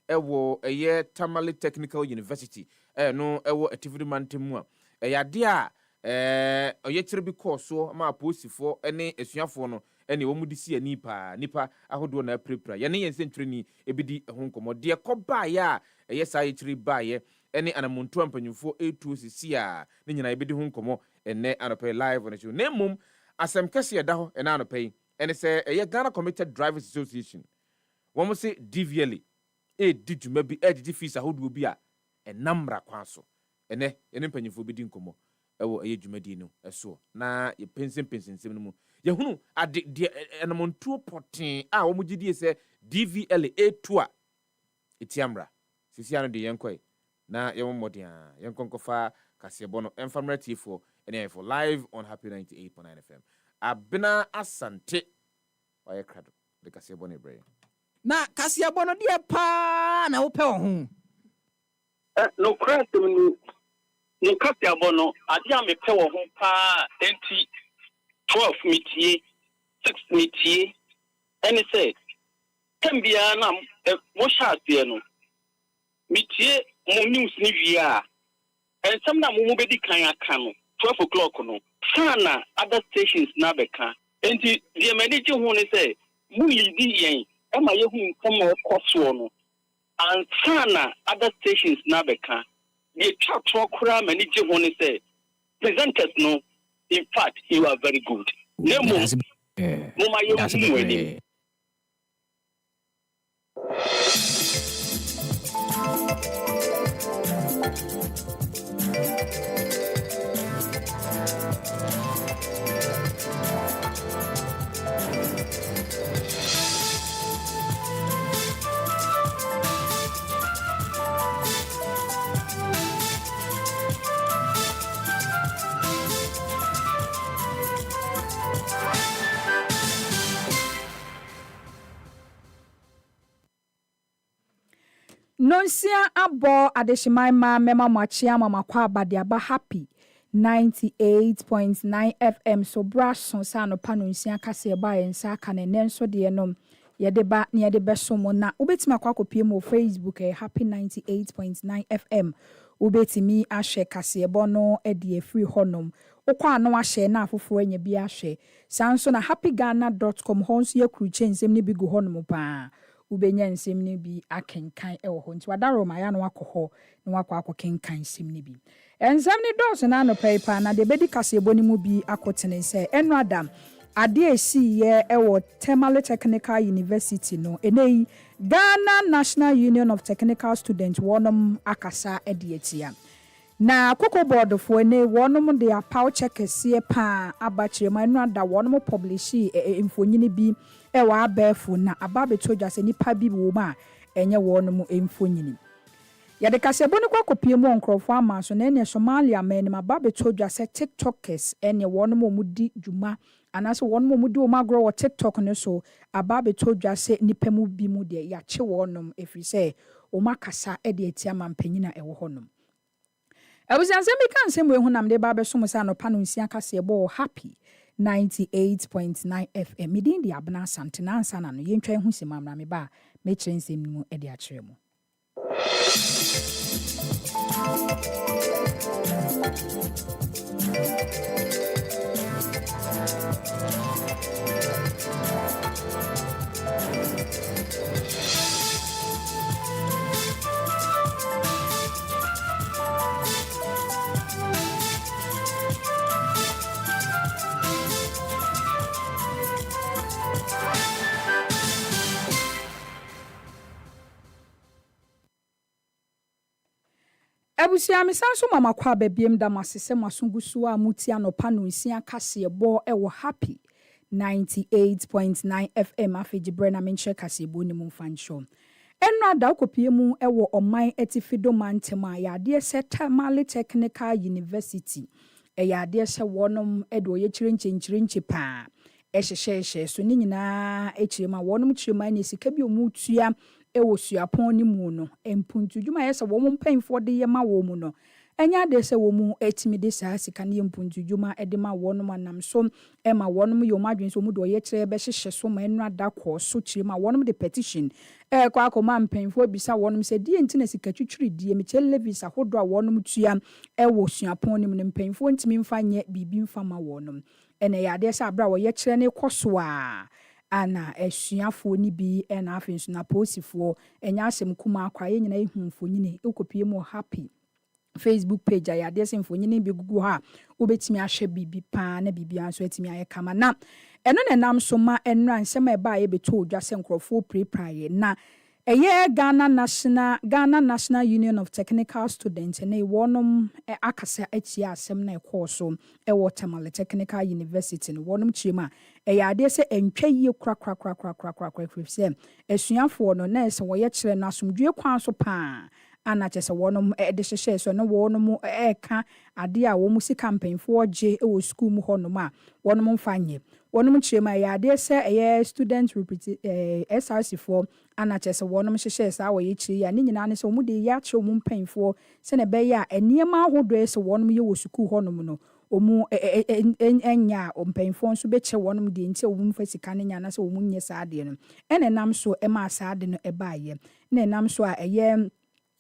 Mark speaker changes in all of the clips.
Speaker 1: ewo eye Tamale Technical University no ewo activity mantemu a eyade a oye kire bi course so ma posifo ene esuafo no ene wo mudi si ani pa nipa ahodo na prepra ye ne yense ntwreni ebidi ho nkomo de koba ya eye sa ye kire ba ye ene anamuntu ampanyufo etu sisi a ne nyina ebidi ho nkomo ene anope live on show nemum asem kese da ho ene anope ene se eye Ghana Committed Drivers Association wo mo se DVLA di dwuma bi di fees ahodo bi a enamra kwan so ene mpanyufo bidi nkomo ewo eye dwumadi no eso na ye pensim no mu ye hunu ade de enamontuo poten a wo mugidi se DVLA A2 a etiamra sisi ano de yenkoi na ye mmodin a yenkonkofa kasebo no enfamra tifo ene for live on Happy 98.9 FM abena asante waye krado de kasebo no ebre
Speaker 2: na kasebo no de pa na wo pe wo ho
Speaker 3: no krado no kasebo no ade a me pe wo ho pa enti 12 metie 6 metie any say tambia na mo shaase no metie mo news ni via and some na mo bedi kan aka no 12 o'clock no sana other stations na beka enti the manage hu ni say mu lidi yen e ma ye hu come koso no and sana other stations na beka the chat kura manage hu ni say presenters no. In fact, you are very good.
Speaker 2: That's
Speaker 4: Nonsia abo adeshimaima mema mwachia mama kwa badiaba Happy 98.9 FM so braso sano panonsia kase eba yensa kanenenso de enom yedeba ni yedebe somo na ubetima kwa kopie mo Facebook Happy 98.9 FM ubetimi ahwe kase ebo no ede free honom okwa no ahwe na afofo anya bi ahwe sanso na happyghana.com honso ye kruche nsem ne bi gu honom pa ubenya nsem ne bi akenkan ewo ho nti wadaro ma ya no akoho no akwa kenkan nsem ne bi ensem ne dose na no paper na de bedi kasebo ni mu bi akotene se enu adam ade esi ye ewo Tamale Technical University no enei Ghana National Union of Technical Students wonom akasa edietia na koko board fo ene wonom de apaw checkers ye pa abachire ma enu ada wonom publish infonyini bi ewa abefu na ababeto se nipa bi wo ma enye wonom infonyini yade kasebo ni kwa kopie mu nkrofo ama so na ene Somalia men ma ababeto se TikTokers ene wonom omudi dwuma anaso wonom omudi o magro wo TikTok ne so ababeto se nipa mu bi mu de ya che wonom efise o makasa ede etia mampanyina ewo honom Ebuziansemi kan semwe hunam de ba beso musa no panonsia kasebo Happy 98.9 FM midin di abna santena ansa na no yentwa hu simamra me ba me kire nsem mu e de akire mu Ebusia misanso mama kwa bebiem da masese masungusu a mutia no panonsia kasebo ewo Happy 98.9 FM afejibre na menche kasebo ni mumfansho enu ada okopie mu ewo oman etifido mantema ya de se Tamale Technical University ya de se wonom edo ye chirenche pa ehhehye so ni nyina echirema wonom chirema ni sika bi omutua ewo suapon ni mu no empuntu dwuma yesa wo mpanfo de ye ma wo mu no enya de se wo mu etimi de saa sika ne mpuntudwuma de ma wonom anam so ma wonom yom adwen so mu de oye kire be hyehye so ma enu ada kɔ so kire ma wonom de petition kwa akoma mpanfo bisa wonom se die ntina sika twitwiri die me kyele levis ahodo a wonom tua wo suapon nim ne mpanfo ntimi mfa nye bibi mfa ma wonom ene ya de se abra oye kire ne kɔso a ana asuafo ni bi na afenso na posifo enya asem kuma akwa ye nyina ehunfo nyine ekopie mo happy Facebook page ya de se mfonyine bi gugu ha obetimi ahwe bibi pa na bibi anso etimi aye kama na eno ne nam so ma enra nsema e ba ye beto odwa se nkrofo prepare na eye Ghana National Union of Technical Students na wonom akasa achia asem na ekwoso e Watermale Technical University no wonom chima ya de se entwa yie kra se esuafo no na se wo ye kire na asomdwe kwan so pa ana chese wonom de hyehye so no wonom ka ade a wo mu si campaign for je wo school mu honom a wonom mfanye wonom chema ya de se student SRC for ana chese wonom hyehye sa wo ye chiri ya ni nyina ne se wo mu de ya che wo mu mpanfo se ne be ya eniema ahodo se wonom ye wo school honom no omu enya mpanfo nso be che wonom de nti wo mu fa sika ne nya na se wo mu nye sa ade no ene nam so ma sa ade no baaye na nam so a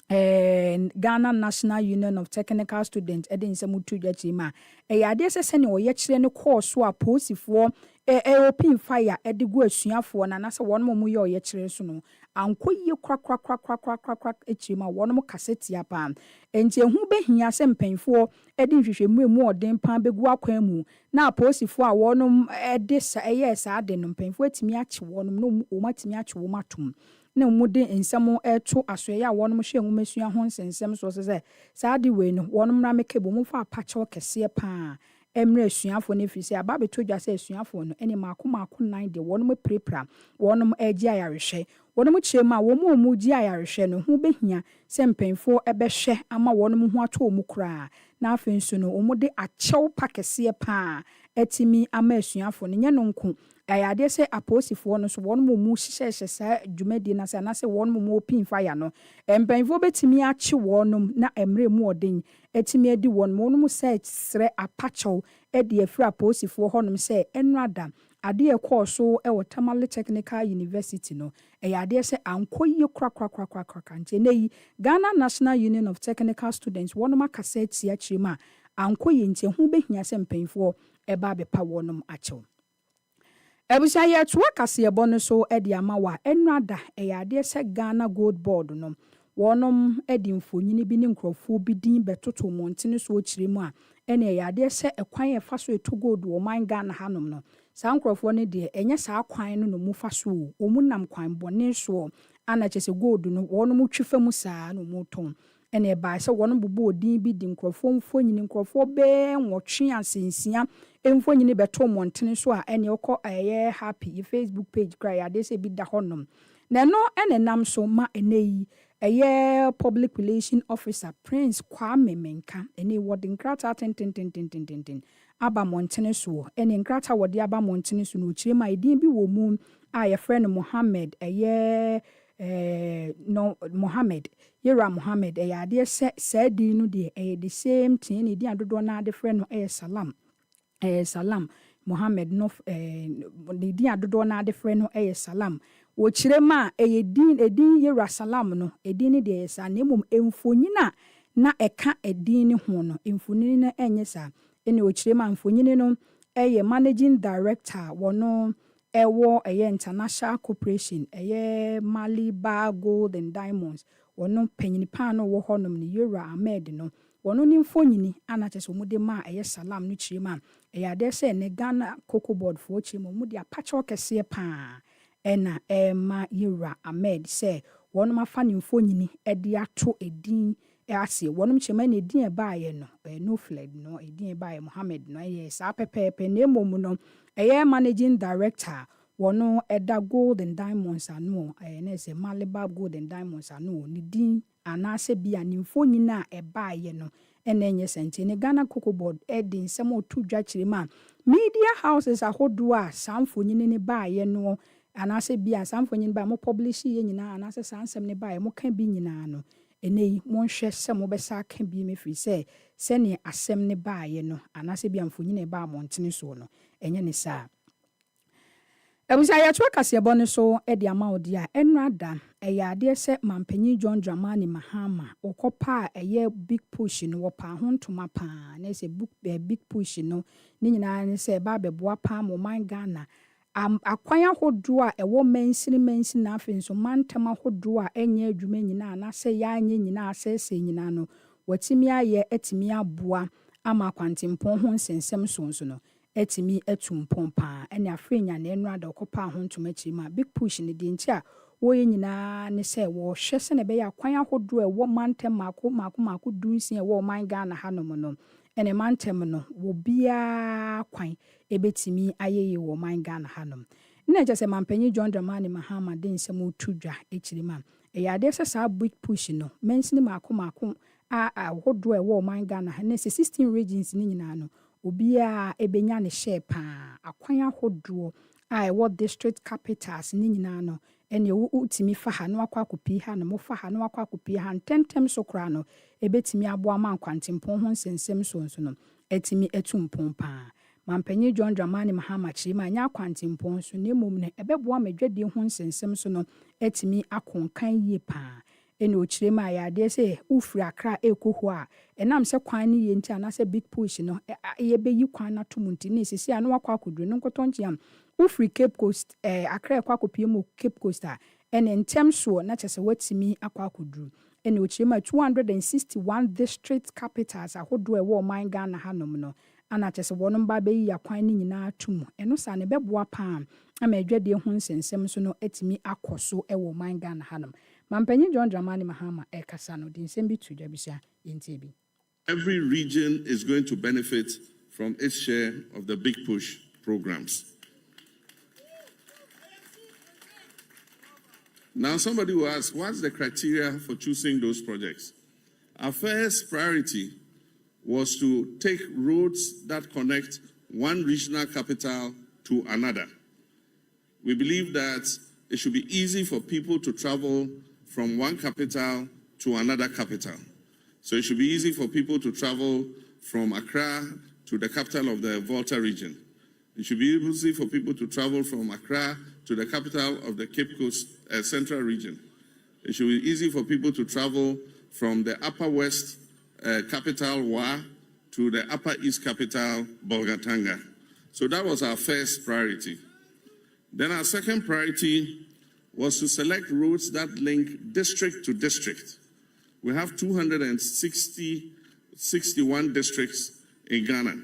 Speaker 4: Ghana National Union of Technical Students edin se mutu dwachima ade se ne oye kire ne course a posifo open fire edigu asuafo na nase wonom mu ye oye kire so no ankoye kwakwa echima wonom kaseti apa enti ehu behia se mpanfo edin hwehwemu emu odin pan begu akwan mu na posifo a wonom ede sa sa ade no mpanfo atimi achi wonom no o matimi achi wo matum na mude ensamo eto asoye ya wonom hwe nwumasua ho nsensem so se saade we no wonom ra mekebo mu fa apache kese pa emre asuafo ne fisi aba beto dwa se asuafo no ene maako 9 de wonom prepra wonom agi ayarehwe wonom chema womu gi ayarehwe no hu behia se mpanfo ebehwe ama wonom hu ato mu kura na afenso no omude achew pakese pa etimi ama asuafo no nye no nko ayade se aposifo no so wonom mu hyehye sa dwumadi na se na se wonom mu open fire no mpanfo betimi ache wonom na emre mu odin etimi edi wonom se sre apachew edi afra aposifo honom se enrada ade ekwoso Watermale Technical University no ayade se ankoye kra nche nei Ghana National Union of Technical Students wonom akaseti achima ankoye nche hu behia se mpanfo eba bepa wonom achew ebusa ye tuwa kase bono so edi amawa enrada eyade se Ghana Gold Board no wonom edi mfonyini bi ne nkrofo bi din betoto montene so okiremu a ene eyade se ekwan efa so eto gold wo man Ghana hanom no sa nkrofo ne de enye sa kwan no mu fa so o mu nam kwan bone so ana chese gold no wonom twifa mu saa no mu ton ene ba se wonom bobo odin bi di nkrofo mfonyini nkrofo be nwotwe asensia emfonyini beto montene so a ene okọ happy Facebook page cry ade se bi da honom na no ene nam so ma eneyi public relation officer Prince Kwame Menka ene wodi nkrata ten aba montene so ene nkrata wodi aba montene so no chire ma edin bi wo mu a ye friend Mohammed Mohammed Yera Mohammed ade se sadi no de the same thing edin adodo na de friend no Salam Mohammed no edin adodo na de friend no Salam wo chire ma edin Yera Salam no edin de sa na emom emfonyina na eka edin ne ho no emfonyina na enye sa ene wo chire ma emfonyina no managing director wono ewo international corporation Maliba Gold and Diamonds wono panyini pa no wo honom ni Yera Ahmed no wono ni mfonyini ana chese mude ma Salam no chire ma ade se ne Ghana Cocoa Board for chire mo mude apache okese pa ena ma Yera Ahmed se wono mafa ni mfonyini de ato edin ase wonom chema na edin baaye no no fled no edin baaye Mohammed no sa pepepe na emom no managing director wono eda Gold and Diamonds ano na se Maliba Gold and Diamonds ano ni din anase bia ni mfonyina baaye no ena enye sente ne Ghana Cocoa Board edin nsem otu dwa kirema media houses ahodo a samfonyine ne baaye no anase bia samfonyine ba mo publish ye nyina anase sansem ne baaye mo kan bi nyina no ɛnɛ monhwɛ sɛ mobɛsa aka bi me firi sɛ sɛne asɛm ne baayɛ no anaasɛ bi amfonyine ba amɔntene so no ɛnyɛ ne saa Ebusa ya twa kasebɔ no so de ama odi a enrada ɛyɛ adeɛ sɛ mampanyi John Dramani Mahama okɔpa a ɛyɛ big push no wɔpa ho ntoma pa na sɛ big push no ne nyinaa ne sɛ ba bɛboa pa mo man Ghana akwan ahodoɔ a ɛwɔ mansini na afei nso mantam ahodoɔ a ɛnyɛ adwuma nyinaa na sɛ yɛanyɛ nyinaa sɛsɛ nyinaa no watimi ayɛ atimi aboa ama kwantempɔn ho nsensɛm so no etimi etumpon pa ene afrenya na enu ada okopa ho ntoma chima big push ne di nti a woye nyina ne se wo hwe se ne be ya kwan ahodo e wo mantem mako dunsia wo man Ghana hanom no ene mantem no wo bia kwan ebetimi ayeye wo man Ghana hanom na je se mampanyi John Dramani Mahama de nsem otudwa echirima e ya de se sa big push no mensini mako a ahodo e wo man Ghana ne se 16 regions ni nyina no obia ebenya ne share pa akwan ahodoɔ a ɛwɔ district capitals ne nyinaa no ɛne utimi fa ha no akwakopi ha no mo fa ha no akwakopi ha ntentem so kra no ebetimi aboa man kwantempɔn ho nsensɛm so no etimi etumpɔn pa mampanyi John Dramani Mahama chima nya kwantempɔn so ne mom ne ɛbɛboa madwadie ho nsensɛm so no etimi akonkan yie pa ene ochirema ya de se ufri akra ekoho a enam se kwan ne yenti anase big push no ye beyi kwan na tomunti ne sisi anu akwa akudru no nkotonchiam ufri Cape Coast akra akwa akopie mo Cape Coast a ene ntem so na chese watimi akwa akudru ene ochirema 261 district capitals ahodo ewo man Ghana hanom no ana chese wono ba beyi akwan ne nyina tum eno sa ne beboa pa ama adwade ho nsensem so no etimi akoso ewo man Ghana hanom mampanyi John Dramani Mahama ekasa no din sembi tudwa bisa yentibi.
Speaker 5: Every region is going to benefit from its share of the big push programs. Now somebody will ask, what's the criteria for choosing those projects? Our first priority was to take roads that connect one regional capital to another. We believe that it should be easy for people to travel from one capital to another capital. So it should be easy for people to travel from Accra to the capital of the Volta region. It should be easy for people to travel from Accra to the capital of the Cape Coast Central region. It should be easy for people to travel from the Upper West capital, Wa, to the Upper East capital, Bolgatanga. So that was our first priority. Then our second priority was to select routes that link district to district. We have 261 districts in Ghana.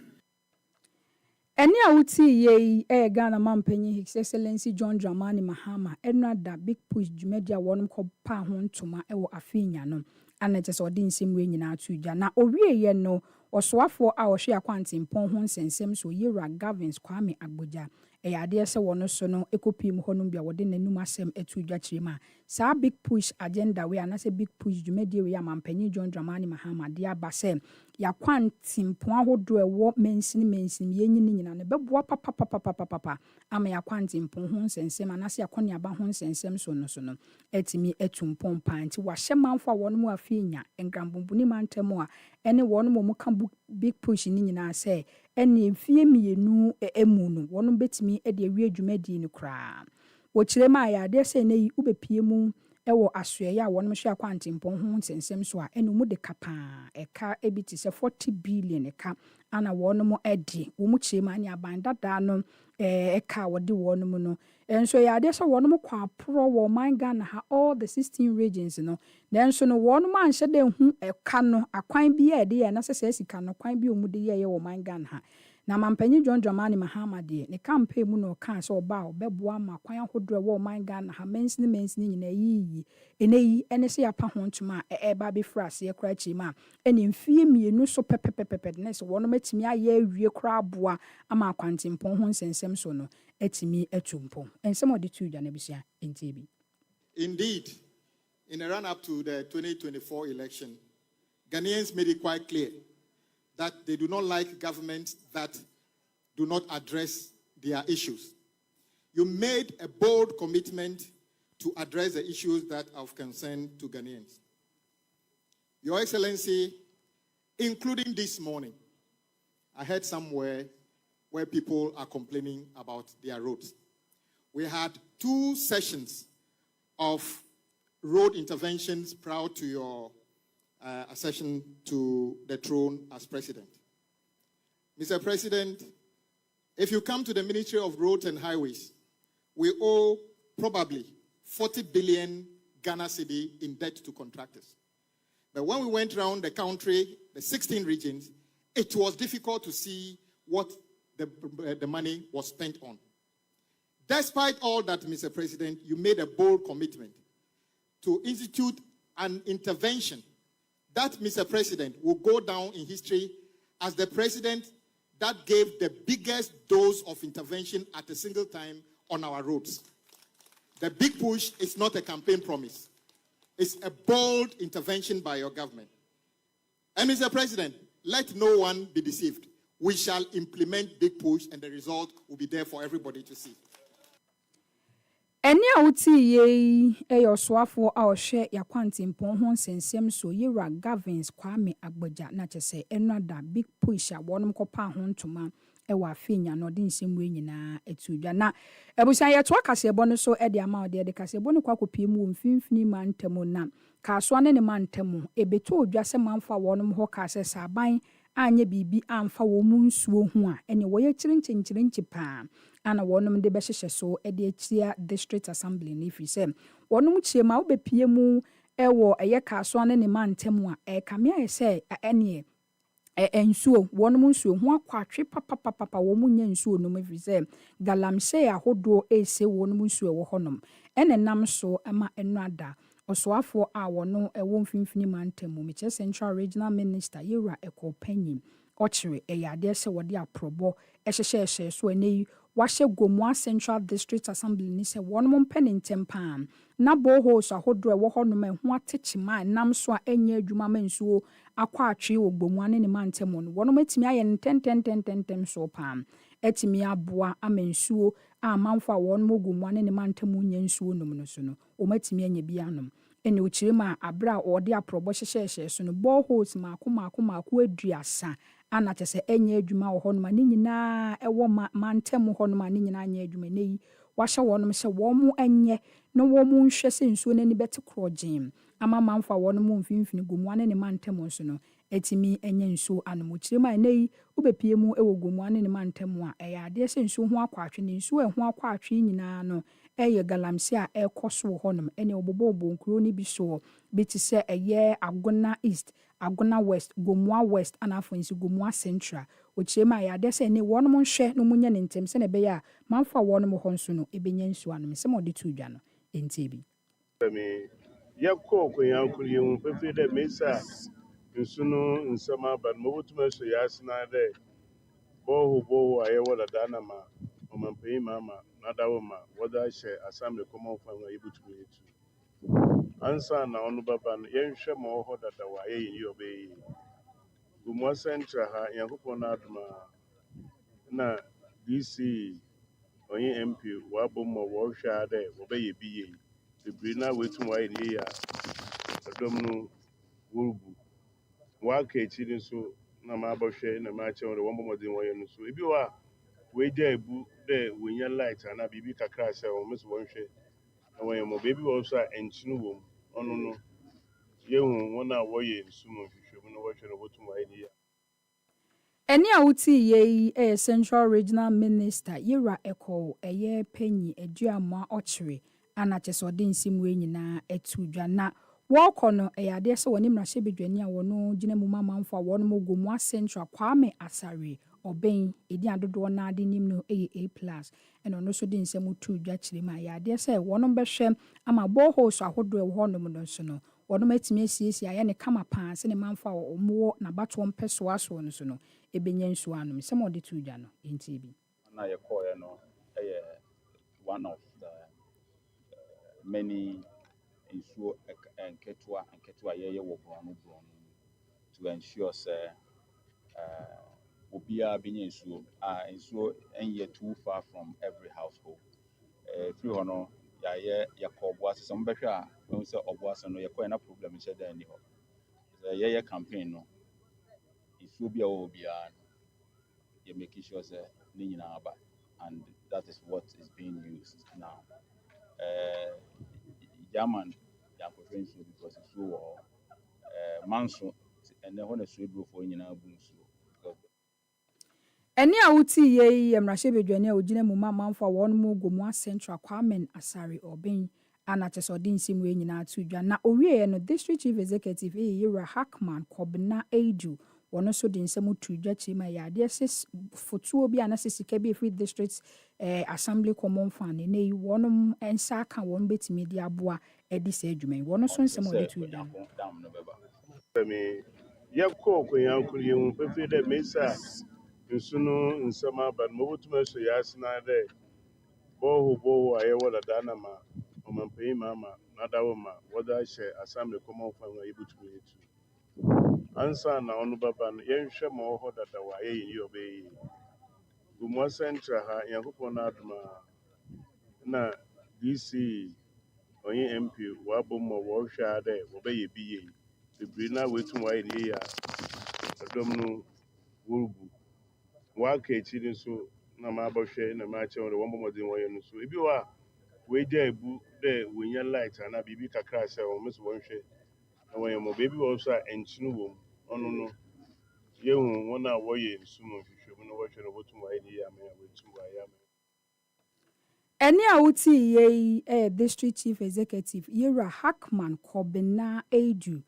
Speaker 4: Eni a wuti ye Ghana mampanyi His Excellency John Dramani Mahama enrada big push dwumadia wonum kɔ pa ho ntoma ɛwɔ afinya no ana kyese odi nsemwe nyina atudwa na owie ye no ɔsoafo a ɔhwe akwantempɔn ho nsensɛm so Yera Gavins Kwame Agboja ɛyade se wono so no ekopim honum bia wode nanum asɛm atudwa kyerema saa big push agenda we anase big push dwumadie we amampanyi John Dramani Mahama de aba sɛ yakwantempɔn ahodo ɛwɔ mensin yenyini nyina no bɛboa papa ama yakwantempɔn ho nsensɛm anase yakɔne aba ho nsensɛm so no etimi etumpɔn pa nti wahyɛ manfo a wonom afinya engrambobuni mantemu a ene wonom mu ka big push ni nyina sɛ ene fie mienu emu no wonom betimi e de awie dwumadi no kra wo kyerema ya de sɛ ne yi ubepie mu ɛwɔ asoɛ ya wonom hwe akwantempɔn ho nsensɛm so a ene mu de kapa ɛka ebiti sɛ 40 billion ɛka ana wonom ɛde wo mu kyerema ne abandada no ɛka wode wonom no enso ya de sɛ wonom kwa pro wo man Ghana ha all the 16 regions no nanso no wonom anhyɛ de hu ɛka no akwan bi ya de ya na sɛ sika no kwan bi omu de ye wo man Ghana ha na mampanyi John Dramani Mahama de ne campaign mu no kan sɛ oba obɛboa ma kwan ahodo wo man Ghana ha mensini nyina yi eneyi ene sɛ ya pa ho ntoma ɛba be frase ye kra chima ene mfie mienu so pepepepeped na sɛ wonom atimi ayɛ awie kra aboa ama kwantempɔn ho nsensɛm so no etimi etumpo ensem odi tudwa na bisia entibi.
Speaker 6: Indeed, in a run up to the 2024 election, Ghanaians made it quite clear that they do not like governments that do not address their issues. You made a bold commitment to address the issues that are of concern to Ghanaians. Your Excellency, including this morning, I heard somewhere where people are complaining about their roads. We had 2 sessions of road interventions prior to your accession to the throne as president. Mr. President, if you come to the Ministry of Roads and Highways, we owe probably 40 billion Ghana cedi in debt to contractors. But when we went around the country, the 16 regions, it was difficult to see what the money was spent on. Despite all that, Mr. President, you made a bold commitment to institute an intervention that, Mr. President, will go down in history as the president that gave the biggest dose of intervention at a single time on our roads. The big push is not a campaign promise. It's a bold intervention by your government. And Mr. President, let no one be deceived. We shall implement big push and the result will be there for everybody to see.
Speaker 4: Eni a uti ye oswafo a ohwe yakwanti mpon ho nsensem so yira Gavins Kwame Agboja na chese enada big push a wonum kopa ho ntoma ewa afenya no de nsem we nyina etudwa na ebusan ye to akasebo no so e de ama de kasebo no kwakopie mu mfimfini mantemu na kaso ne mantemu ebeto odwa se manfa wonum ho ka se saban anye bibi amfa wo mu nsuo ho a ene wo ye chirinchirinchi pa ana wonum de behyehyɛ so de atia district assembly ni fi sɛ wonum chie ma wo bepie mu ɛwɔ ɛyɛ kaso ne mantemu a kame ayɛ sɛ ɛne ensuo wonum nsuo ho akwatwe papa wo mu nya nsuo no ma fi sɛ galamsey ahodo ese wonum nsuo wɔ honom ene nam so ama enu ada osoafo a wono ɛwɔ mfimfini mantemu meche central regional minister yera ekopanyin ochire eyade sɛ wode aprobo ɛhyehyɛ so ene wahye Gomua Central District Assembly ni sɛ wonum mpene ntempam na boholes ahodo ɛwɔ honom ɛho atechima nam so a enye adwuma mansuo akwa atwe wɔ Gomua ne mantemu no wonum atimi ayɛ ntenten so pam etimi aboa amensuo a manfo a wonum Gomua ne mantemu nya nsuo num no so no omatimi anya bi anom ene ochirima abra ode aprobo hyehyɛ so no boholes maako aduasa ana chese enye adwuma wɔ honom ani nyina ɛwɔ mantemu honom ani nyina anya adwuma nei wahye wonum sɛ wɔn enye no wɔn nhwɛ sɛ nsuo nani bɛte krɔgyen ama manfa wɔn mfimfini Gomua ne mantemu so no etimi enye nsuo anomokyirima nei wobepie mu ɛwɔ Gomua ne mantemu a ɛyɛ ade sɛ nsuo ho akwatwe ne nsuo ɛho akwatwe nyina no ɛyɛ galamsey a ɛkɔso honom ɛne obobo nkuro ni bi so bi te sɛ ɛyɛ Agona East Agona West Gomua West anafonsi Gomua Central ochirema ya de sɛ ne wɔnom nhwɛ no munya ne ntem sɛ ne bɛyɛ a manfa wɔnom hɔ nso no ebenya nsuo anom sɛ mo de tu dwa no enti bi
Speaker 7: yakɔ kwanyankuru yɛn pepe dɛ mesa nsu no nsɛm aba no mobotuma so yɛ asena dɛ bɔho a yɛwɔ dada na ma ɔmampanyin ma nadawo ma wɔde ahyɛ assembly kɔma ɔfa a yɛbotumi yɛtu ansa na ɔno baba no yɛnhwɛ ma ɔhɔ dada wɔ ayɛ yɛyi ɔbɛyɛ Gomua Central ha nyankopɔn no adoma na DC ɔnye MP wɔabɔ mu a wɔhwɛ a dɛ wɔbɛyɛ bi yɛ bebree na wetum wɔayɛ ne yɛ a ɛdɔm no wɔrebu wɔaka akyiri nso na maabɔhwɛ na maakyɛ wɔn dɛ wɔn bɔmmɔden wɔyɛ no so ebi wɔ a wɔagya ebu dɛ wɔnya light anaa biribi kakra sɛ wɔn nso wɔnhwɛ na wɔyɛ mmɔ beebi wɔ so a nkyene wɔ mu ɔno no yɛhu wɔn a wɔyɛ nsu mu nhwehwɛmu na wɔhwɛ na wɔtum wɔayɛ ne yɛ
Speaker 4: eni a uti ye Central Regional Minister yera eko eye penyi eduama ochire ana chese ode nsimu nyina etudwa na woko no eyade se woni mrahye bedwani a wono gina mu mamamfo a wono Gomua Central Kwame Asare oben edi adodo na ade nim no A+ eno no so de nsemu tudwa chire ma yade se wono behwe ama boholes ahodo e wono no so no wono matimi asiesie aye ne kama paa se ne mamfo a omo na bato mpeso aso no so no ebenya nsu anom se mo de tudwa no enti bi
Speaker 8: na ye koye no one of the many nsuo enketua ye wo bronu to ensure say obia benya nsuo enye too far from every household through hono ya ye yakobo asem behwe a won say obo asem no ye koye na problem che da ni ho yeah campaign no. It will be all beyond. You're making sure that and that is what is being used now. German, because it's so manso, and then when a sweet bro for in because
Speaker 4: ɛne a wotii yɛ yi yɛ mmarahyɛbadwani a ogyina mu ma amanfo a wɔn mu gomu central kwamen asare ɔbɛn ana kyɛ sɛ ɔde nsɛm wei nyinaa to dwa na owieɛ no district chief executive yɛra hackman kɔbena edu wɔn nso de nsɛm to dwa kyerɛ ma yɛ adeɛ sɛ fotuo bi a na sɛ sika bi free district assembly common fund ne yi wɔn nsa aka wɔn betumi de aboa de sɛ adwuma yi wɔn nso nsɛm ɔde to dwa
Speaker 7: yɛkɔ konyankoro yɛ hu pɛfɛ dɛ mesa nsu no nsɛm aba no mobɛtumi aso yɛ asena dɛ bɔho a yɛwɔ dada na ma ɔmampanyin ma ama nadawo ma wɔde ahyɛ assembly common fund a yɛbɛtumi yɛtu ansa na ɔno baba no yɛnhwɛ ma ɔwɔ hɔ dada wɔ a yɛyɛ yie ɔbɛyɛ yie gumua central ha nyankopɔn no adom a na dc ɔnyɛ mp wɔabɔ mu a wɔrehwɛ a dɛ wɔbɛyɛ bi yie bebree na wɔatum wɔayɛ ne yie a ɛdɔm no wɔrebu wɔaka akyi no nso na maabɔhwɛ na maakyɛ wɔn dɛ wɔn bɔmmɔden wɔyɛ no so ebi wɔ a wɔagya ebu dɛ wɔnya light anaa biribi kakra sɛ wɔn nso wɔnhwɛ na wɔyɛ mmɔ beebi wɔ so a nkyene wɔ mu ɔno no yɛhu wɔn a wɔyɛ nsu mu nhwehwɛmu na wɔhwɛ no wɔtum wɔayɛ ne yie ama yɛ wɔatum wɔayɛ ama
Speaker 4: ɛne a wotii yɛ yi district chief executive yɛra hackman kɔbena edu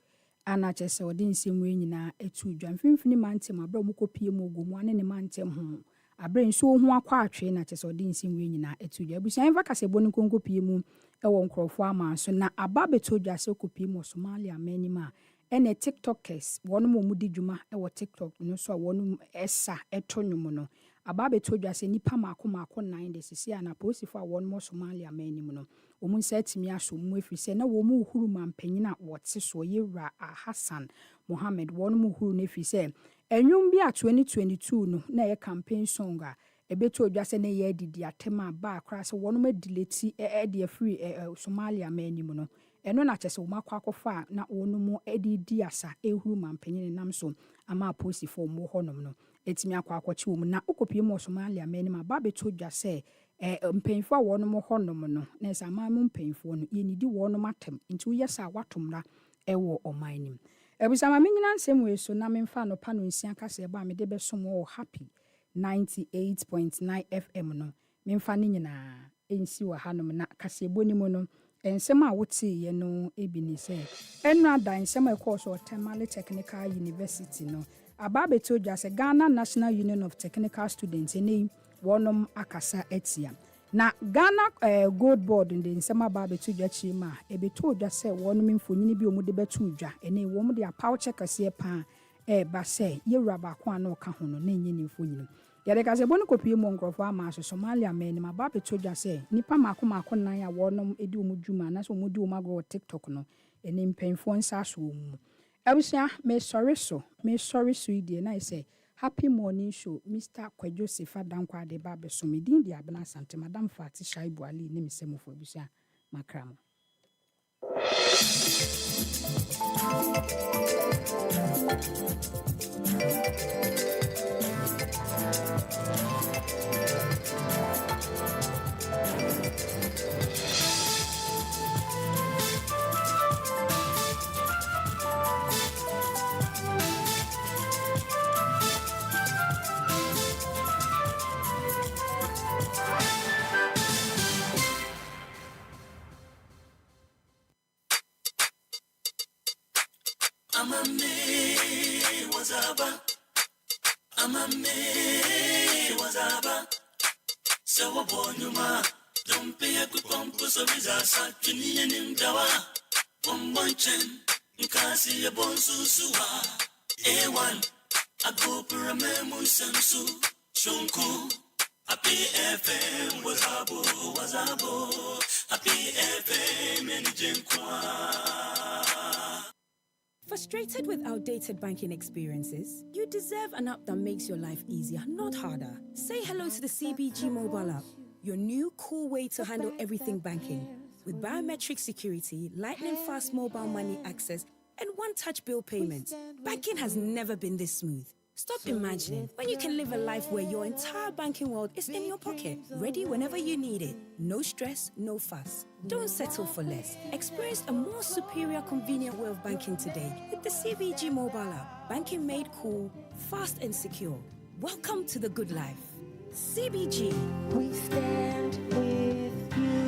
Speaker 4: ana kyɛ sɛ ɔde nsɛm wei nyinaa ɛtu dwa mfimfini mantem aberɛ mu kɔpie mu ogomu ane ne mantem ho aberɛ nso ho akɔ atwe na kyɛ sɛ ɔde nsɛm wei nyinaa ɛtu dwa abusua yɛmfa kasɛbɔ no nkɔnkɔpie mu ɛwɔ nkurɔfoɔ ama so na aba bɛtɔ dwa sɛ kɔpie mu wɔ somalia manim a ɛne tiktokers wɔn mu ɔmu di dwuma ɛwɔ tiktok no so a wɔn ɛsa ɛtɔ nnwom no aba bɛtɔ dwa sɛ nipa maako nan de sisi a na polisifoɔ a wɔn mu somalia manim no wɔn nsa atumi aso mu afiri sɛ na wɔn mu huru mampanyin a wɔte so yɛwura Hassan Mohammed wɔn mu huru no afiri sɛ ɛnwom bi a 2022 no na ɛyɛ campaign song a ɛbɛtɔ dwa sɛ na yɛ adidi atem a ba akora sɛ wɔn mu adileti ɛde afiri somalia manim no ɛno na kyɛ sɛ wɔn akɔ akɔfa na wɔn mu adidi asa ehuru mampanyin nam so ama polisifoɔ mu hɔnom no etimi akɔ akɔkye wɔn na okopie mu somalia manim aba bɛtɔ dwa sɛ mpanyinfoɔ a wɔn mo hɔnom no na ɛsɛ aman mu mpanyinfoɔ no yɛnidi wɔn mo atem nti woyɛ sɛ awatomra ɛwɔ ɔman nim ebusama me nyina nsɛm wei so na memfa no pa no nsia kasa ɛbɔ a mede bɛsom wɔ happy 98.9 FM no memfa ne nyinaa ɛnsi wɔ hanom na kasa ɛbɔ ne mu no nsɛm a wotee yɛ no ebi ne sɛ ɛnura da nsɛm a ɛkɔɔ so Tamale Technical University no aba bɛtɔ dwa sɛ Ghana National Union of Technical Students ne wɔnom akasa atia na Ghana Gold Board in the nsɛm aba bɛtɔ dwa kyerɛ mu a ɛbɛtɔ dwa sɛ wɔnom mfonyini bi ɔmo de bɛtɔ dwa ɛne wɔn de apawkyɛ kɛseɛ paa ɛba sɛ yɛwura baako a na ɔka ho no na nyɛ ne mfonyini yɛde kasa bɔ no kɔpie mu nkurɔfoɔ ama so Somalia manim aba bɛtɔ dwa sɛ nipa maako nan a wɔnom edi ɔmo dwuma na sɛ ɔmo di ɔmo agorɔ TikTok no ɛne mpanyinfoɔ nsa so wɔn mu abusua mesɔre so yi deɛ na sɛ Happy Morning Show Mr. Kwadwo Sefah-Danquah de ba beso me din dia bena sante Madam Fati Shaibu Ali ne mesemofo abusua makramo
Speaker 9: Sawa bonyuma Dompe ya kukompo so bizasa Kiniye nimdawa Bombonchen Nkasi ya bonsusuwa A1 Agopura memu sensu Shunku Happy FM wazabo Happy FM enijenkwa.
Speaker 10: Frustrated with outdated banking experiences? You deserve an app that makes your life easier, not harder. Say hello to the CBG mobile app, your new cool way to handle everything banking. With biometric security, lightning fast mobile money access, and one-touch bill payments. Banking has never been this smooth. Stop imagining when you can live a life where your entire banking world is in your pocket, ready whenever you need it. No stress, no fuss. Don't settle for less. Experience a more superior, convenient way of banking today with the CBG mobile app. Banking made cool, fast and secure. Welcome to the good life. CBG.
Speaker 11: We stand with you.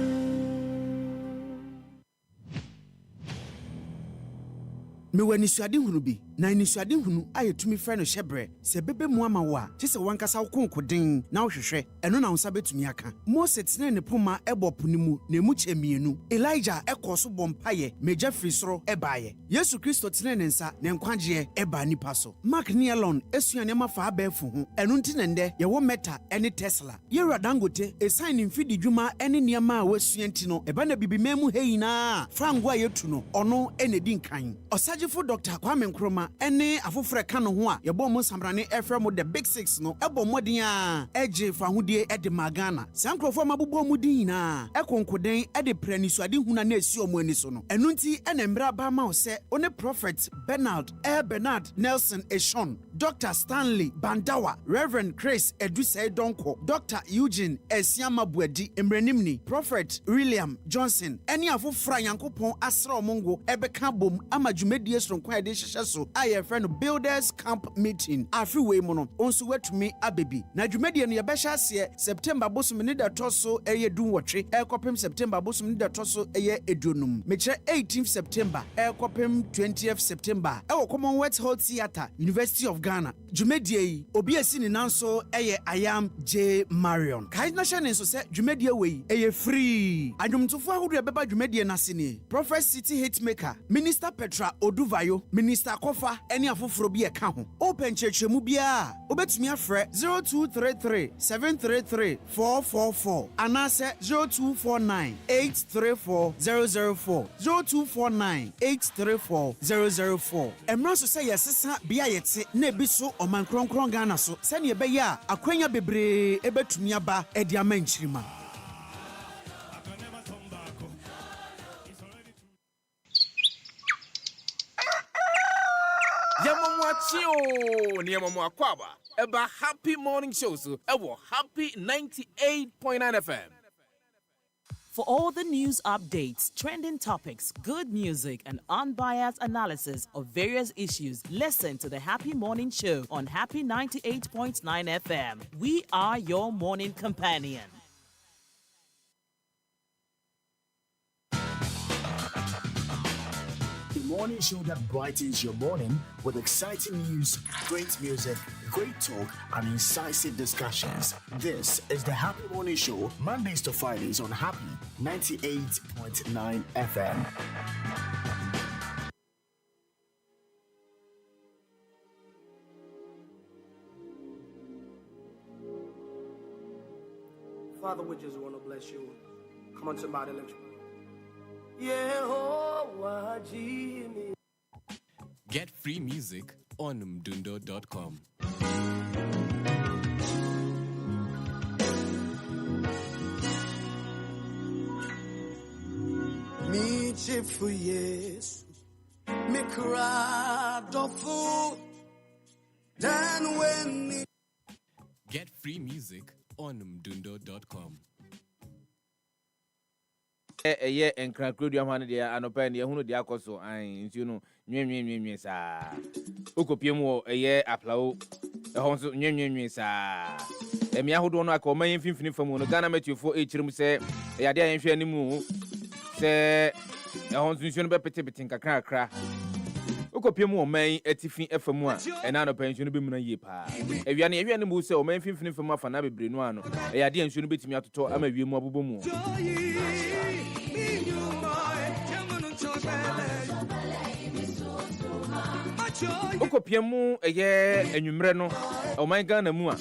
Speaker 2: Me wani suade hunu bi na ni suade hunu ayetumi frɛ no hyebre se bebe mu ama wo a kyese wankasa wo konkoden na wo hwehwɛ ɛno na wo nsa betumi aka Mose tene ne poma ɛbɔ poni mu na emu kyemienu Elijah ɛkɔ so bɔ mpaye megya firi soro ɛbaaye Yesu Kristo tene ne nsa ne nkwagye ɛba nipa so Mark ne Elon esuane ma fa abɛɛfo ho ɛno nti ne ndɛ yɛwɔ Meta ɛne Tesla Yewura Dangote esan ne mfidi dwuma ɛne nneɛma a wasua nti no ɛba na bibima mu heyina frango a yetu no ɔno ɛnedi nkan Osagefo Dr. Kwame Nkrumah ene afofre ka no ho a yebo mo samrane efre mo the big 6 no ebo modin a eje fa hodie ede magana sankrofo mabobo mu din na ekonkoden ede pranisuade huna na esi omo ani so no enu nti ene mbra ba ma wo se one prophet Bernard Nelson Eshon Dr. Stanley Bandawa Reverend Chris Sefah-Danquah Dr. Eugene Esiamabuadi Emrenimni Prophet William Johnson ene afofra Yankopon asra omongo ebeka bom ama dwumedie sonkwa ede hyehyɛ so aye friend builders camp meeting afriwe mu no onso watumi abebi na dwumedie no yɛbɛhyɛ ase September bosom ne da toso eye dunwɔtwe ekopem September bosom ne da toso eye edunum mekyerɛ 18th September ekopem 20th September ɛwɔ Commonwealth Hall Theatre University of Ghana dwumedie yi obi esi ne nanso eye Ayam J Marion kai na hyɛ ne nso sɛ dwumedie wei eye free adwumtofo ahodo ɛbɛba dwumedie na sene Prophet City Hitmaker Minister Petra Oduvayo Minister Kofa any afoforo bi eka ho open chechemu bia obetumi afrɛ 0233 733 444 anase 0249 834 004 0249 834 004 emra so sɛ yɛsesa bia yɛte na ebi so ɔman kronkron Ghana so sɛ ne ɛbɛyɛ a akwanya bebree ebetumi aba edi ama nkyirima
Speaker 1: Eba Happy Morning Shows, Ewo Happy 98.9 FM.
Speaker 12: For all the news updates, trending topics, good music, and unbiased analysis of various issues, listen to the Happy Morning Show on Happy 98.9 FM. We are your morning companion.
Speaker 13: Morning show that brightens your morning with exciting news, great music, great talk, and incisive discussions. This is the Happy Morning Show, Mondays to Fridays on Happy 98.9 FM.
Speaker 14: Father, we just want to bless you. Come on, somebody, let's pray.
Speaker 15: Get free music on mdundo.com.
Speaker 9: Me chip for yes, me cry dofu. Then when
Speaker 15: Get free music on mdundo.com.
Speaker 1: Eye enkrakrodu amane de anopa ne ehunu de akoso an nti no nwenwenwenwen saa okopiem wo eye aplawo ehon so nwenwenwen saa emi ahodo no aka o man finfini famu no Ghana metiofo echirim se yade ayenhwe animu se ehon so nsuo no bepetebete nkakrakra okopiem wo man atifi afamu a ena anopa nsuo no bemuna yie pa ewiane mu se o man finfini famu afana bebre no ano yade nsuo no betimi atoto ama wiemu abobomu Okopiemu eye enwumre no oman Ghana mu a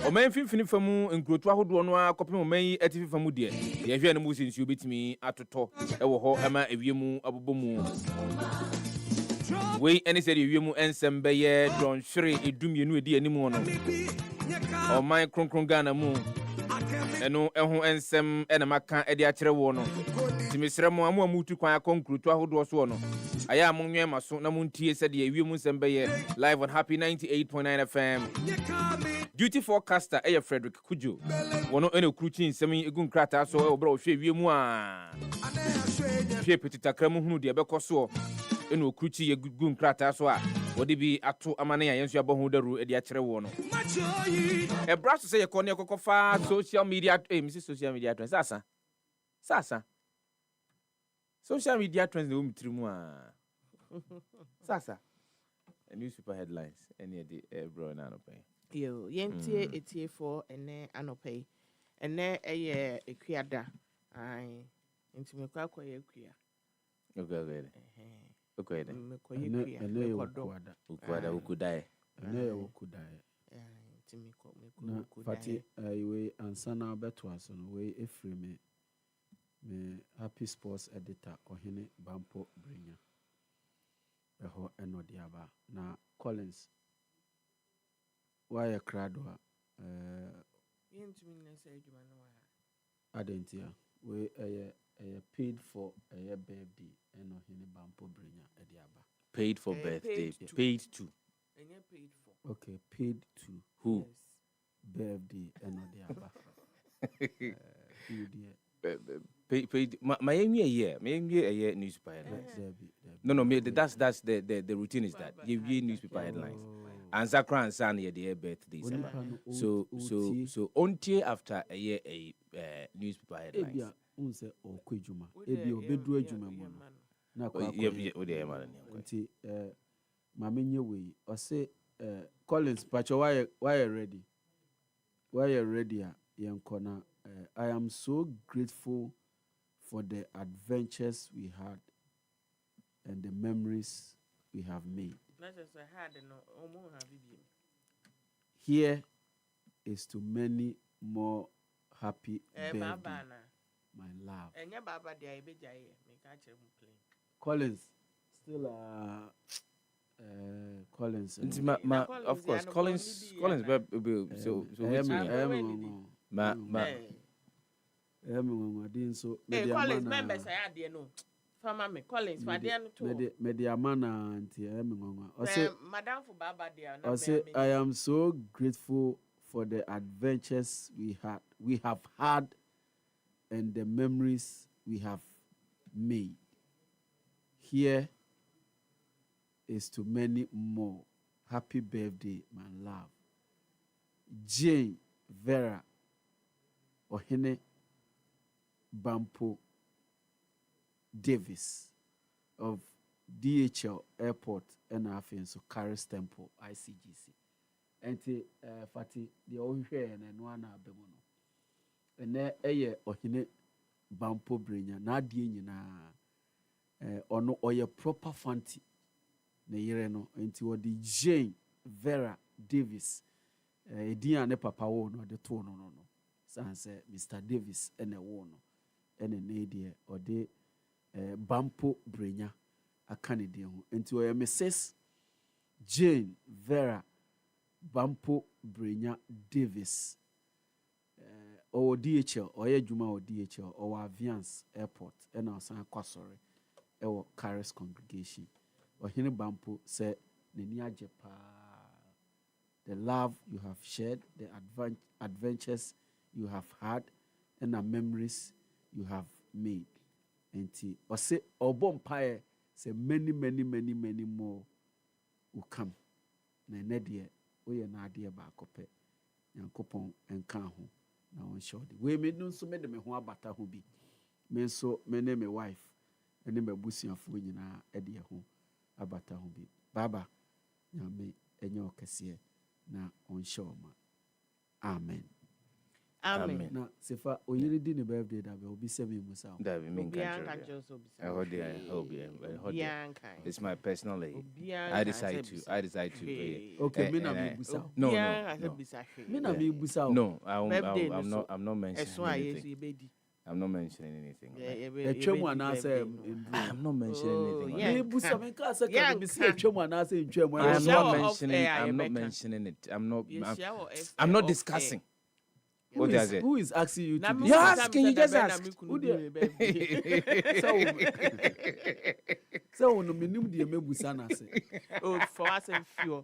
Speaker 1: oman finfini famu nkrotu ahodo no akopem oman yi atifi famu de ye hwe ne mu sinsu betimi atoto ewo ho ama ewiemu abobomu we ene se de ewiemu ensem be ye don hwere edumienu edi animu no oman kronkron Ghana mu eno eho ensem ena maka edi akere wo no Timisre mo amu amutu kwan akonkrutu ahodo so no. Aya amonwe maso na muntie se de awie mu nsem ye live on Happy 98.9 FM. Duty forecaster Frederick Kujo. Wono ene kruchi nsem egun krata so e bra ohwe awie mu a. Hwe petitakra mu hunu de bekoso ene okruchi ye gun krata so a wode bi ato amane ya yenso abohu daru e de akere wo no. E bra so se ye kone kokofa social media misi social media trends sasa social media trends no mtrimu a sasa newspaper headlines any the bro na no pay
Speaker 16: yo yentie etie for ene anopay ene eye ekuada ai ntime kwa ekua
Speaker 1: okay
Speaker 2: ene
Speaker 1: ukuada ukudae
Speaker 2: ene ukudae
Speaker 16: ntime kwa
Speaker 2: na fati we ansana beto aso no we efreme me Happy Sports editor Ohene Bampo Brinya eho eno diaba na Collins why Kwadwo
Speaker 16: yentumi na say adwuma no wa
Speaker 2: adentia we paid for a birthday eno Ohene Bampo Brinya ediaba
Speaker 1: paid for birthday paid to
Speaker 16: enye paid for
Speaker 2: okay paid to
Speaker 1: who
Speaker 16: yes.
Speaker 2: birthday eno diaba
Speaker 1: paid my year newspaper headlines. No, that's the routine is that you newspaper headlines. And Zakran San year the birthdays. So until after a year a newspaper headlines.
Speaker 2: Unse okwejuma ebi obedu adwuma mu na kwa nti mamenye we o say Collins pacho why ready yankona I am so grateful for the adventures we had and the memories we have made. Here is to many more happy birthday, my love. Collins, still Collins.
Speaker 1: Of course, Collins.
Speaker 2: So
Speaker 16: Collins members I had no. Fama me Collins for the too.
Speaker 2: Mediamana auntie Emingonga.
Speaker 16: Madam for Baba dear.
Speaker 2: I say I am so grateful for the adventures we have had and the memories we have made. Here is to many more. Happy birthday, my love. Jane Vera Ohene Bampo Davis of DHL Airport and so Caris Temple ICGC. And Fati the old hair and one abemono. And there Ohene Bampo Brinya na die na ono oye proper fanti na yere no enti wodi Jane Vera Davis dia ne papa wo no de to no sanse Mr Davis ene wo no ene ne die ode Bampo Brinya akane die ho enti oye Mrs Jane Vera Bampo Brinya Davis o DHL oye juma o DHL o Aviance Airport ena osan kwasore ewo Caris congregation Ohene Bampo say neni agye pa the love you have shared, the adventures you have had, and the memories you have made. And or say Obompaye say many more will come. Na nedie we na ade ba kope. Yankopon enka ho na on show the. We me no so me de me ho abata ho bi. Me so me ne me wife ene me busuafo nyina ede ho abata ho bi. Baba nyame enye okese na on show ma. Amen.
Speaker 16: Amen.
Speaker 2: Na Sefa oyiri di ne birthday da be obi se me musa.
Speaker 1: Da be me kan. I hope it's my personal day. I decide to pay.
Speaker 2: Okay, me na me busa.
Speaker 1: No.
Speaker 2: Me na me busa.
Speaker 1: No, I'm not mentioning anything. I'm not mentioning anything. I'm not mentioning anything. I'm not mentioning it. I'm not discussing. What does it?
Speaker 2: Who is asking you to do
Speaker 1: You're asking, you just ask.
Speaker 2: So no minimum the mebusa na se.
Speaker 16: Oh, for us and few.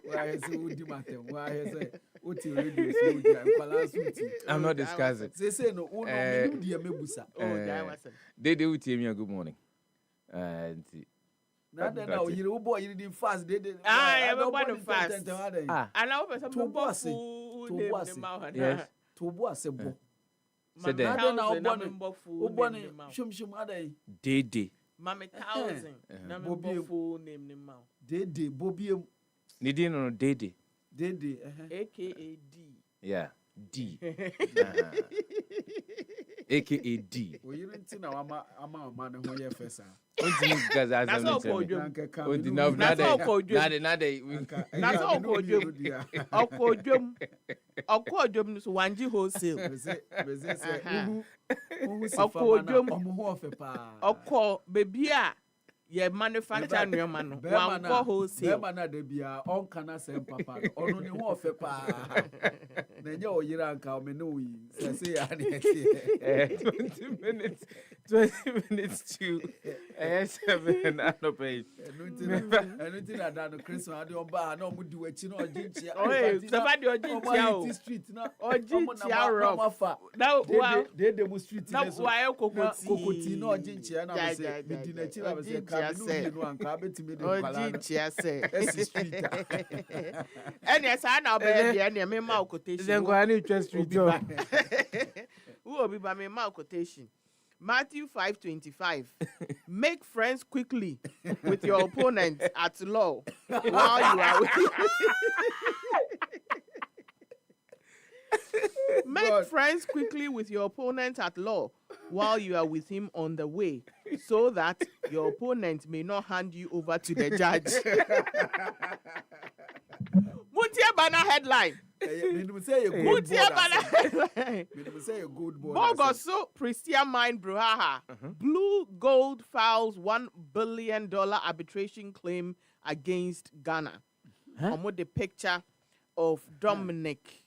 Speaker 2: Why is it matter? Why is it? What you radio so
Speaker 1: I'm not discussing.
Speaker 2: Say no minimum the mebusa.
Speaker 16: Oh, that wasn't.
Speaker 1: They will tell me a good morning.
Speaker 2: Now you boy you didn't fast. They did.
Speaker 16: I don't fast. And
Speaker 2: I
Speaker 16: hope some people
Speaker 1: yes.
Speaker 2: To boss a bo.
Speaker 1: Said that. Dede.
Speaker 16: Mammy 1,000. Number full name the mouth.
Speaker 2: Dede Bobby.
Speaker 1: Nidin no Dede.
Speaker 2: Dede.
Speaker 16: AKA D.
Speaker 1: Yeah. D. AKA D.
Speaker 2: Well, you didn't know I'm a man who you first.
Speaker 1: Because
Speaker 16: that's all for you.
Speaker 1: That's all for you.
Speaker 16: That's all for you. I'll you so 1G wholesale. I'll call baby. Yeah, manufacture new man. One for wholesale.
Speaker 2: Bema de bia on kana sem papa. Ono ni ho fe pa. Na nya o yira nka o me no yi. Say ya na
Speaker 1: 20 minutes to 7 and page.
Speaker 2: Anything that no Christmas ade on ba na o mudi wachi na oginchia.
Speaker 16: Oh, somebody oginchia o.
Speaker 2: Street na.
Speaker 16: Oginchia rough. Now
Speaker 2: they mu street
Speaker 16: na so. Now why
Speaker 2: kokoti na oginchia na me say midi na chi na me say
Speaker 16: and yes, I know baby, and me mouth quotation.
Speaker 1: Then go and interest street job.
Speaker 16: Who will be by me mouth quotation? Matthew 5:25. Make friends quickly with your opponent at law while you are with Make friends quickly with your opponent at law while you are with him on the way, so that your opponent may not hand you over to the judge. Mutia banner headline. Mutia banner headline. Bogoso Pristia Mine Bruhaha. Blue Gold files $1 billion arbitration claim against Ghana. With the picture of Dominic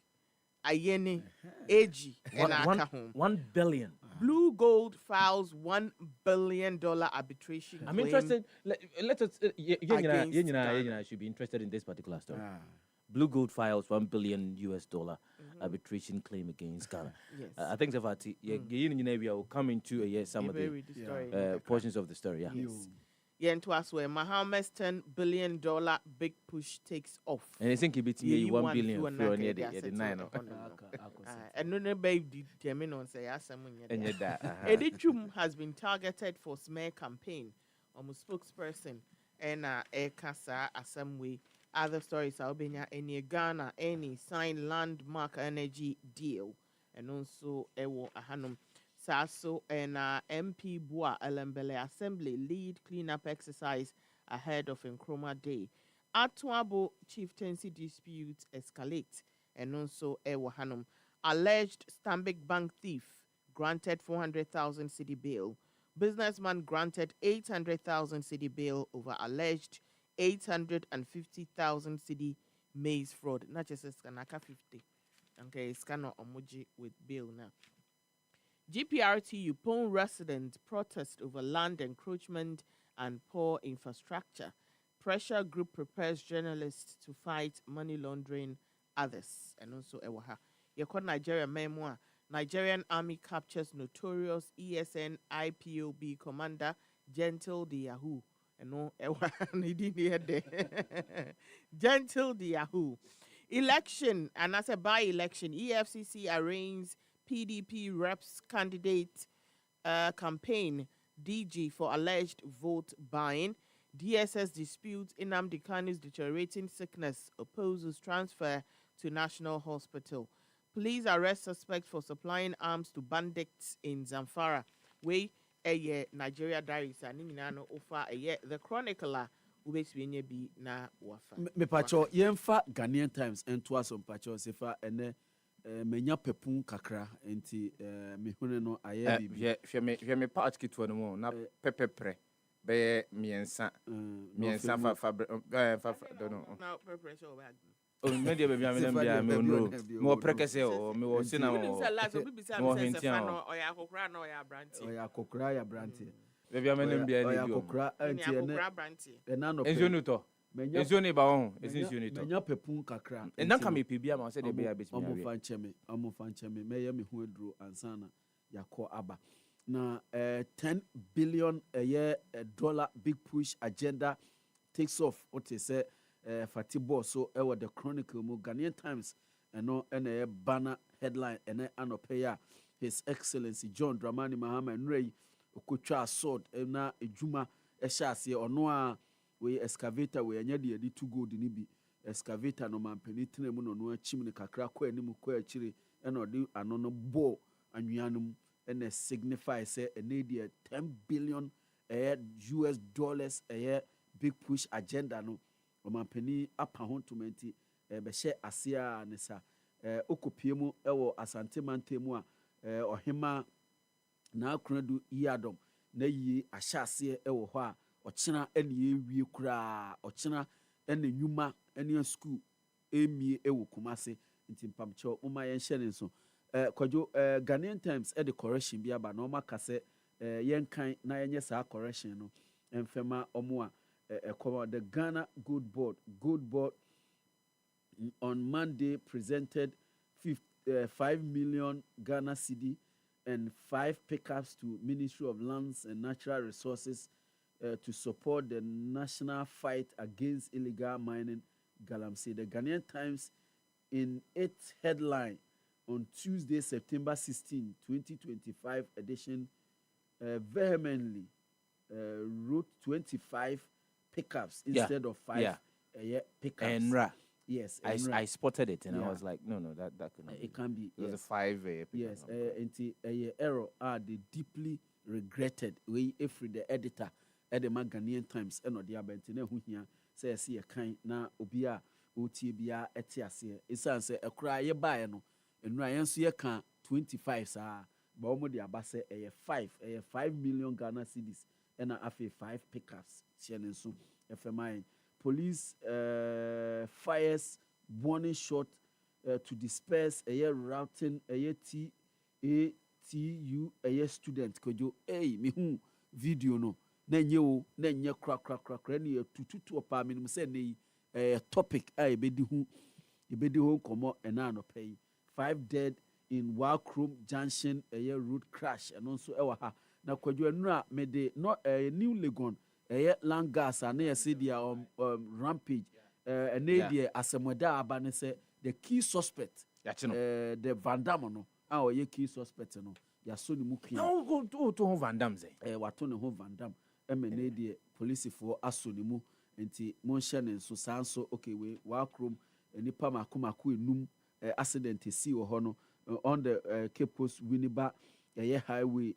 Speaker 16: Ayeni AG and Akahom.
Speaker 1: 1 billion.
Speaker 16: Blue Gold files $1 billion arbitration.
Speaker 1: I'm interested. Let us. You should be interested in this particular story. Blue Gold files $1 billion arbitration claim against Ghana.
Speaker 16: Yes.
Speaker 1: I think we will come into some of the portions of the story. Yeah.
Speaker 16: Yes. Yeah, and to us where Mohammed's $10 billion big push takes off.
Speaker 1: And I think it beats me 1 billion for near the 9.
Speaker 16: And no baby determine on say
Speaker 1: and yet that
Speaker 16: Edichum has been targeted for smear campaign. Spokesperson and Kasa Assembly. Other stories Albania any Ghana any signed landmark energy deal and also Ewo Ahanum. Sasso and MP Boa Elembele Assembly lead cleanup exercise ahead of Nkrumah Day. Atuabo chieftaincy disputes escalate and also Ewahanum. Alleged Stanbic Bank thief granted 400,000 cedi bail. Businessman granted 800,000 cedi bail over alleged 850,000 cedi maize fraud. Not just a scanaka 50. Okay, scanner emoji with bail now. GPRTU Pong residents protest over land encroachment and poor infrastructure. Pressure group prepares journalists to fight money laundering others. And also Ewaha. Yekon Nigeria memoir. Nigerian Army captures notorious ESN IPOB commander Gentle the Yahoo. And no Ewaha he didn't hear there. Gentle the Yahoo. Election and as a by-election, EFCC arraigns PDP reps candidate campaign DG for alleged vote buying. DSS disputes Nnamdi Kanu's deteriorating sickness, opposes transfer to National Hospital. Police arrest suspect for supplying arms to bandits in Zamfara. We Nigeria Diaries and offer the chronicler ubeswenye bi na wafa.
Speaker 2: Me pacho yemfa Ghanaian Times and twas on pacho sefa ene menya pepun kakra enti me hune no aye bi
Speaker 1: hwe me part kitwa no mo na pepepre be miensa fa don't know
Speaker 16: now pepper so bad
Speaker 1: Oh, media baby, I'm in Bia, me more precase or me was cinema.
Speaker 2: Oya kokra ya branti.
Speaker 1: Baby, I'm in Bia.
Speaker 2: Oya kokra anti enano pe.
Speaker 1: Enjonuto. Enjoni ba on, enjunito.
Speaker 2: Menya pepun kakra.
Speaker 1: And that can be PBA, I said the bear bit me.
Speaker 2: Omo fancheme, me me hu edru ansana yakọ aba. Na 10 billion a year dollar big push agenda takes off. What you say? Fatibo so the Chronicle mu Ghanaian Times and a banner headline and anopeya His Excellency John Dramani Mahama Nrey okotwa sword na ejuma ehyaase ono we excavator we anya de edi to gold ni bi excavator no mampani tena mu no achim ne kakra kwa anim kwa achire na odi ano no bo anwianum and signify say a need 10 billion US dollars a big push agenda no omampani apa hontomenti be hye asia ne sa okopie mu ewo asante mantemu a ohema na akradu yadom na yi ahyase ewo ho a ochena ene ewie kura ochena ene nyuma ene school emie ewo kumase ntimpamche moma yen hye ne nso Kwadwo Ghanaian Times the correction bi aba na o maka se yenkan na yenye sa correction no emfema omo a the Ghana Gold Board on Monday presented 5 million Ghana cedi and 5 pickups to Ministry of Lands and Natural Resources to support the national fight against illegal mining, Galamsey. The Ghanaian Times, in its headline on Tuesday, September 16, 2025 edition, vehemently wrote 25 pickups instead of 5 pickups.
Speaker 1: Enra.
Speaker 2: Yes,
Speaker 1: I spotted it and I was like, no, that could not
Speaker 2: it can be.
Speaker 1: It was a 5
Speaker 2: yes, and error they deeply regretted. We every the editor at the Ghanaian Times and the Abentine who here says see a kind na obia otibia etiase. It's say a cry ye buy no and Ryan see a can 25 sa but the abase a 5 million Ghana cedis and a 5 pickups. Shannon soon FMI. Police fires warning shot to disperse a routing a TU a student. Could you me who video no? Nenye crack any to a pa minimum say a topic I bedi who come and no pay 5 dead in Walkroom Junction a road crash and also ewaha. Now could you made not a new Legon. Land gas and near city rampage and near asemweda abane say the key suspect the Van Damme no our key suspect no ya so ni mukia
Speaker 1: no go to Van Damme
Speaker 2: wato ne ho Van Damme emene de police for aso ni mu enti monhye ne so sanso okay we Walkroom nipa makomako enum accident si wo ho no on the Cape Coast Winneba highway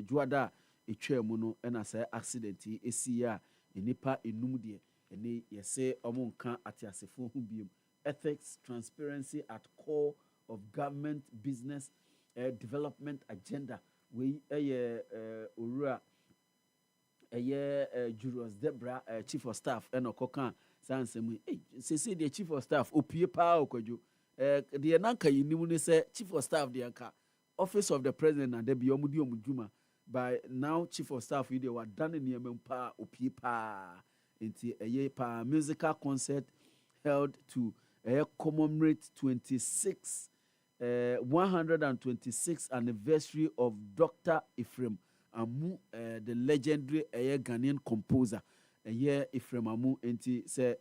Speaker 2: Juada etwemu no na say accident esi ya enipa enum de eni yese omonka atiasefo hu biem ethics transparency at core of government business development agenda we owura Julius Debra chief of staff okoka sansemu say the chief of staff opie pa okwadwo de nanka yinim ne say chief of staff de anka office of the president and de bi omudi omudwuma. By now, Chief of Staff, they were done in Yemenpa, Opipa, into a musical concert held to commemorate 126th anniversary of Dr. Ephraim Amu, the legendary Ghanaian composer. Ephraim Amu, and say,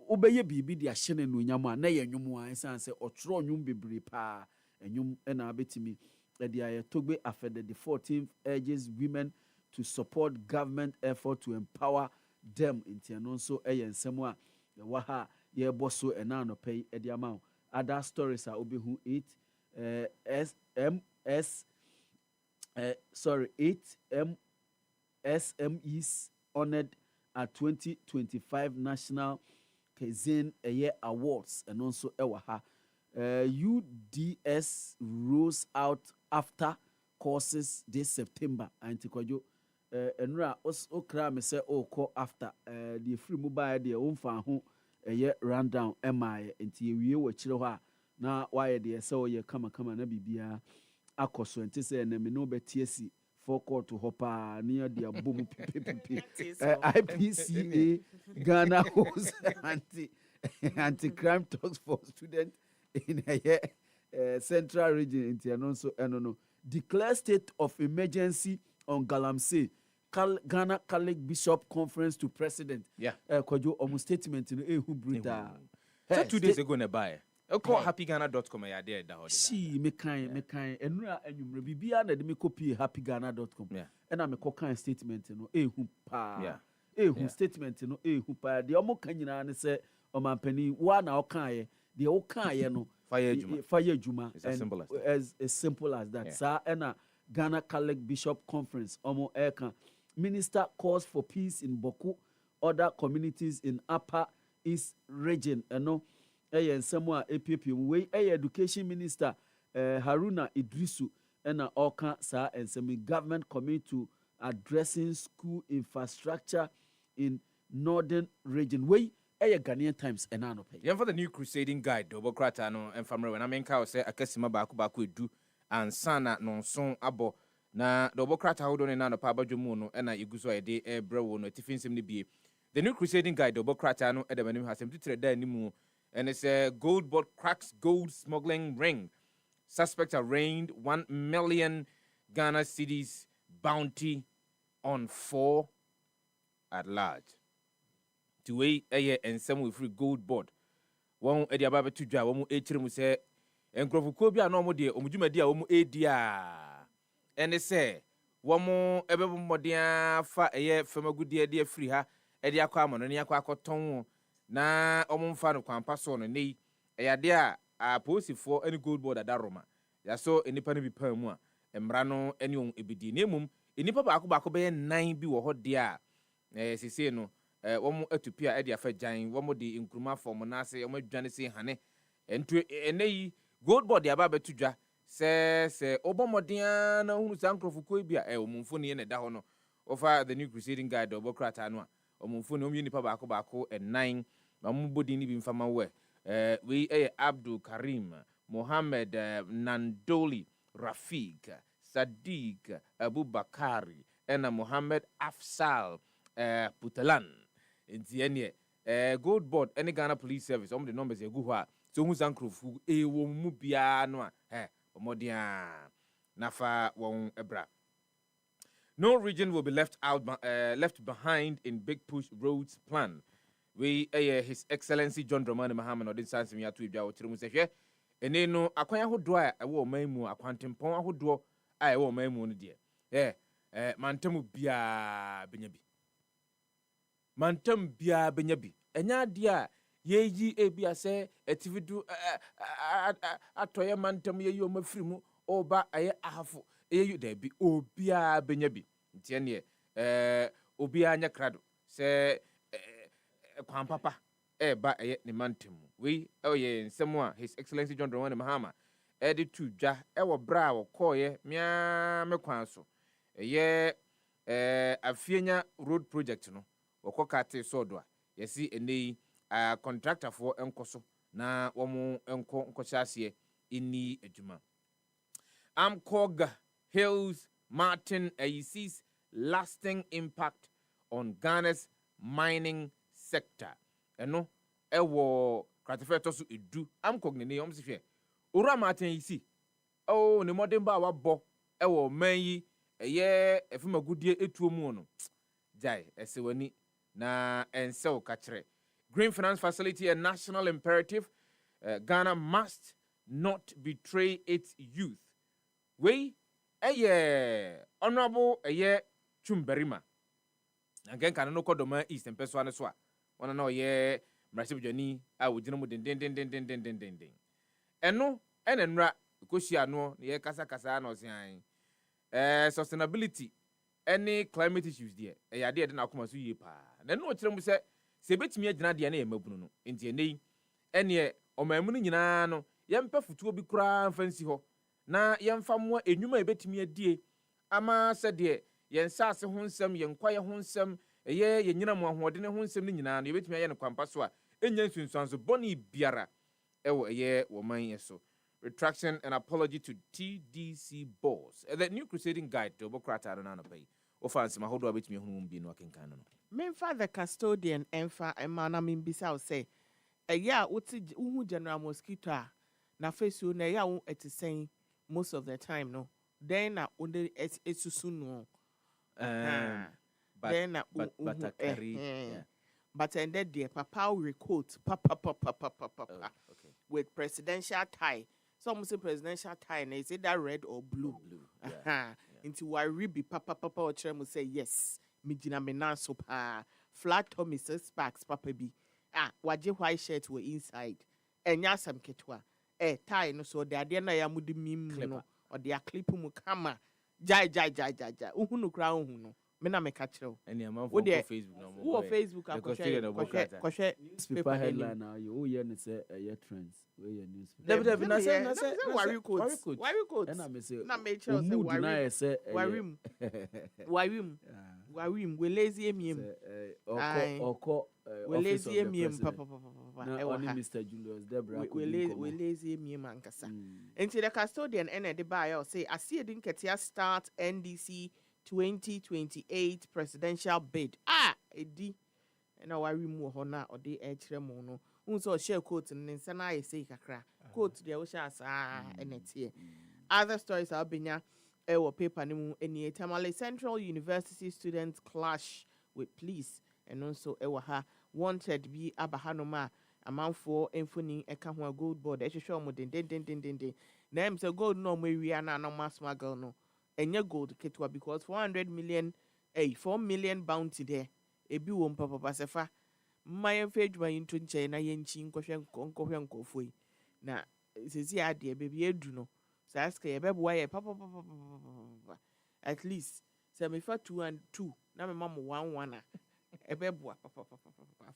Speaker 2: Obey Bibi, the Ashen and Nunyama, Nay and Yumwa, and say, or Tron Yum Bibri Pa, and Yum and Abetimi. The Togbe after the 14th urges women to support government effort to empower them in Tianonso and Semwa the Waha ye bosso and now pay the amount. Other stories are obihu 8 SMEs honored at 2025 National Kazin Awards and also Ewaha. UDS rolls out after courses this September. Antikwajo enra okra me say oko after the free mobile the umfa ho ɛyɛ rundown ɛma nti ewie wɔ kyerɛ hɔ a na wayɛ deɛ sɛ ɔyɛ kama na biribiara akɔ so nti sɛ ɛnna me no bɛtie si forecourt hɔ paa ne yɛ de abɔ mu pipipipi IPCA Ghana host anti-crime talks for students in Central Region nti ɛno nso ɛno no declare state of emergency on Galamsey Ghana Catholic Bishop Conference to President. Kwadwo almost statement no ehu brutal.
Speaker 1: So 2 days ago na buy. Call happyghana.com ya there da hɔ.
Speaker 2: See me kind enura anwumre bibia na de me copy happyghana.com. Na me kan statement no ehu pa. Ehu statement no ehu pa. De omo kan nyina ne sɛ omampani wa na okan de okan ye no fire adwuma. As simple as that. Sa na Ghana Catholic Bishop Conference omo eka Minister calls for peace in Boku, other communities in Upper East Region. No, someone APP way. Education Minister Haruna Idrisu and Oka sa and some government commit to addressing school infrastructure in Northern Region. Way Ghanaian Times and Anope.
Speaker 1: Yeah, for the new crusading guide, Dobokrata no and family when I mean cow say Akesima Baku do and Sana non son abo. Na Dobokrata hold on na pa badwomu no na iguso ede ebrewo no tifinsem ne bie. The new crusading guide Dobokrata no edemanim hasem titre da animu and it's a gold board cracks gold smuggling ring. Suspects arraigned 1 million Ghana cedis bounty on 4 at large. To way and some with free gold board. One edi ababa to dwa wo mu echire mu se enkrofo bi ana omo de omudwuma di a wo mu edia. And they say, Womo Ebebodia fa a famagudi idea free ha, Edia Quamon, and Yaquaco tongue, na omumfano quampason, and nay, a idea a posy for any good board at Daroma. Ya so any penny per mois, and Brano, any young ebidinimum, in Nipa Baco Bay 9 be or hot dear. As say no, one more to peer Edia for giant, one more the incruma for Monase, or my Janisi honey, and to a nay, gold body ababa to ja. Se Obamodiana who's uncle for Quibia, Mumfuni and a dahono, over the new crusading guide of Bokrata Noa, or Mumfunum Unipabaco and 9, Mamubudini bin Famawe, we Abdul Karim, Mohammed Nandoli, Rafiq, Sadiq, Abu Bakari, and Mohammed Afsal Putalan. In the end, gold board, any Ghana police service, the numbers a good so who's uncle who a womubiano, Modia Nafa won ebra. No region will be left behind in big push roads plan. We His Excellency John Dramani Mahama Odin Sansim Yatu Ibja Otirumu Sehwe. Ene no akwanya hodoa a ɛwɔ man mu akwantempɔn ahodoɔ a ɛwɔ man mu no deɛ. Mantam bia benya bi. Mantam bia benya bi. Enya adeɛ a yeyi ebia sɛ atividu atoye mantam yeyi o mafiri mu oba aye ahafo yeyi da bi obia benya bi ntie ne obia anya krado sɛ kwan papa ba aye ne mantam we oye nsɛm a His Excellency John Dramani Mahama edi tu dwa ɛwɔ bra wɔ kɔɔye mia me kwan so afienya road project no wɔkɔ kate sodo a yesi enei contractor for enkoso na womo enko hyase ini adwuma Amcog Hills Martin sees lasting impact on Ghana's mining sector eno ewo kratefe so edu Amcog ne omsehwe ora Martin yisi ne modern ba wabɔ ewo man yi efumagudie etuo mu no jai esewani na ensew kachre Green Finance Facility, a national imperative. Ghana must not betray its youth. We, Honorable, Chumberima. Again, can no codoma East and Pessoa Swa. One know, Massive Johnny, I would know den. And no, and ra, because she no, Casa Casano, sustainability, any climate issues there. A idea than Akuma Suyipa. Then what you say. Se betimi agina de na yemabunu no enti enei ene omamunu nyina no yempa futuo bi kura mfansi ho na yemfa mo enwuma ebetimi adie ama se de yensase ho nsem yenkwaye ho nsem eye yenyina mo ahode ne ho nsem ni nyina no yebetimi aye ne kwampa so a enya nsunsuanso bɔne biara ɛwɔ ɛyɛ wɔman yɛ so. Retraction and apology to TDC boss. The new crusading guide to Bokrata and Anapay. Offense, my hold a bit me whom be working canon.
Speaker 16: Memfa the custodian emfa emana mimbisa say a ya uti uhu general mosquito na face you na ya it is saying most of the time no. Then na only it's soon no. Then na but ended dear papa recruit papa with presidential tie. Some say presidential tie, and is it that red or blue? Into Waribi papa or Trem will say yes. Mijina menaso pa flat Tommy says sparks papa be waje white shirt were inside. And yasam ketwa tie no so the idea na yamudi mim no or the clip mu kama jai uhunu crown no. Mena me catch you.
Speaker 1: And the amount for Facebook no more.
Speaker 16: Who Facebook kwashe
Speaker 17: newspaper headline now you hear and say trends. Where your newspaper.
Speaker 16: Na say worry quotes.
Speaker 17: And I say
Speaker 16: na make sure say worry we lazy emiem.
Speaker 17: Oko
Speaker 16: we lazy emiem papa.
Speaker 17: Only Mr. Julius Debra.
Speaker 16: We lazy emiem ankasa. Enti the custodian ene de buy say I see din ketia start NDC 2028 presidential bid. Edi. And now I remove her now or the edge remono. Unso share quote and then sana say kakra. Quote the oshas and it's here. Other stories are being our paper nimu any Tamale Central University students clash with police and also ewaha wanted be abahanoma amount for infoni ekahwa gold board. I show mo den. Names a gold no we are na no mass smuggle no. Enya gold ketwa because 4 million bounty there. Ebi won papa Sefah. My fage my into China yen chin nkwohwe nkofoi. Na sisi ade baby edu no. So ask e bebo why papa. At least say me fa 2 and 2. Na me mama 1 e bebo papa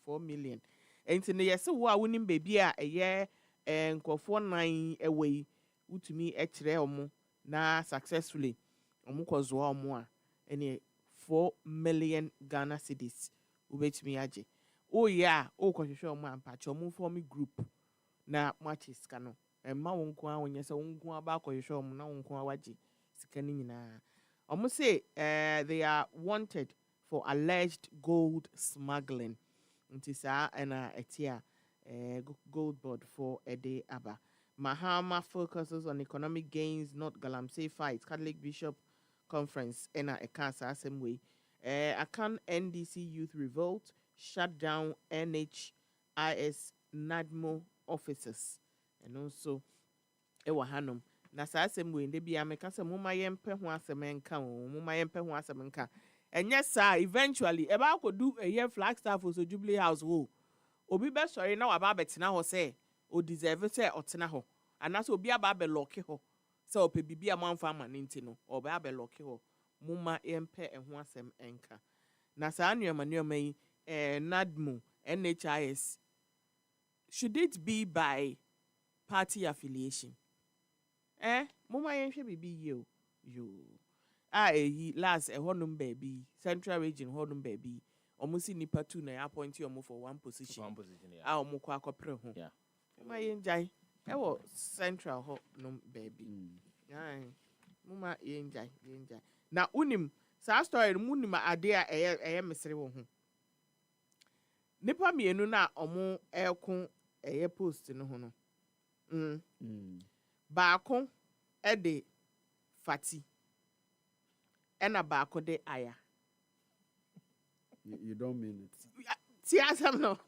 Speaker 16: 4 million. Enti ne yese wo a wonim baby a eye nkofo 9 away utumi e kire omo na successfully omukozo omo a ene 4 million Ghana cedis ubetumi aje oh yeah o kohwehwe omo ampache omo form group na matches kano emma wonko a wonye se wonko aba kohwehwe omo na wonko a waje sika ni nyina omo say they are wanted for alleged gold smuggling nti sa na etia gold board for a day aba. Mahama focuses on economic gains, not galamsey fights. Catholic Bishop Conference ena ekasa same way. Akan NDC Youth Revolt shut down NHIS NADMO offices and also ewa hanum. Na sa same way ndebi amekasa muma yempe ho asemenka and yes sir eventually eba ko do a year Flagstaff for Jubilee House wo. Obi be sorry na waba betina ho say o deserve say otena ho. Anaso obi aba be lock ho. So ope bibi amanfa amanenti no obi aba lock ho. Muma empe ho asem enka. Na sa nnuama yi NADMO NHIS should it be by party affiliation? Muma yenhwe bibi yo. Last honum baby Central Region honum baby. Omusi nipa 2 na appoint you for one position. Omo kwa akopre ho.
Speaker 1: Yeah.
Speaker 16: Muma yenjai. Ewo Central ho no baby. Muma yenjai. Na unim sa story munim ade a eye mesere wo ho. Nipa mienu na omo ekon eye post no ho no. Baako de fati. Ena baako de aya.
Speaker 17: You don't mean it.
Speaker 16: See, no.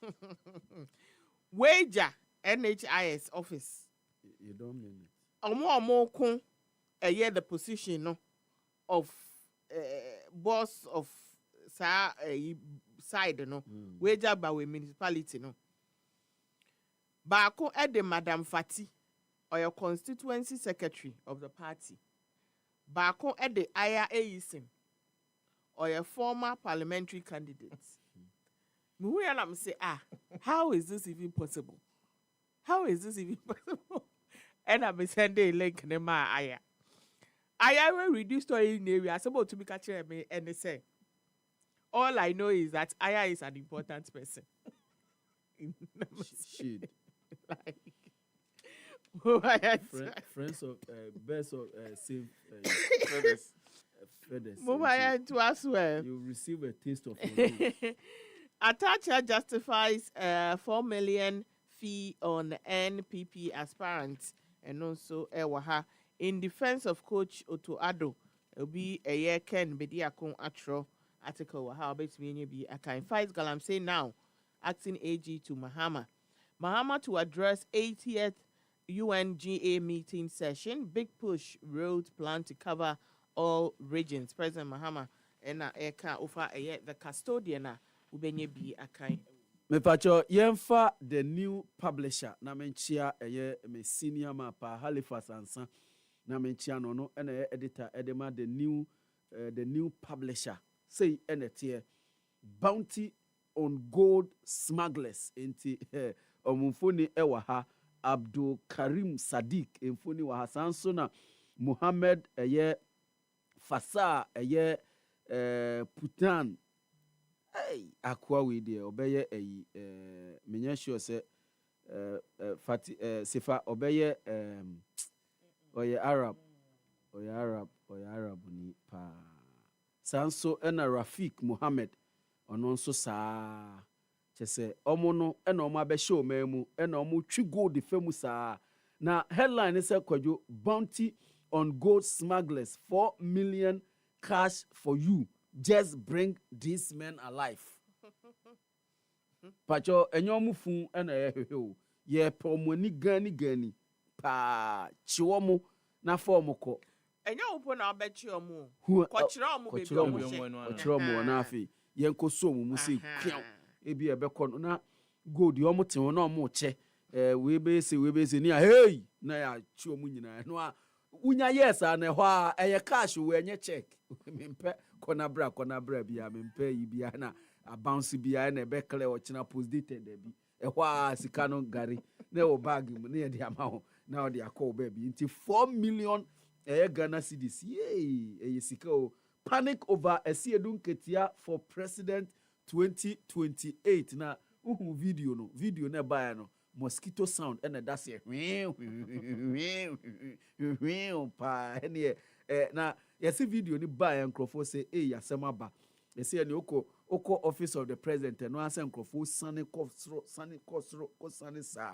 Speaker 16: Wager NHIS office.
Speaker 17: You don't mean it.
Speaker 16: Omo kun the position no of boss of side no. Wager by we municipality no. Baako the Madam Fati or your constituency secretary of the party. Baako the Aya Eisin or your former parliamentary candidates. I'm say, how is this even possible? How is this even possible? And I'm sending a link to my Aya. Aya will reduce to in area. About to be catching me and they say, all I know is that Aya is an important person.
Speaker 17: Shade.
Speaker 16: Like, Mobile
Speaker 17: Friends of best of same feathers.
Speaker 16: Mobile to as well.
Speaker 17: You receive a taste of your nose.
Speaker 16: Attacher justifies 4 million fee on NPP aspirants and also Ewaha in defense of Coach Otto Addo. It'll be a year Ken Bediakon Atro article. How about me be a kind fight Galamsey now, acting AG to Mahama to address 80th UNGA meeting session. Big push road plan to cover all regions. President Mahama and Eka offer the custodian. Ubenye bi akan.
Speaker 17: Me pacho yemfa the new publisher na menchia me senior mapa Halifax ansa na menchia no na editor edema the new publisher say enete bounty on gold smugglers enti omufoni ewa ha Abdul Karim Sadiq emfoni wa hasan so na Muhammad Fasa Putan akwa we there obeye menya sure say Fati Sefa obeye oye Arab ni pa sanso ena Rafik Muhammad ono nso saa chese omo no ena omo abehye omemu ena omo twi gold femu saa na headline say Kwadwo bounty on gold smugglers 4 million cash for you. Just bring these men alive. Pacho enyomu fun ena ye pomoni gani pa chiwomu na formu ko.
Speaker 16: Enyo upo na abechi omu.
Speaker 17: Kochira omu na afi yenko so mu se kwian ebi ebekọ no na gold yomu te no omu che we be se ni hey na ya chi omu nyina no a unya yes na ho a eye cash we enye check mempe kona bra bia mempe yi bia na a bounce bia na be clear o china post dated bi ho a sika no gari na o bag mu na de ama ho na o de akọ baby nti 4 million Ghana cedis yey sika o panic over Esiedu Nketia for president 2028 na uhu video na buy no mosquito sound and that's it pa ene na yesi video ni buy nkrofo say yasema ba yesi ni oko office of the president no asa nkrofo sane kosro sa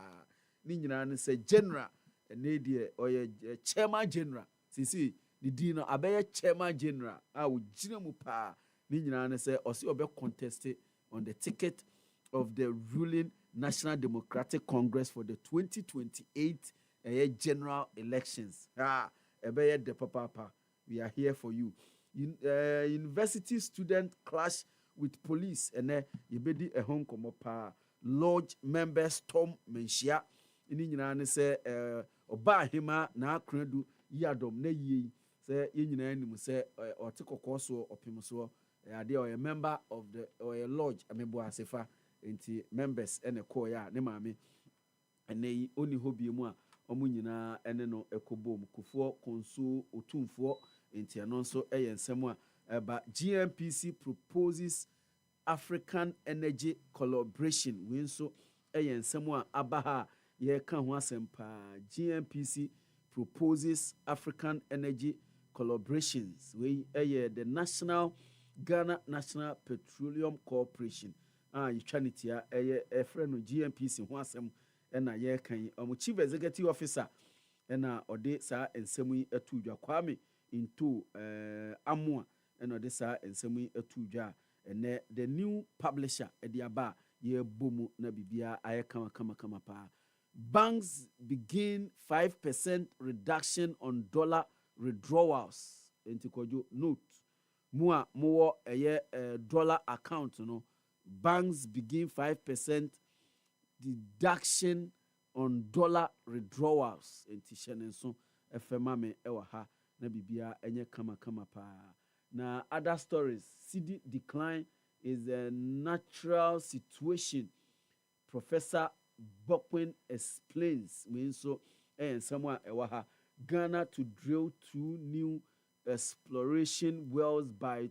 Speaker 17: ni nyina ne say general ene die oye chairman general sisi the dino abeye chairman general wo gina mu pa ni nyina ne say osi obe contest on the ticket of the ruling National Democratic Congress for the 2028 general elections. Ebeye de papa, we are here for you. University student clash with police and yebedi home komo pa lodge members storm menshia ini nyina ne se oba hima na akredu yadom na yi se ye nyina anim se otekokọ so opim so ade o member of the lodge amebo asefa enti members ene call ya ne maame ene oni hobie mu a omu nyina ene no ekobom kufuo konso otumfuo enti eno nso ensem a eba GNPC proposes African energy collaboration we nso ensem a abaha ye ka ho asempa GNPC proposes African energy collaborations we the Ghana National Petroleum Corporation Uchanitia a friend of GNPC who has some and a year can chief executive officer and ode sa and semi a two Kwame into Amua and Odessa and semi a two jar and the new publisher at the Aba ye boom na bibia I kama pa. Banks begin 5% reduction on dollar withdrawals into Kojo note. More a dollar account no. Banks begin 5% deduction on dollar withdrawals. And so FMA ewa ha na bibia enye kama pa. Na other stories, CD decline is a natural situation. Professor Bokwin explains. Mean so and someone ewa ha Ghana to drill 2 new exploration wells by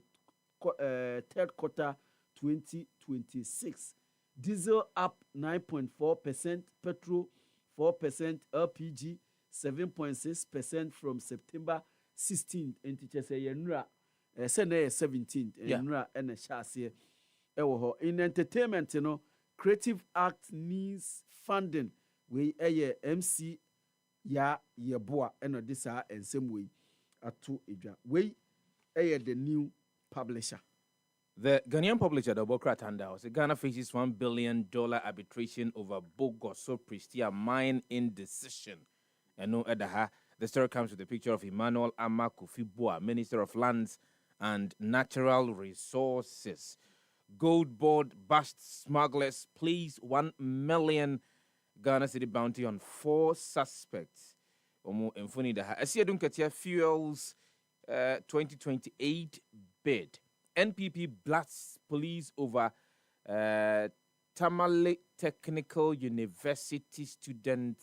Speaker 17: third quarter 2026. diesel up 9.4%, petrol 4%, LPG 7.6% from September 16th. And teacher say yenra Sunday 17th. Yenra and a chassis. In entertainment, Creative Act needs funding. We MC ya yeboa and this and same way atu edwa. We the new publisher.
Speaker 1: The Ghanaian publisher, the Bokra Tanda, Ghana faces $1 billion arbitration over Bogoso Pristia mine indecision. And no other, the story comes with a picture of Emmanuel Ama Kofi-Boa, Minister of Lands and Natural Resources. Gold Board bust smugglers, please $1 million Ghana City bounty on 4 suspects. Omo enfoni da ha. Asia dunkatia fuels 2028 bid. NPP blasts police over Tamale Technical University student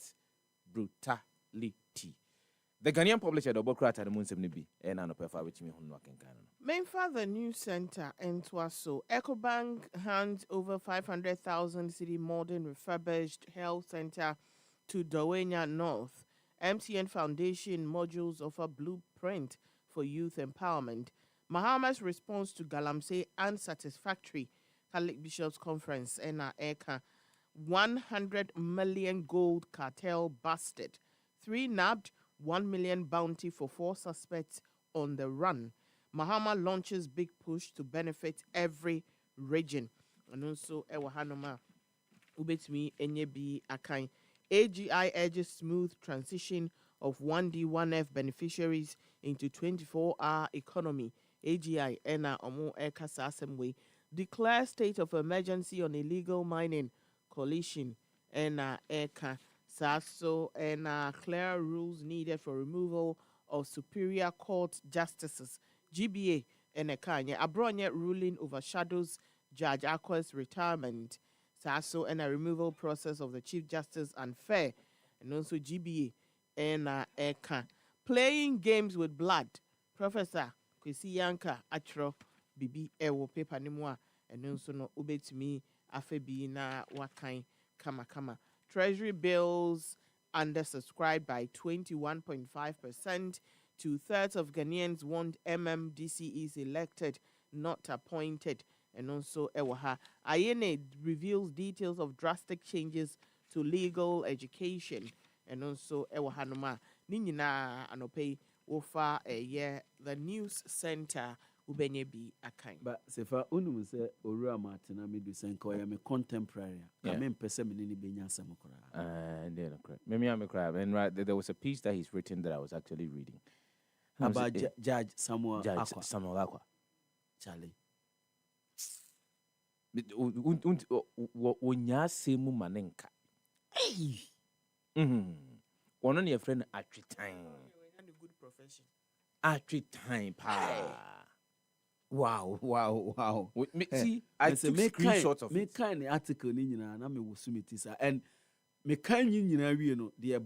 Speaker 1: brutality. The Ghanaian publisher, the Bokrat and Munsemnibi, and Anopefa, which me on
Speaker 16: Mainfa the News Center in Twaso. EcoBank hands over 500,000 city modern refurbished health center to Dawenya North. MTN Foundation modules offer blueprint for youth empowerment. Mahama's response to Galamsey unsatisfactory. Catholic Bishops Conference ECA. 100 million gold cartel busted. 3 nabbed, 1 million bounty for 4 suspects on the run. Mahama launches big push to benefit every region. And also, Ewahanoma Ubetmi Enyebi Akai. AGI urges smooth transition of 1D, 1F beneficiaries into 24-hour economy. AGI Ena Omo Ekasa Assembly declare state of emergency on illegal mining coalition. Ena Eka Saso Ena clear rules needed for removal of Superior Court justices. GBA Enekanye Abronye ruling overshadows Judge Akwa's retirement. Saso and a removal process of the Chief Justice unfair. And also GBA and Eka. Playing games with blood. Professor Kwesi Yanka Atro Bibi Ewo paper nimwa. And also no ubetimi afebi na wakai kama. Treasury bills undersubscribed by 21.5%. 2/3 of Ghanaians want MMDCEs elected, not appointed. And also, Ewaha Ayene reveals details of drastic changes to legal education. And also, Ewaha Noma Ninina Anope Wofa the News Center Ubenyebi Akai.
Speaker 17: But Sefa Unum say Ora Martina Midu Senko, I am a contemporary. I mean, Perseminini Benya Samokora.
Speaker 1: Maybe I'm a crab. And right there was a piece that he's written that I was actually reading.
Speaker 17: About Judge Samuel
Speaker 1: Aqua.
Speaker 17: Charlie.
Speaker 1: Wonya semu manenka. Hey. One on your friend at time.
Speaker 16: Good profession.
Speaker 1: At time, pa.
Speaker 17: Wow.
Speaker 1: See, I took screenshots of
Speaker 17: me kind article nina na me wosumiti sa and me kind nyina wie no de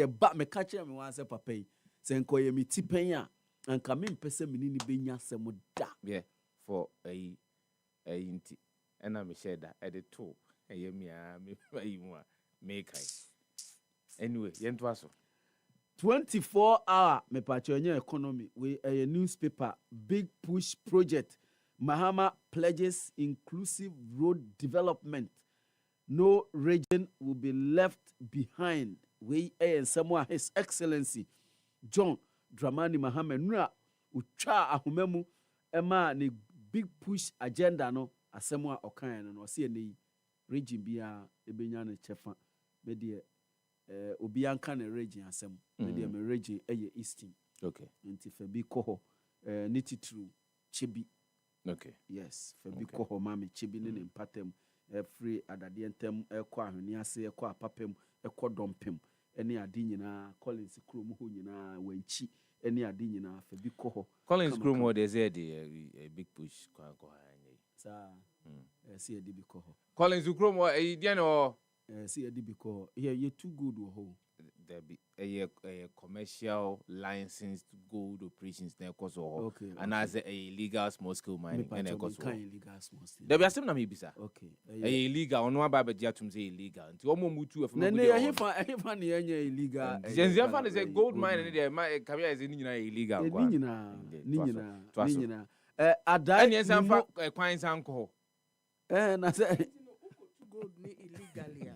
Speaker 17: ba me ka kire me wan say papa yi senko ye me tipenya anka me mpese me ni benya asem da.
Speaker 1: Yeah, for a inti. And I'm share that at the top. Anyway, yentwaso
Speaker 17: 24-hour me patrionia economy we a newspaper big push project. Mahama pledges inclusive road development. No region will be left behind. We and someone His Excellency John Dramani Mahama nura ucha ahumemu ema ni big push agenda no asemo a okan no se ne region bia ebenya ne chefa be de obi anka ne region asem be de me region eye eastern.
Speaker 1: Okay.
Speaker 17: Nti fa bi ko ho nititru chibi.
Speaker 1: Okay.
Speaker 17: Yes, fa bi ko ho mama chibi ne mpatem free adade entem ekọ ahwene ase ekọ apapem ekọ dompem ene ade nyina Collins krom ho nyina wanchi ene ade nyina fa bi ko ho
Speaker 1: Collins krom ho dey say a big push ko
Speaker 17: see a DB call.
Speaker 1: Collins Ukromo, a Diano,
Speaker 17: see a DB call. Here, you're too good.
Speaker 1: there be a commercial licensed gold operations there cause
Speaker 17: Okay,
Speaker 1: and as a illegal small scale mining and a cause
Speaker 17: illegal small scale.
Speaker 1: there be a na me bisa.
Speaker 17: Okay.
Speaker 1: A illegal on one baba diatum say illegal. Nti omo mutu of no.
Speaker 17: Nene hefa na illegal.
Speaker 1: Jenzi fan is a gold mine and there my career is illegal.
Speaker 17: Ni nyina. Adai
Speaker 1: any sanfa kwan sanko.
Speaker 17: Na say
Speaker 16: gold ni illegally.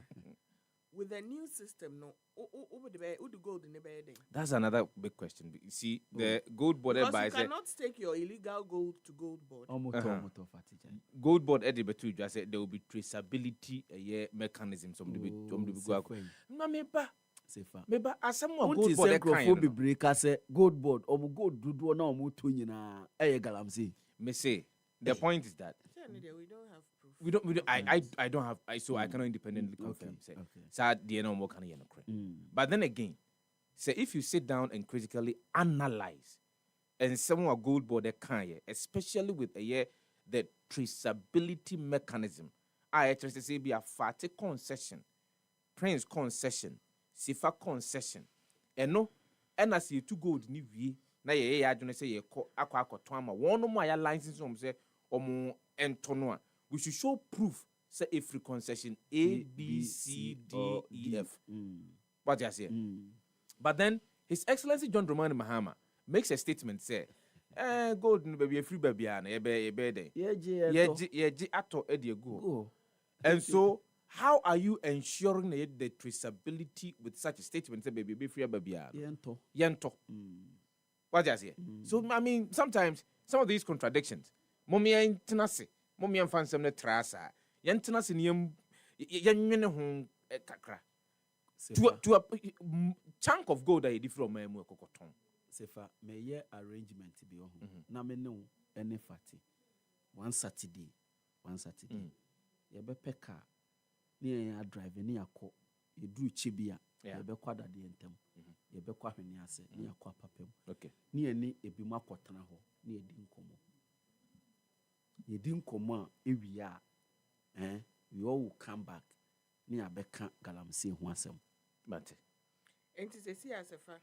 Speaker 16: With the new system, no, who the gold in the bed?
Speaker 1: That's another big question. You see, the gold board
Speaker 16: because you cannot stake your illegal gold to gold board.
Speaker 1: Gold board Eddie Betu just said there will be traceability mechanism. Somebody go. No, maybe as someone gold board
Speaker 17: break say gold board or gold do na omo to nyina galamsey.
Speaker 1: Me say the point is that we don't I don't have so I cannot independently confirm say the more can but then again say if you sit down and critically analyze and someone gold board can especially with the traceability mechanism I actually say be a fatty concession Prince concession Sefah concession and no and I see two gold ni wie na ye adwene say ye akwa ama one no more license say omo entono we should show proof say every concession A, B, C, D, E, F. What you say? But then His Excellency John Dramani Mahama makes a statement say, gold no baby a free baby and a bed. Yeah, ato go. And so how are you ensuring the traceability with such a statement say baby be free baby? Yento. What you say? So I mean sometimes some of these contradictions. Mommy ain't tenacity. Mommy and fan some trasa. Yentenas in yem home kakra. To a chunk of gold I did from my cocoton.
Speaker 17: Sefah, may ye arrangement to be on. Na me no any fatty. One Saturday. Ye be peka. Near ya drive near co. You do chibia. Ye be quada the entem. Ye be qua when ya say near qua papem.
Speaker 1: Okay.
Speaker 17: Near ni a bima quatana ho. Near dinkomo. Ye dinkomo every year. We all will come back near Becca Galamsey Wansem.
Speaker 1: But
Speaker 16: ain't it a Sefah?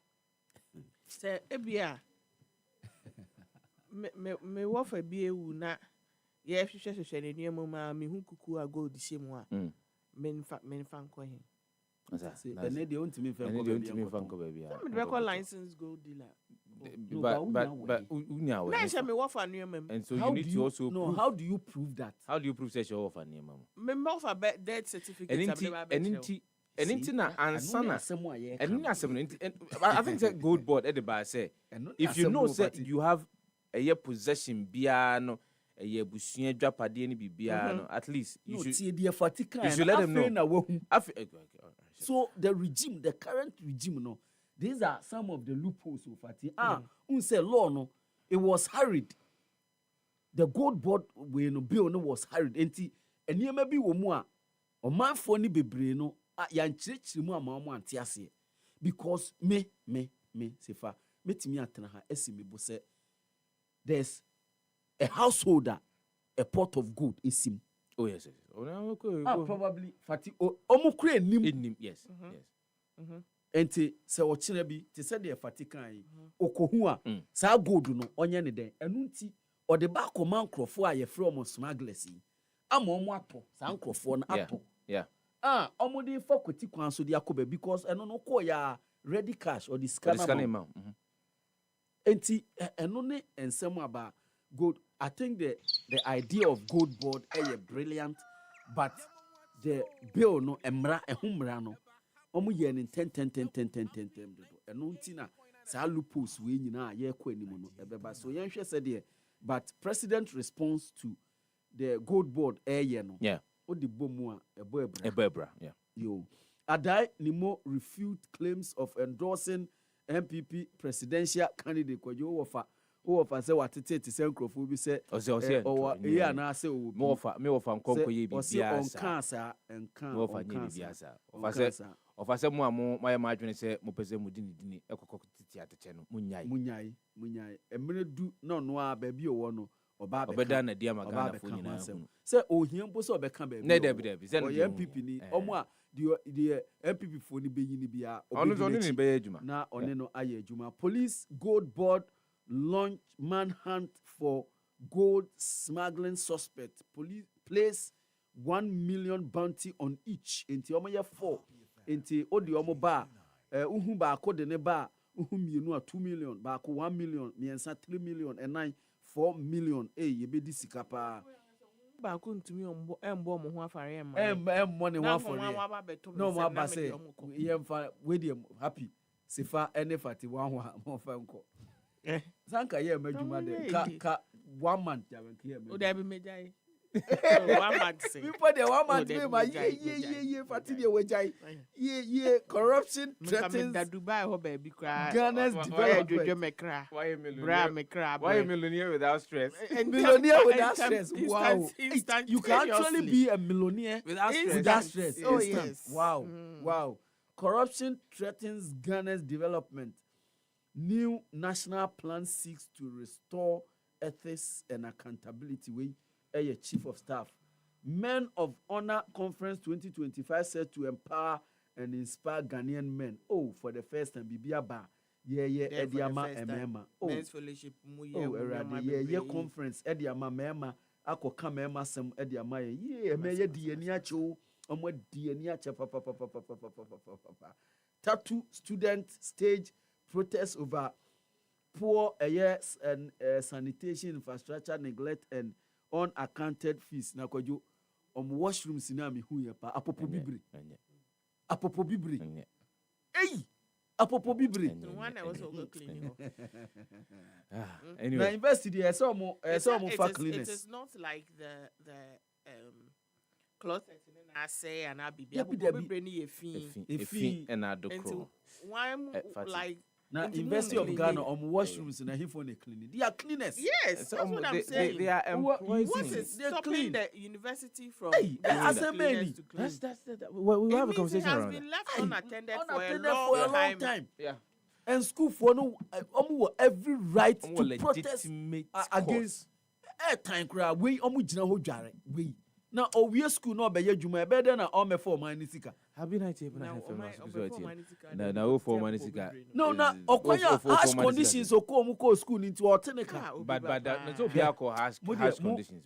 Speaker 16: Say, Ebia me wafa be a woona. Yes, she says, and near mamma, me who could go the same one. Men fan coin.
Speaker 17: And they don't me
Speaker 1: baby.
Speaker 16: Record license gold dealer.
Speaker 1: But
Speaker 16: me wafa near mem.
Speaker 1: And so you need to also
Speaker 17: know how do you prove that?
Speaker 1: How do you prove that you're wafa near mama?
Speaker 16: Me wafa death certificate.
Speaker 1: And intina and sana and I think that gold board at the bar say if you know say you have a year possession biano a year bushia drapadi any biano at least you should let them know.
Speaker 17: So the current regime no, these are some of the loopholes of Fati. Unse law no, it was hurried. The gold board when bill no was hurried. And you may be more or man for ni bebre no. Yan church mu amamo ante ase because me Sefah metimi atena ha esime bo se there's a householder a pot of gold esim.
Speaker 1: Oh yes.
Speaker 17: Probably Fati omo kure nim
Speaker 1: yes.
Speaker 17: Enti se o kire bi te se de Fati kan okohu a sa gold no onye ne den enu nti o de ba command crofo a ye from smugglers yi ama omo ato sa nkrofo na ato.
Speaker 1: Yeah.
Speaker 17: Omodi for kweti kwan so dia kobe because eno no call ya ready cash or the scanner amount. Enti eno ne ensem about gold. I think the idea of gold board is brilliant, but the bill no emra ehumra no omo ye ni 10 eno ntina sa loopholes we nyina ye kwa animu no ebeba so yen hwe said but president response to the gold board no.
Speaker 1: Yeah.
Speaker 17: The bomua
Speaker 1: ebra, yeah.
Speaker 17: Yo. Adai Nimo refute claims of endorsing MPP presidential candidate Kwadwo Sefah say what it is Nkrofo bi say or na say
Speaker 1: me ofa nkonko ye bibia
Speaker 17: on cancer and can
Speaker 1: ofa nye bibia sa ofa say mo amo my adwene say mo pese mo dini ekokko titi ateche no munyai
Speaker 17: emre du no a ba bi owo no
Speaker 1: obeda na dia magana fo nyina hu
Speaker 17: se ohia mpo se obeka ba
Speaker 1: na debi ze no
Speaker 17: MPP ni omo a the MPP fo ni beyi ni bia
Speaker 1: ono ni be adwuma
Speaker 17: na one no aye adwuma. Police Gold Board launch manhunt for gold smuggling suspect. Police place 1 million bounty on each. Inti omo ye 4. Inti odi omo ba uhu ba ko de ne ba uhu mienu a 2 million ba ko 1 million miensa 3 million and 9 4 million ye be di sika pa
Speaker 16: ba ko ntumi embo mo ho afare em
Speaker 17: money one for no mo ba say ye mfa we dey happy Sefah ene fati wan ho fa nko sanka ye madwuma de ka 1 month ya ben ke
Speaker 16: o da be mejai 1 month say
Speaker 17: before the 1 month me ma ye fati dey wejai ye corruption threatens
Speaker 16: that Dubai ho baby cry
Speaker 17: Ghana's development
Speaker 1: why a millionaire without stress
Speaker 17: millionaire without stress wow you can actually be a millionaire without stress
Speaker 16: oh yes
Speaker 17: wow corruption threatens Ghana's development. New national plan seeks to restore ethics and accountability. We Chief of Staff. Men of Honor Conference 2025 set to empower and inspire Ghanaian men. Oh, for the first time, Bibia Ba. Ediama Emema. Oh,
Speaker 16: men's fellowship.
Speaker 17: Conference. Ediama Mema. Ako Kamema Sem Ediama. Meye Dieniacho. Tattoo student stage protest over poor and sanitation infrastructure neglect and unaccounted fees. Na kwajo washrooms na mi hu ye pa apopo bibri hey apopo bibri
Speaker 16: the one I was also cleaning
Speaker 17: anyway na university some for cleaners.
Speaker 16: It is not like the closet in I say and I be bibri
Speaker 1: a fee and adokro
Speaker 16: one like
Speaker 17: now, University of Ghana washrooms na hifo ne cleaning. They are cleaners.
Speaker 16: Yes, that's what I'm saying.
Speaker 1: They are employees.
Speaker 16: What is stopping the university from
Speaker 17: as a many?
Speaker 1: That's we have a conversation around.
Speaker 16: It has been left unattended for a long time.
Speaker 17: Yeah. And school for no every right to protest against time crowd. We jina ho dware. We now we school no be adwuma be dey na me for man sika.
Speaker 1: Have you not able to have no for manisika.
Speaker 17: No, okoya harsh conditions okomu ko school into otenika.
Speaker 1: But that no be alcohol harsh conditions.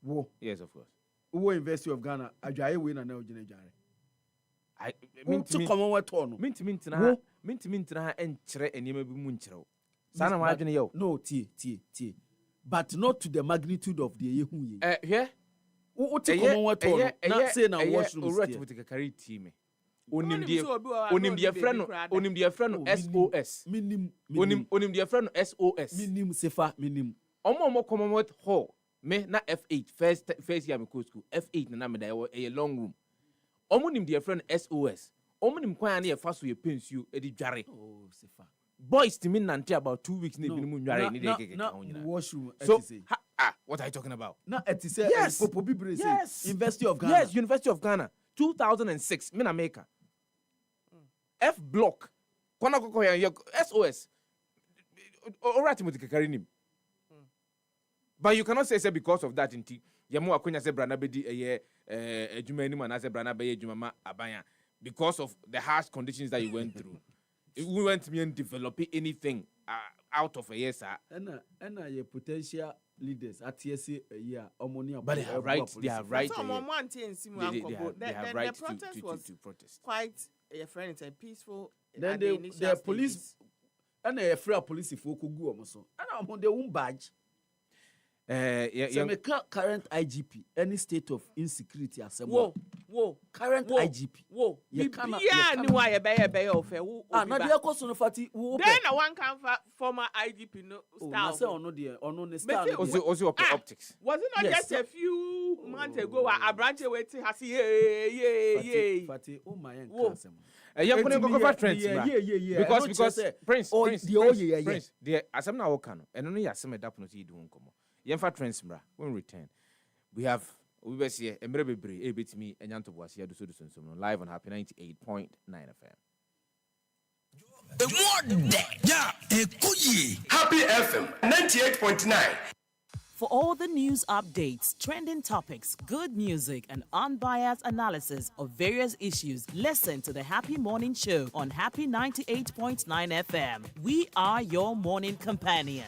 Speaker 17: Wo.
Speaker 1: Yes, of course.
Speaker 17: Wo University of Ghana adwaye we na ogine dware.
Speaker 1: I mean to
Speaker 17: Commonwealth no.
Speaker 1: Mint na enkyere enema bi mu nkyerɛw. Sana ma adwene yo.
Speaker 17: No, tie. But not to the magnitude of the yehu ye.
Speaker 1: Here
Speaker 17: not say na washroom
Speaker 1: team. Onim dia friend SOS. Onim dia friend SOS.
Speaker 17: Minim Sefah minim.
Speaker 1: Omo Commonwealth Hall. Me na F8 first year me go school. F8 na me da a long room. Omo nim dia friend SOS. Omo nim kwan na ye fa so ye pensio e di dware.
Speaker 17: Oh Sefah.
Speaker 1: Boys to me nante about 2 weeks na bi mu nware ni de
Speaker 17: washroom
Speaker 1: so what are you talking about?
Speaker 17: Na etise Popo Bibre say University of Ghana.
Speaker 1: Yes, University of Ghana 2006 me na America. F block kwana kokko ya SOS alright mo tikakari nim. But you cannot say because of that inti yemo akonya se brana bedi adwuma ni ma na se brana be adwuma ma abanya because of the harsh conditions that you went through. We went me and develop anything out of a year, sir.
Speaker 17: And your potential leaders at TSA a year or money.
Speaker 1: But they have right. They have right.
Speaker 16: They
Speaker 1: have right to protest.
Speaker 16: Quite a friend, it's a peaceful.
Speaker 17: Then the police and a free police if you could go almost. And I'm on their own badge. Current IGP, any state of insecurity as
Speaker 16: whoa,
Speaker 17: current IGP.
Speaker 16: Whoa, no why a bear of a woo.
Speaker 17: Not the cost of fatty.
Speaker 16: Then one can former IGP no style.
Speaker 17: No, dear, or no,
Speaker 1: also optics.
Speaker 16: Was it not just a few months ago? A branch away to has yay.
Speaker 17: Fatty, oh my
Speaker 1: you're going to go for trends. Because Prince, the Asam Okano, and only Asam Dapnoti doing come. Yemfa trends mra when return we be see emre bebre e betimi enyanto boase ya do so live on Happy 98.9 FM.
Speaker 9: Happy FM 98.9
Speaker 12: For all the news updates, trending topics, good music, and unbiased analysis of various issues, listen to the Happy Morning Show on Happy 98.9 FM. We are your morning companion.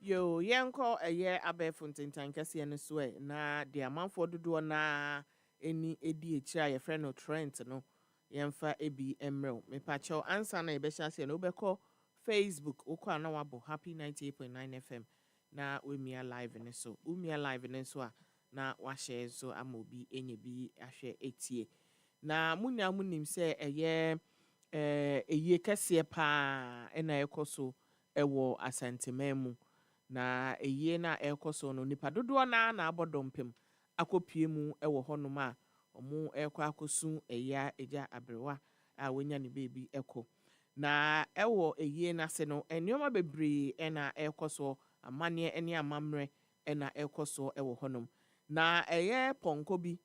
Speaker 16: Yo, yanko a year abe fontentan kase ne so na de amanfo dodo na eni edi ekira ye friend no Trent no yemfa ebi emrel me pacho ansa na ebehya se no beko Facebook ukwa na wabo Happy 98.9 FM na Umia live ne so Umia live ne so a na wa share so amobi enye bi ahwe etie na munya munim se eye eye kase pa na ekoso ewo asantememu na eye na ekoso no nipa dodo na abodompem akopie mu ewo honom a omo ekwa akosu eya eja abrewa a wonya ne baby eko na ewo eye na se no enioma bebre na ekoso amane ene amamre na ekoso ewo honom na eye ponko bi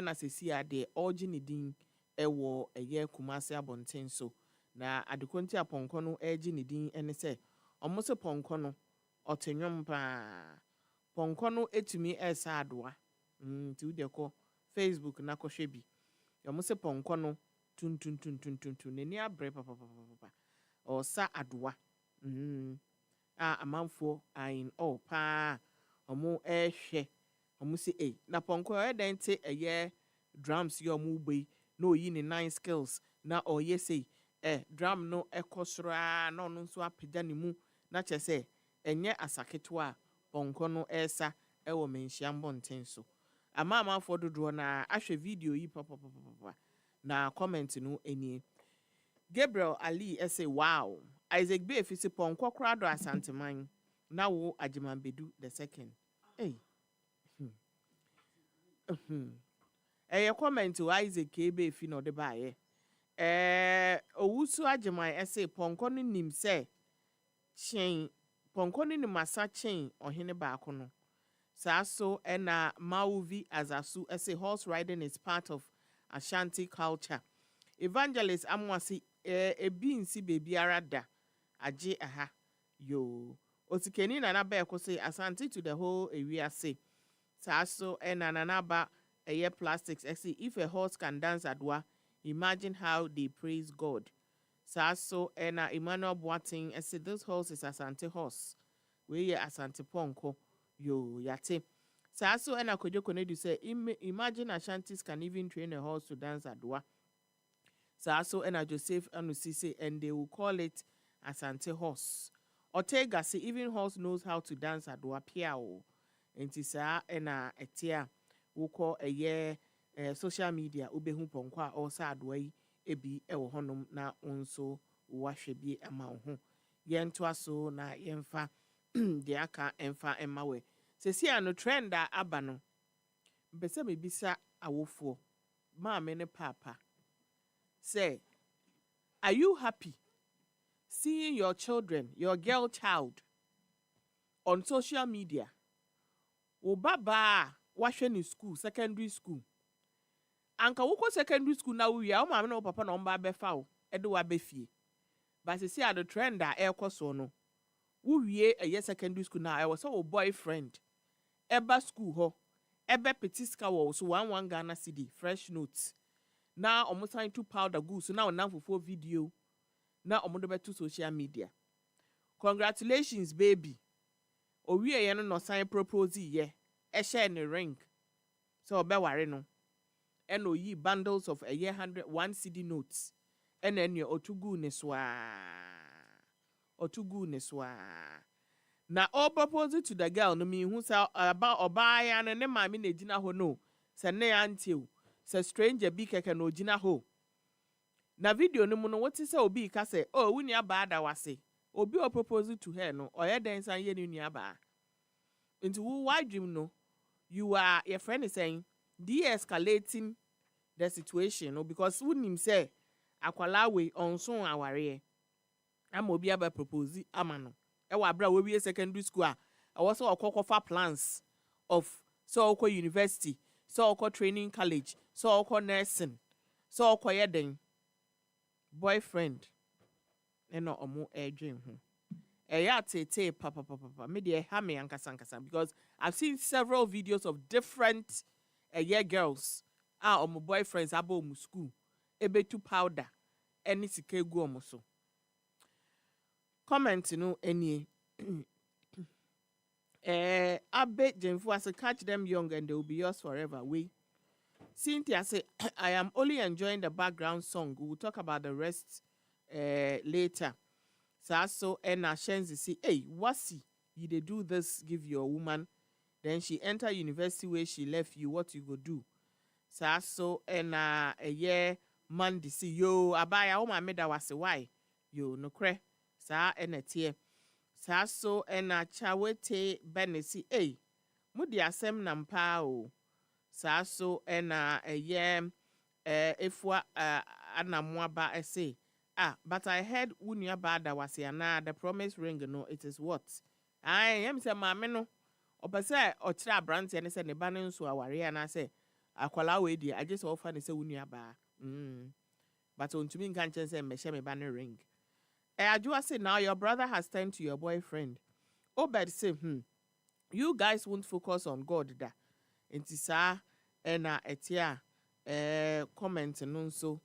Speaker 16: na sesi ade ogini din ewo eye kumase abonten so na adekonti aponko no egini din ene se omo se ponko no otenwom pa ponko no etumi esa adoa ti udeko Facebook na kohwe bi yomo se ponko no tun neni abre papa o sa adoa amanfo ain pa omo ehwe omo se na ponko e den te eye drums yo mu gbe na oyi ni 9 skills na oye sei drum no ekosra na ono nso apeda ne mu na chese enye asaketwa ponko no esa ewo menhia mbonten so ama for dodo na ahwe video yi papa na comment no eni Gabriel Ali say wow Isaac B fisi ponko krado asanteman na wo ajimanbedu the second comment to Isaac KB fi no de bae owusu ajiman say ponko no nim se chen ponko ni masa chen ohene baako no saso ena mauvi azasu say horse riding is part of Ashanti culture evangelist amwasi ebi nsi baby arada aje aha yo otikeni na ba ko say Ashanti to the whole area say saso ena nanaba eye plastics say if a horse can dance adwa imagine how they praise God. Saso ena Emmanuel Boating say this horse is Asante horse. We ye Asante ponko yo yate. Saso ena Kwadwo Konedu say imagine Ashantis can even train a horse to dance adwa. Saso ena Joseph Anusi say and they will call it Asante horse. Otega say even horse knows how to dance adwa piao. Enti sa ena etia woko eye social media ubehu ponko a osa adwa yi ebi ewo honom na onso wahwe bi ama ho yento aso na yemfa de aka emfa emawe sesi ano trend a aba no mpese me bisa awofo maame ne papa say are you happy seeing your children your girl child on social media wo baba wahwe ni school secondary school anka woko secondary school na wuya o maame na o papa na omba befa o ede wa befie but see at the trend that ekoso no wuwie eye secondary school na I was so boyfriend eba school ho ebe petiska wo so 1 Ghana cedi fresh notes na omusan to powder go so na onamfofo video na omodo beto social media congratulations baby owie ye no sign propose ye e share ne ring so obeware no and oyi bundles of a year 101 cedi notes and then your otugu ne swa na all propose to the girl no me who say about obaya and ne maame na gina ho no se ne auntie o se stranger bi keke no gina ho na video no mu no what say obi ka say oh wuni aba da wase obi o propose to her no oye den san ye ni nua ba into who why dream no you are your friend is saying de-escalating the situation no because wouldn't say akwala we onso aware am obi aba propose amano e wa bra we secondary school I was for plans of so university so training college so nursing so yeden boyfriend no omo dream ho ya tete papa me dey ha me ankasa because I've seen several videos of different girls omo boyfriends abo omo school ebetu powder any sika egu omo so comment no any Abe Jenfu as catch them young and they will be yours forever. Cynthia say I am only enjoying the background song. We will talk about the rest later. So and Shenzi say, hey, what's you they do this, give your woman. Then she enter university where she left you, what you go do. So and a year man they say, yo, abaya o my meda was why. Yo no cre. Sa and a tear. So and a chawete benesi, eh, mudi asem nampa o. So and a yam, if what anamwaba I say, but I heard unya bada was yana the promise ring, no, it is what I am say, mameno, or pase or tra branch and say, the banning so our and I say, akwala wedi, I just offer the say unya ba, but on to me can't say, me shame banner ring. Ajua say now your brother has turned to your boyfriend. Obed say, you guys won't focus on God da. Intisa ena etia comment and so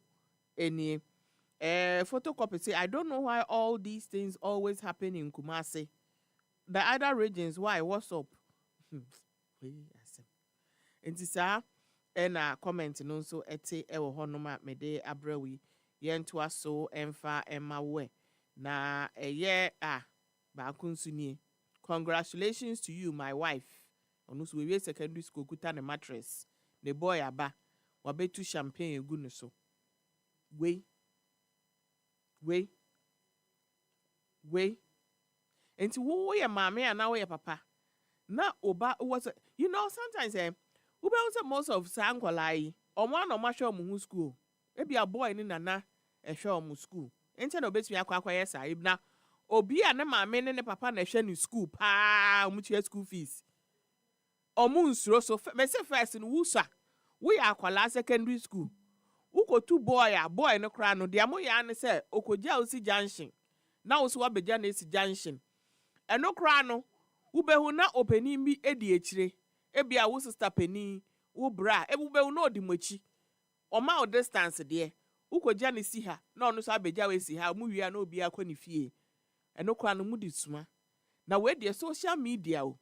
Speaker 16: any photocopy say I don't know why all these things always happen in Kumasi. The other regions why what's up? Intisa ena comment and so ete ewo honoma mede abrewi yentua so emfa emma we. Na bakunsunie. Congratulations to you, my wife. Onus we secondary school kuta ne mattress. The boy aba wabetu champagne egunu so. We. Enti wo ye mama and now ye papa. Na oba was you know sometimes ube also most of sankwalai or one or masho mu school. Maybe a boy ni nana e show mu school. Enti na obetumi akwa yes na obi a na maame ne papa na hwe ni school pa omutie school fees omu nsuro so me say first no wusa we akwala secondary school ukotu boy no kra no de amoya ne say okogya osi junction na wo so wabegya na esi junction eno kra no ubehu na opani bi edi ekire ebia wo sister pani wo bra ebubehu na odimochi oma o distance de ukogya ne si ha na ono so abegya we si ha mu wia na obi akọ ne fie eno kwa no mu disuma na we de social media o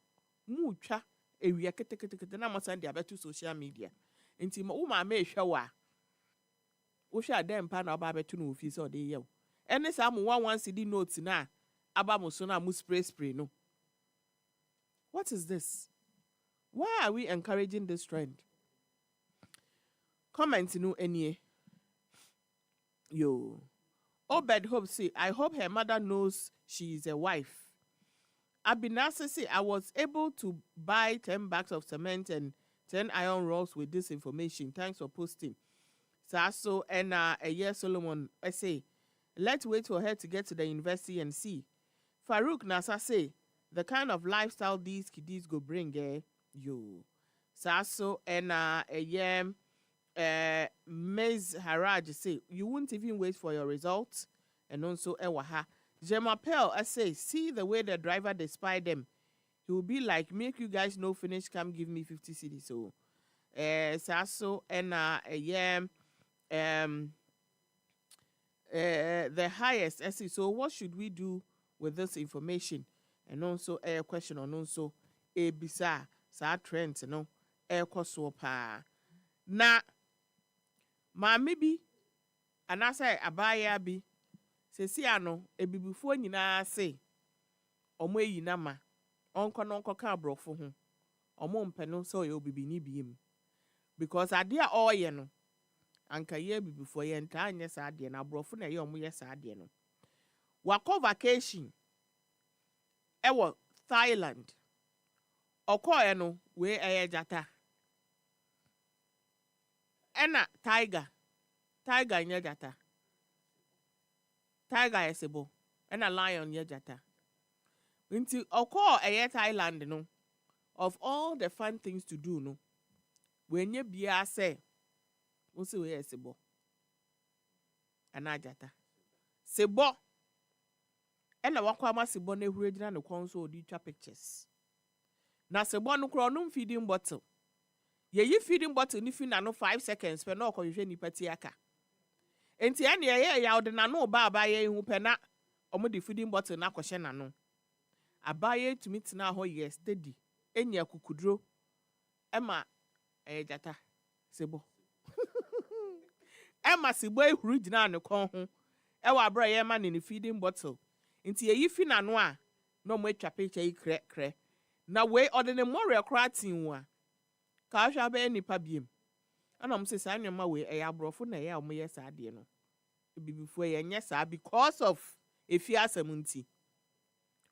Speaker 16: mu twa ewia ketekete na masan de abeto social media enti wo ma ehwe wa wo hwa dem pa na oba abeto no ofie so de ye o ene sa mu 11 cd notes na aba mo so na mu spray no. What is this? Why are we encouraging this trend? Comment no any. Yo. Obed Hope say, I hope her mother knows she is a wife. Abinasa say, I was able to buy 10 bags of cement and 10 iron rods with this information. Thanks for posting. Sasso and a year Solomon, I say, let's wait for her to get to the university and see. Farouk Nasa say, the kind of lifestyle these kiddies go bring, yo. Sasso and a year Ms. Haraj say, you won't even wait for your results. And also Ewaha. Jemapel, I say, see the way the driver they spy them. He will be like, make you guys know finish, come give me 50 cedis. So Sasso and the highest. I say, so what should we do with this information? And also a question on also a bizarre sa trend, no air cosopa. Na maame bi anasa abaya bi sesi ano ebibifo nyina se omo eyi na ma onko ka abrofo ho omo mpe no so ye obibini biem because ade a oye no anka ye bibifo ye nta anye sa ade na abrofo na ye omo ye sa ade no wako vacation ewo Thailand okoye no we eye jata ena tiger nye jata tiger esebo ena lion nye jata nti oko eye Thailand no of all the fun things to do no when ye bia say we we esebo ana jata sebo ena wakwa ma sebo na ehuru gina ne konso odi twa pictures na sebo no kro no feeding bottle ye feeding bottle ni fi na no 5 seconds pe na okohwe ni pati aka enti ene ye ya ode na no ba ye hu pe na omo de feeding bottle na akohye na no abaye tumi tena ho ye steady enya kukudro ema jata sebo ema sebo ehuru gina ne kon ho ewa bra ye ma ne feeding bottle nti ye fi na no a no mo atwa picture yi kre na we ode ne more kratin wa ka hwa ba nipa biem ana mo se sa nyoma we abrofo na ye a mo ye sa ade no bibifo ye nya sa because of efi asamunti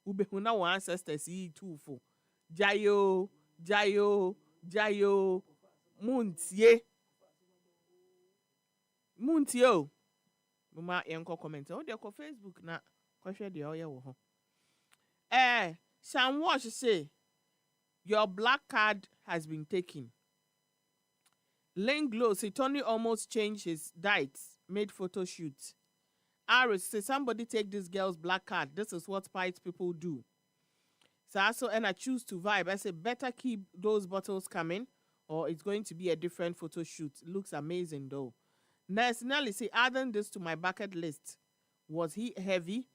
Speaker 16: ubehu na wa ancestors yi tufo jayo muntie o mama yenko comment o de ko Facebook na ko hwe de o ye wo ho Sam Wash say your black card has been taken. Lane Glow say Tony almost changed his diet, made photo shoot. Aris say somebody take this girl's black card. This is what white people do. So and I choose to vibe. I say better keep those bottles coming or it's going to be a different photo shoot. Looks amazing though. Nurse Nelly say adding this to my bucket list. Was he heavy?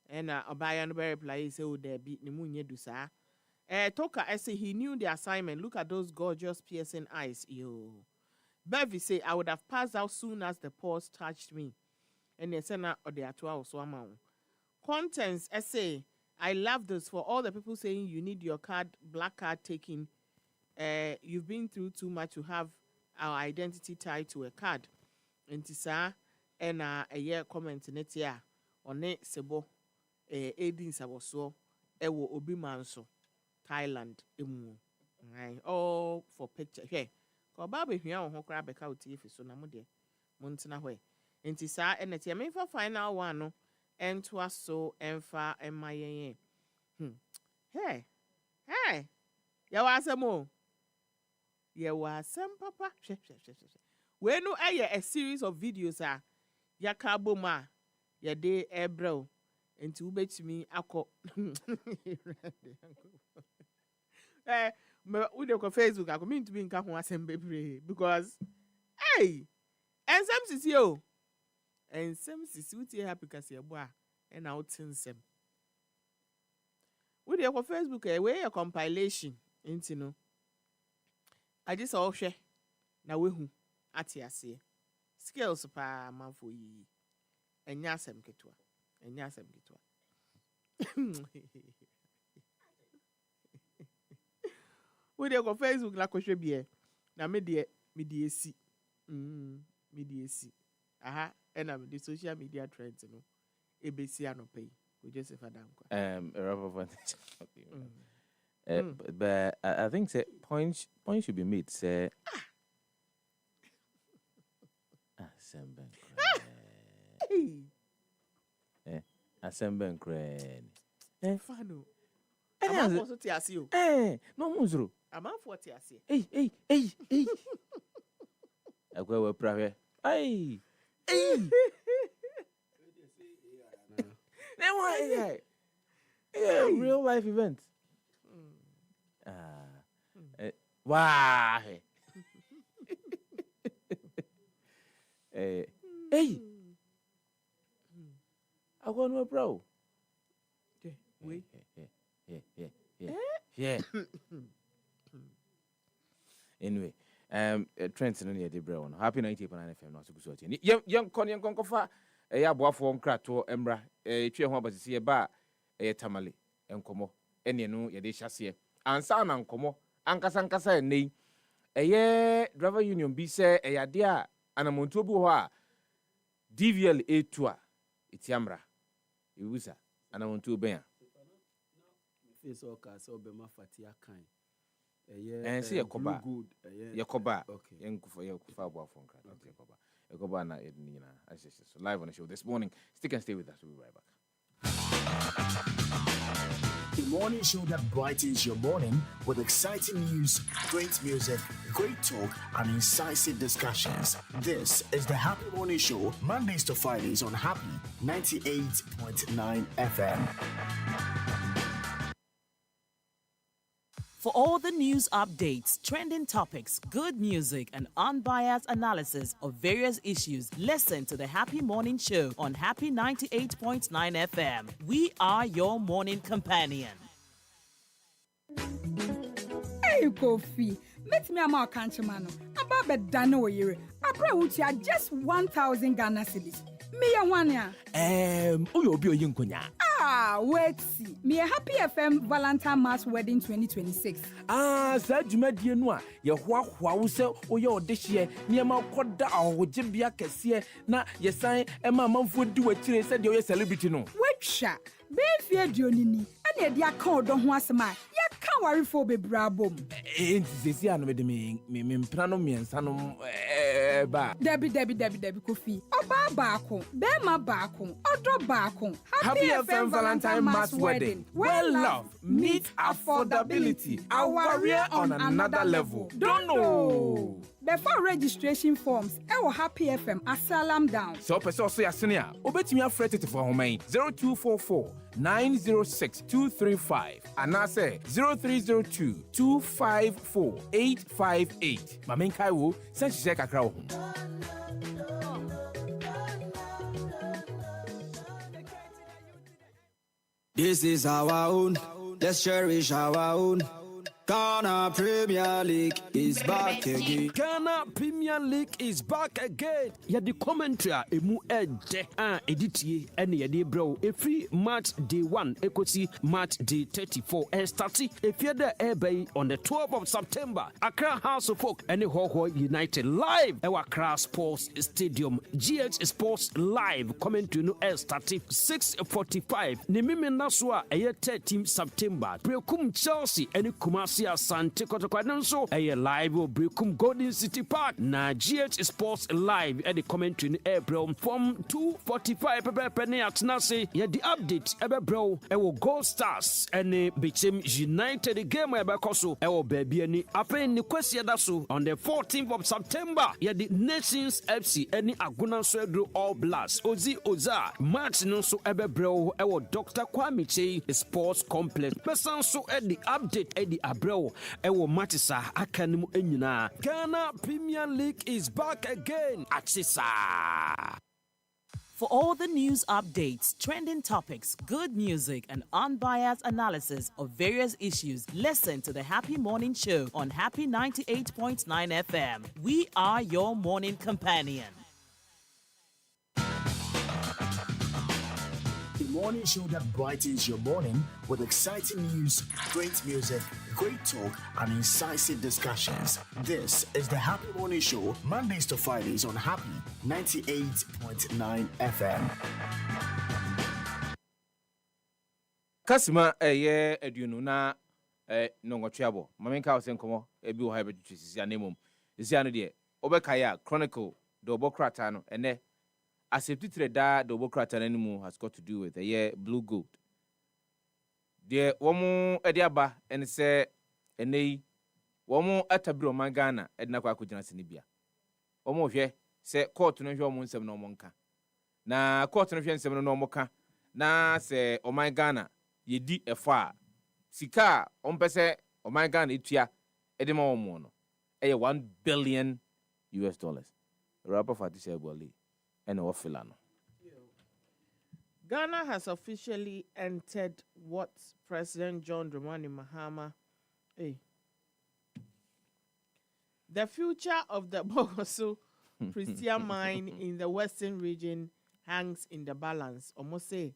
Speaker 16: And Obayan Berry reply say oh there be Nimunye do sa. Toka I say he knew the assignment. Look at those gorgeous piercing eyes. Yo. Bevy say I would have passed out soon as the pause touched me. And they said or the atwa also amount. Contents essay. I love this for all the people saying you need your card, black card taken. You've been through too much to have our identity tied to a card. And tisa and a year comment in it here on it sebo aiding saboso ewo obi manso Thailand emu. Right. All for picture. Here. Ko baba hia ho kra beka uti efi so na mo de. Mo ntena hwe. Enti sa enete me for final one no entwa so emfa emayen. Hey. Ya wa asemo. Ya wa asem papa. Hwe. We no a series of videos ya ka boma ya de ebro. Enti ubetimi akọ. We dey on Facebook. I come to be in nka ho asem bebre because hey, ensem sisi o. Ensem sisi uti happy kasi ebo a na utinsem. We dey on Facebook we a compilation enti no. I just all hwe na we hu ati ase. Skills pa manfo yi. Enya asem ketua. We dey go Facebook la kohwe bie na me de esi aha ena me the social media trends no ebesi anopai Kwadwo Sefah-Danquah
Speaker 1: but I think say point should be made say Assemble cred.
Speaker 16: Fano. I'm also tiasio.
Speaker 1: No muzro.
Speaker 16: I'm out for tiasio.
Speaker 1: Hey. I go prave. Hey. Then why? Yeah, real life event. Wow. Hey. I go no bro.
Speaker 16: Okay, wait.
Speaker 1: Yeah. Anyway, Trent no near the brown. Happy 98.9 FM no so good. Young konfa ya boafo nkrato emra twe ho abasisi ba tamale enkomo ene no ye de hyase ansa na nkomo ankasa ene eye driver union bi se eyade a anamontuo bi ho a DVL A2 a etiamra ewusa anamontuo ben a
Speaker 17: face oka so be ma fatia kan
Speaker 1: se yakoba yakoba yenkufa abo afonka yakoba na ednina asese so live on the show this morning. Stick and stay with us, we'll be right back.
Speaker 13: The morning show that brightens your morning with exciting news, great music, great talk, and incisive discussions. This is the Happy Morning Show, Mondays to Fridays on Happy 98.9 FM.
Speaker 12: For all the news updates, trending topics, good music, and unbiased analysis of various issues, listen to the Happy Morning Show on Happy 98.9 FM. We are your morning companion.
Speaker 4: Hey, Kofi. Let me am our countryman. About the Dano year. I would just 1,000 Ghana cedis. Me a one ya.
Speaker 1: Uyo bio yinkonya.
Speaker 4: Wait see. Me a Happy FM Valentine Mass Wedding 2026.
Speaker 1: Sa dwumadie no a ye hoahoa wo se oye odehye niema koda ahogye kese na ye san ema manfo di wakire se de oye celebrity no.
Speaker 4: Wetwa. Be fie duonini. Ane de aka odo ho asema. Ya ka warefo bebrabom.
Speaker 1: Sesi anu me de me mpra no miensa no ba.
Speaker 4: Debi Kofi. Oba baako, bema baako, odo baako.
Speaker 1: Happy FM Valentine Mass Wedding. Well love meet affordability. Our warrior on another level. Don't know.
Speaker 4: Before registration forms, our Happy FM asalam down.
Speaker 1: So person so yasene a, obetimi afret it for home 0244 906 235 and I say 0302 254 858. Mamen kai wo send she kakra wo.
Speaker 9: This is our own. Let's cherish our own. Ghana Premier League is back again.
Speaker 18: Ghana Premier League is back again. Yadi commentary emu ede editie ene yadi bro every match day 1 ekosi match day 34 and starting efiada ebe on the 12th of September. Accra House of Folk ene Hoho United live ewa Accra Sports Stadium. GH Sports live commentary no starting 6:45. Ne mimi naswa eye 13 September. Brekum Chelsea ene Kumasi Asante Kotokwa so a live will Brekum Golden City Park na GH Sports live at the commentary April from 2:45 penny at Nasi. Yeah, the update ebe bro will Gold Stars and Bichim United game ebe koso ewo baby any ape ni kwesi daso on the 14th of September. Yeah, the Nations FC any Aguna Swedro All Blacks Ozi Oza match no so ebe bro ewo Dr. Kwame Chey Sports Complex. Person so at the update at the Abreu ewo matisa akanimu enyina. Ghana Premier League is back again. Atisa.
Speaker 12: For all the news updates, trending topics, good music, and unbiased analysis of various issues, listen to the Happy Morning Show on Happy 98.9 FM. We are your morning companion.
Speaker 13: The morning show that brightens your morning with exciting news, great music, great talk, and incisive discussions. This is the Happy Morning Show, Mondays to Fridays on Happy 98.9 FM.
Speaker 1: Kasima eduno na nongotweabo. Mamenka osenkomo ebi wo ha betwetwe sisi anemum. Sisi anu de obekaya Chronicle do obokrata no ene accepted that the Bokrata animal has got to do with the blue gold. The woman Ediaba and say, and they woman at a bro Ghana, Edna Quakujana Sinibia. Omo here say court no woman 7 no monka. Na court no 7 no moka. Na say, oh my Ghana, ye di a far. Sika, pese, oh my Ghana, itia, Edema mono. $1 billion. Rapper for this Boli. And Filano.
Speaker 16: Ghana has officially entered what President John Dramani Mahama. The future of the Bogoso Christian mine in the western region hangs in the balance. Almost say,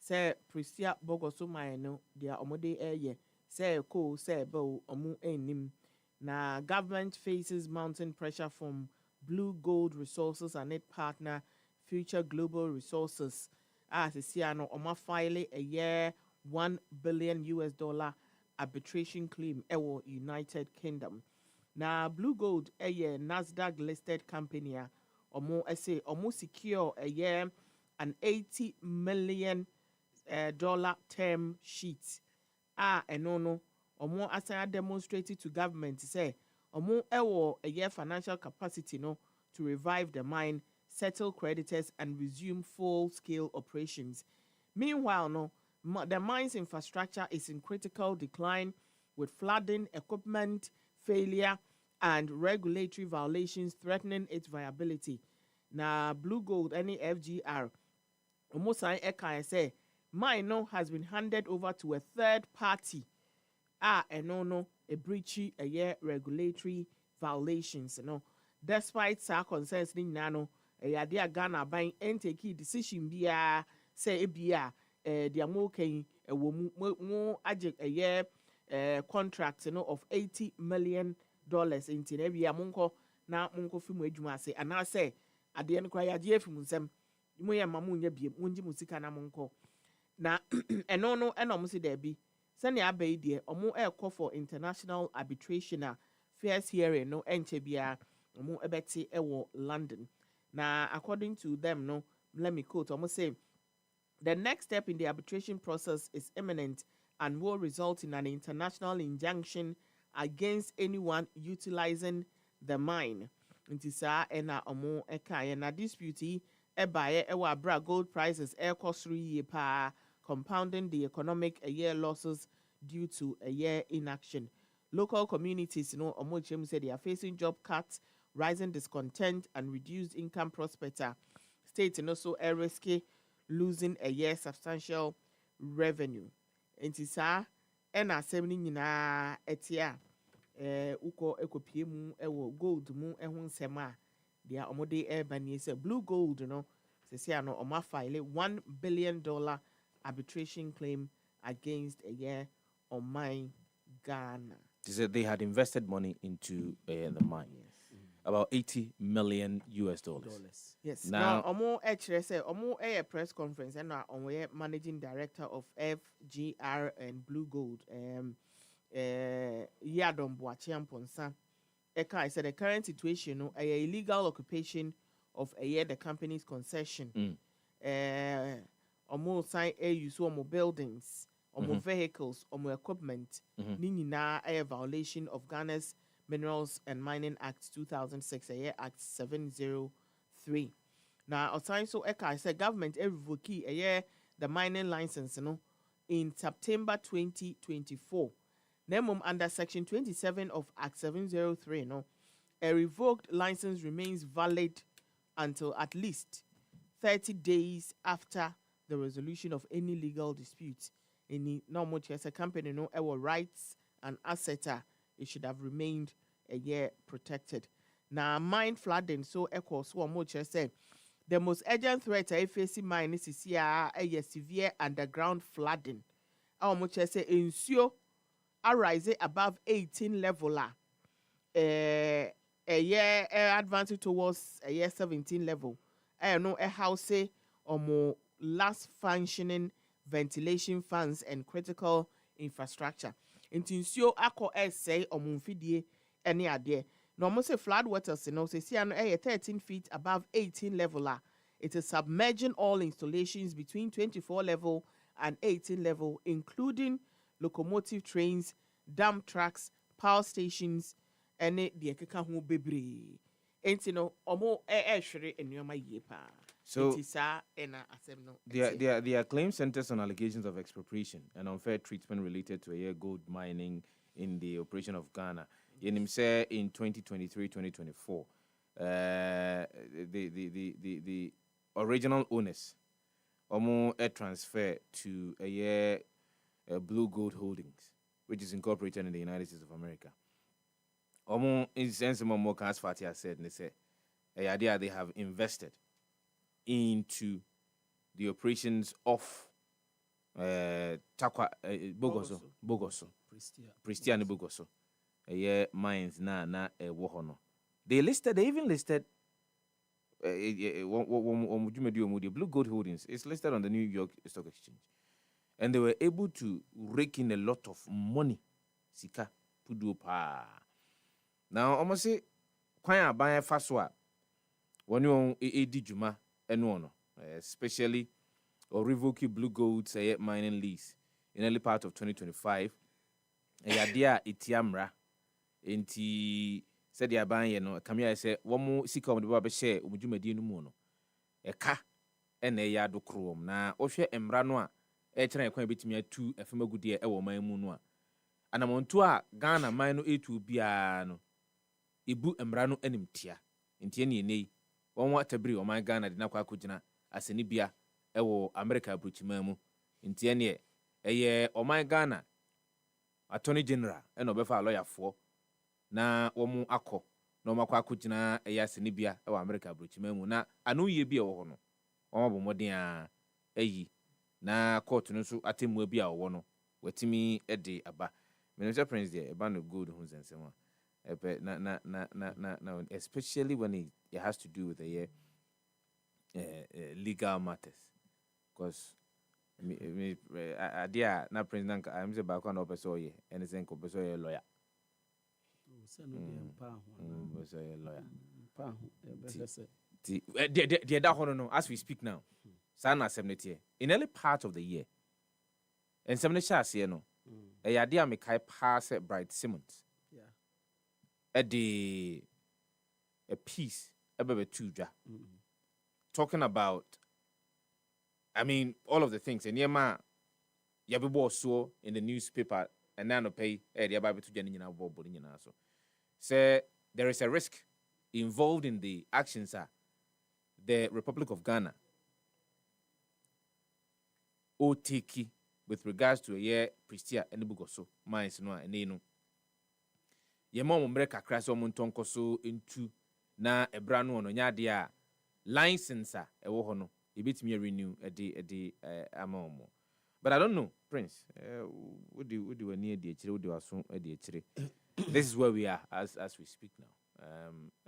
Speaker 16: say Pristia Bogoso Mino, their omode air, say coal, say bow, omu enim. Na government faces mounting pressure from Blue Gold Resources and its partner Future Global Resources. As a Siano Oma file a year $1 billion arbitration claim ewo United Kingdom. Na Blue Gold a year Nasdaq listed company omo say omo secure a year an $80 million dollar term sheet. No omo asa demonstrated to government say omo ewo a year financial capacity no to revive the mine, settle creditors and resume full-scale operations. Meanwhile, the mine's infrastructure is in critical decline with flooding, equipment failure, and regulatory violations threatening its viability. Na Blue Gold, any FGR, almost say mine has been handed over to a third party. A breachy a year regulatory violations. Despite sa concerns ni nano, a Ghana buying and take decision biya say biya the amoke more ajek a year contract of $80 million in Tinebia Munko na Munko Fimu Jumase and I say at the end cry a dear from them Moya Mamunya be Munji Musika Munko na enono enomusi debi sani abai dear omo air call for international arbitration first hearing no enchebia omo ebeti ewo London. Now, according to them, let me quote, almost say, the next step in the arbitration process is imminent and will result in an international injunction against anyone utilizing the mine. Ntisa ena omo eka na dispute ebaye ewa bra gold prices air cost 3 year pa compounding the economic a year losses due to a year inaction. Local communities, omo chem said they are facing job cuts, rising discontent and reduced income prospects. State and also a risky losing a year substantial revenue. Entisa ena 70 na etia uko ekopie mu ewo gold mu ehun sema dia omode ebani say Blue Gold se say no oma file $1 billion arbitration claim against a year on mine Ghana.
Speaker 1: They said they had invested money into the mine. Yes. About $80 million.
Speaker 16: Yes. Now, Omo say Omo a press conference and Omo managing director of FGR and Blue Gold. Yadom Boachiam Ponsa. Eka said the current situation, a illegal occupation of a year the company's concession. Omo sign a use Omo buildings, Omo vehicles, Omo equipment. Nini na a violation of Ghana's Minerals and Mining Act 2006, a year Act 703. Now, also Eka said government revoke a year the mining license in September 2024. Nemum under Section 27 of Act 703, a revoked license remains valid until at least 30 days after the resolution of any legal dispute. Any normal as a company our rights and assets it should have remained a year protected. Now mine flooding so echo so much say the most urgent threat I face mine is a severe underground flooding. How much say ensure arise above 18 level a year advancing towards a year 17 level. I know a house or more last functioning ventilation fans and critical infrastructure. Intinsio ako say or mumfidie any idea. No more say flood waters, say 13 feet above 18 level. It is submerging all installations between 24 level and 18 level, including locomotive trains, dump trucks, power stations, and the ekeka hu bebre. Entino omo shere enyoma yepa.
Speaker 1: So their claim centers on allegations of expropriation and unfair treatment related to a year gold mining in the operation of Ghana. In 2023-2024, the original owners omo a transfer to a year Blue Gold Holdings, which is incorporated in the United States of America. Omo in sense more as Fatia said, they say a idea they have invested into the operations of Takwa Bogoso Pristia ne Bogoso mines na wo ho no. They even listed the Blue Gold Holdings is listed on the New York Stock Exchange, and they were able to rake in a lot of money. Sika pudu pa. Now almost say kwan aban fa so a woni on edi djuma eno no, especially or revoke Blue Gold mining lease in early part of 2025. Dia itiamra enti said the aban ye no kamia say womo sika om de ba be share omdwumadi no mu no eka ena ya do krom na ohwe emra no a kire kwan betimi atu afemagude e wo man mu no a anamonto a Ghana man no etu bia no ebu emra no animtia enti ene nei won atabiri o man Ghana de na kwa akogina aseni bia e wo America abrochima mu enti ene eye o man Ghana Attorney General eno befa lawyer fo na womu akọ na omakwa akogina eya senibia e wa America abrochima mu na anu ye bia wo ho no omo bomoden a ayi na court no so atemu bia wo no watimi ede aba Minister Prince there eba no good hu sensema na especially when it has to do with the legal matters, because idea na president I'm say back on opeso ye anything ko peso ye lawyer the that no as we speak now sana 70 in early part of the year and 70 shares here no e idea me kai pass Bright Simmons at the a piece about tuja talking about all of the things and yema yabibo so in the newspaper and now no pay the about to janina bobo so say there is a risk involved in the actions the Republic of Ghana otiki with regards to Pristia and Bugoso mines no and no yema mo mreka kraso mo ntonko so into na ebra no no nya de a license e wo ho no e betimi renew e amount. But I don't know, Prince. What do we need the chire, what do aso the chire. This is where we are as we speak now.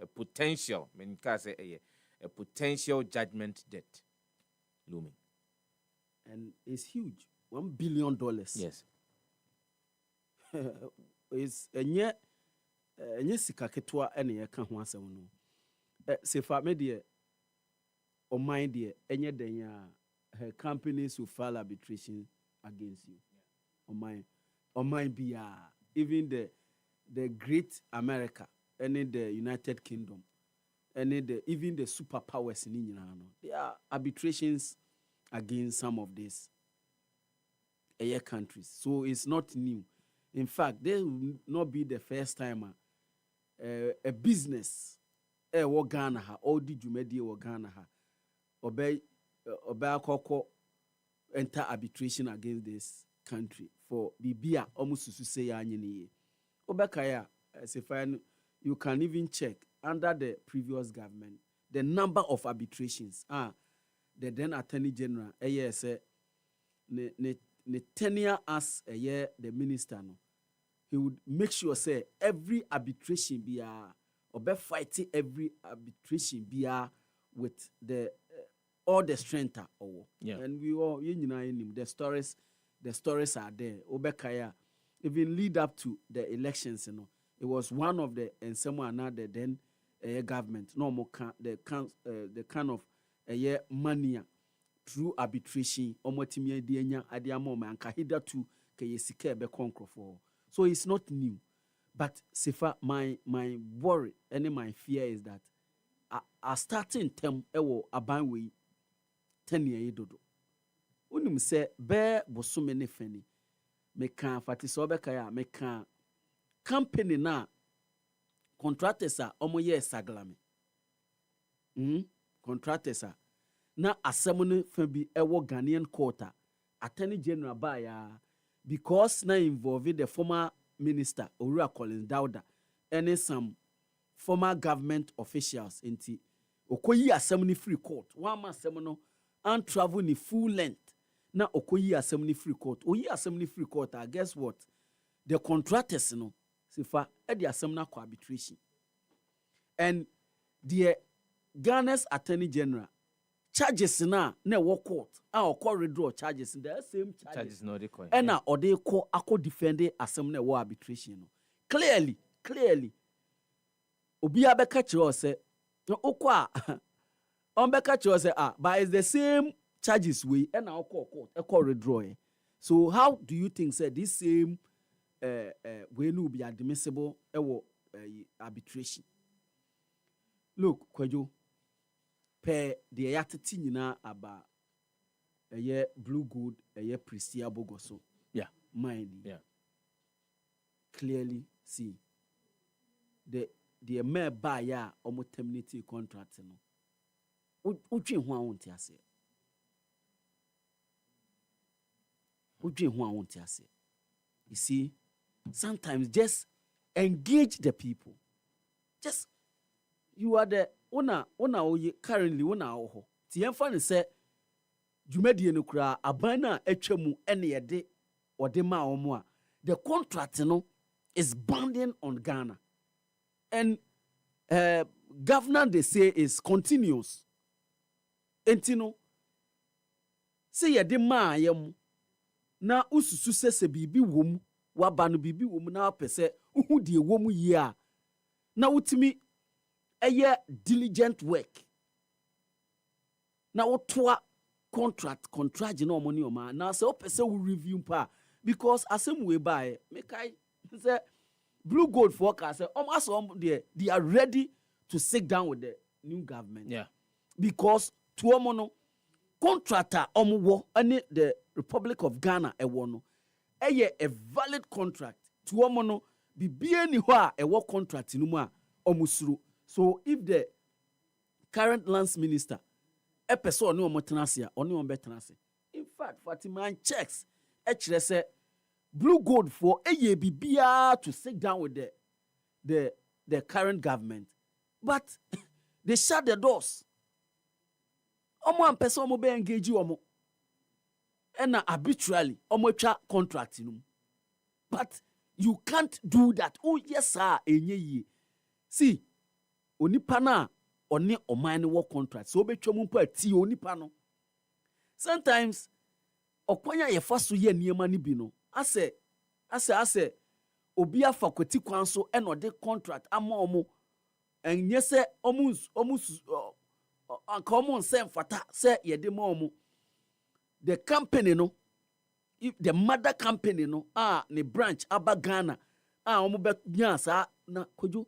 Speaker 1: A potential, a potential judgment debt looming.
Speaker 17: And it's huge. $1 billion.
Speaker 1: Yes.
Speaker 17: It's enye sika ketwa ene ye ka ho asem no. Sefa me de o mind de enye den ya her companies will file arbitration against you. On mind be even the great America, any the United Kingdom, any even the superpowers in India, there are arbitrations against some of these countries. So it's not new. In fact, there will not be the first time a business wo Ghana ha or di dwumadi wo Ghana ha obey akoko enter arbitration against this country for bibia almost to say ya nyini obekaya Sefah, you can even check under the previous government the number of arbitrations the then Attorney General say ne tenure as the minister no, he would make sure say every arbitration be fighting every arbitration be with the all the strength and we all the stories are there. Obekaya even lead up to the elections, it was one of the and someone another then government no more the kind of money through arbitration omotimia dienya adiamo mankahida to kayesika be for. So it's not new. But Sefah, my worry and my fear is that a starting term ewo abanwe 10 year dodo. Unim se be bosume ne fani. Meka fatisa obekaya meka company na contractors omoye saglame. Contractors na asemune fabi ewo Ghanaian quarter Attorney General baya because na involving the former minister Owura Collins Dauda and some former government officials inti okoyi asemune free court one man semono and travel ni full length na okoyi assembly free court oyi assembly free court guess what the contractors no sifa the assembly for arbitration and the Ghana's attorney general charges na ɛwɔ court or withdraw charges the same charges
Speaker 1: no they coin
Speaker 17: and or they call defend assembly war arbitration no clearly obi abeka kyerɛ say okwa on beka kyerɛ say but it's the same charges we and now court withdraw so how do you think say this same way will be admissible arbitration? Look, Kwadwo, per the yatati nyina aba blue gold Pristia Bogoso.
Speaker 1: Yeah.
Speaker 17: Mind.
Speaker 1: Yeah.
Speaker 17: Clearly see the mere buyer almost terminate contract no. Udwe ho awonte ase. You see, sometimes just engage the people. Just you are the owner currently oho. Ti emfa ne say dwumadie no kura aban na atwamu ene yede ode ma omo a the contract no is binding on Ghana. And governor they say is continuous. Entino say yede ma ayem na ususu se bibi wom waba no bibi wom na pese uhu die wom yi a na utimi diligent work na wotoa contract na omoni oma na say opese we review pa because asem we buy make I say blue gold forecast say almost they are ready to sit down with the new government.
Speaker 1: Yeah.
Speaker 17: Because to omono contractor omowo any the Republic of Ghana no a valid contract to omono bibie ni ho a ewo contract no mu a omusuru. So if the current lands minister epeso oni omotenase a oni ombetenase, in fact Fatima checks say blue gold for bibia to sit down with the current government, but they shut the doors. Omo ampese omo be engage omo and arbitrarily omo twa contract no, but you can't do that. Oh yes sir, enye ye. See onipa na oni oman wo contract so obetwa mu pa ti onipa no sometimes okwanya ye fa so ye niema ni bi no ase obi afa kwati kwan so e no de contract ama omo enye se omo nsem fata se ye de ma omo the company no, if the mother company no ne branch aba Ghana omo be nya sa na Kwadwo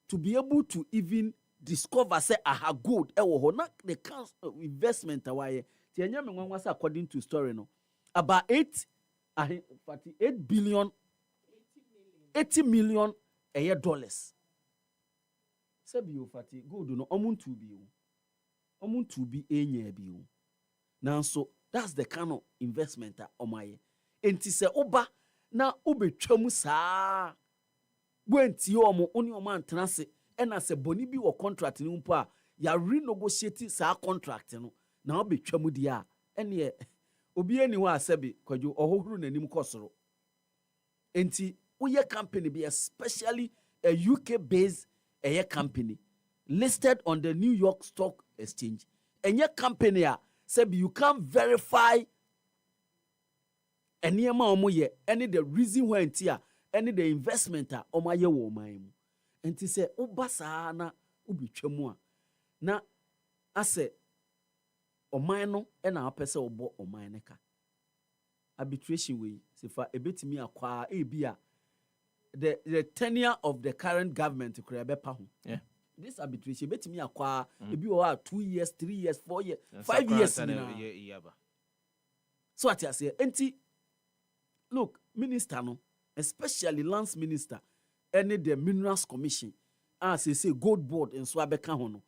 Speaker 17: to be able to even discover say aha good ewo ho na the investment awaye ti enya me nwanwa say according to story no about 80 million dollars sabi o fati good no omuntu bi enya bi o nanso that's the kind of investment omaye enti se oba na obetwam saa Bwenti omo oni omo antenase ena se boni bi wo contract ni mpo a ya renegotiate sa contract no na obetwam di a ene obi eni ho asabi Kwadwo ohohuru nanim kosoro enti uye company be especially a UK based company listed on the New York Stock Exchange enye company a sabi you can't verify eniema omo ye any the reason why entia any the investment omaye wo man mu enti se ubasa na ubitwamu a na ase oman no na apese obo oman ne ka arbitration we sefa ebetimi akwa ebia the tenure of the current government kura be pa ho this arbitration ebetimi akwa ebi o 2 years 3 years 4 years 5 years na so atiase enti look minister no especially lands minister any the minerals commission say gold board and so abeka ho no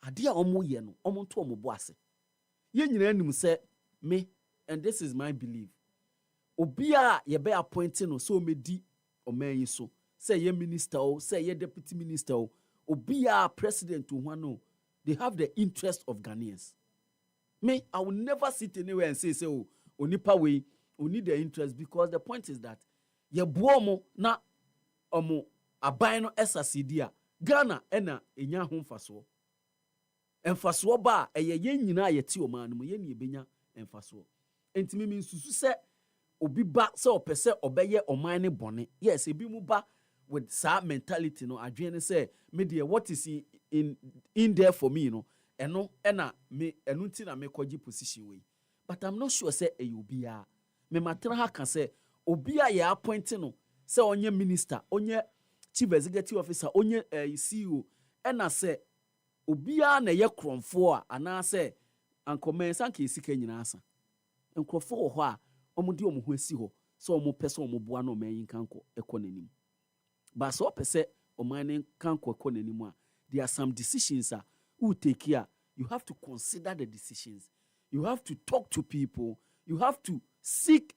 Speaker 17: ade a omo ye no omo to omo bo ase ye nyina anim say me and this is my belief obia ye be appointing no so medi oman yi so say ye minister o say ye deputy minister o obia president to one no they have the interest of Ghanaians. Me I will never sit anywhere and say oh onipa we oni their interest, because the point is that ye buomo na omo aban no esasidia Ghana ena enya ho mfaso ba eye yen nyina yeti o man no ye ne ebenya mfaso entimi mi nsusu se obi ba se opese obeye oman ne bone. Yes, ebi mu ba with sa mentality no adwene say me de what is in there for me no eno ena me enu nti na me koji position we, but I'm not sure say e obi a me matena ha ka say obi a ye appoint no say onye minister, onye chief executive officer, onye CEO ena say obi a na ye kromfo a ana say ankomen sanka esika nyina asa nkrofo ho a omudi omho asi ho so omo pese omo boa no mayin kanko ekonanim. But so pese omane kanko ekonanim a there are some decisions who take care. You have to consider the decisions. You have to talk to people. You have to seek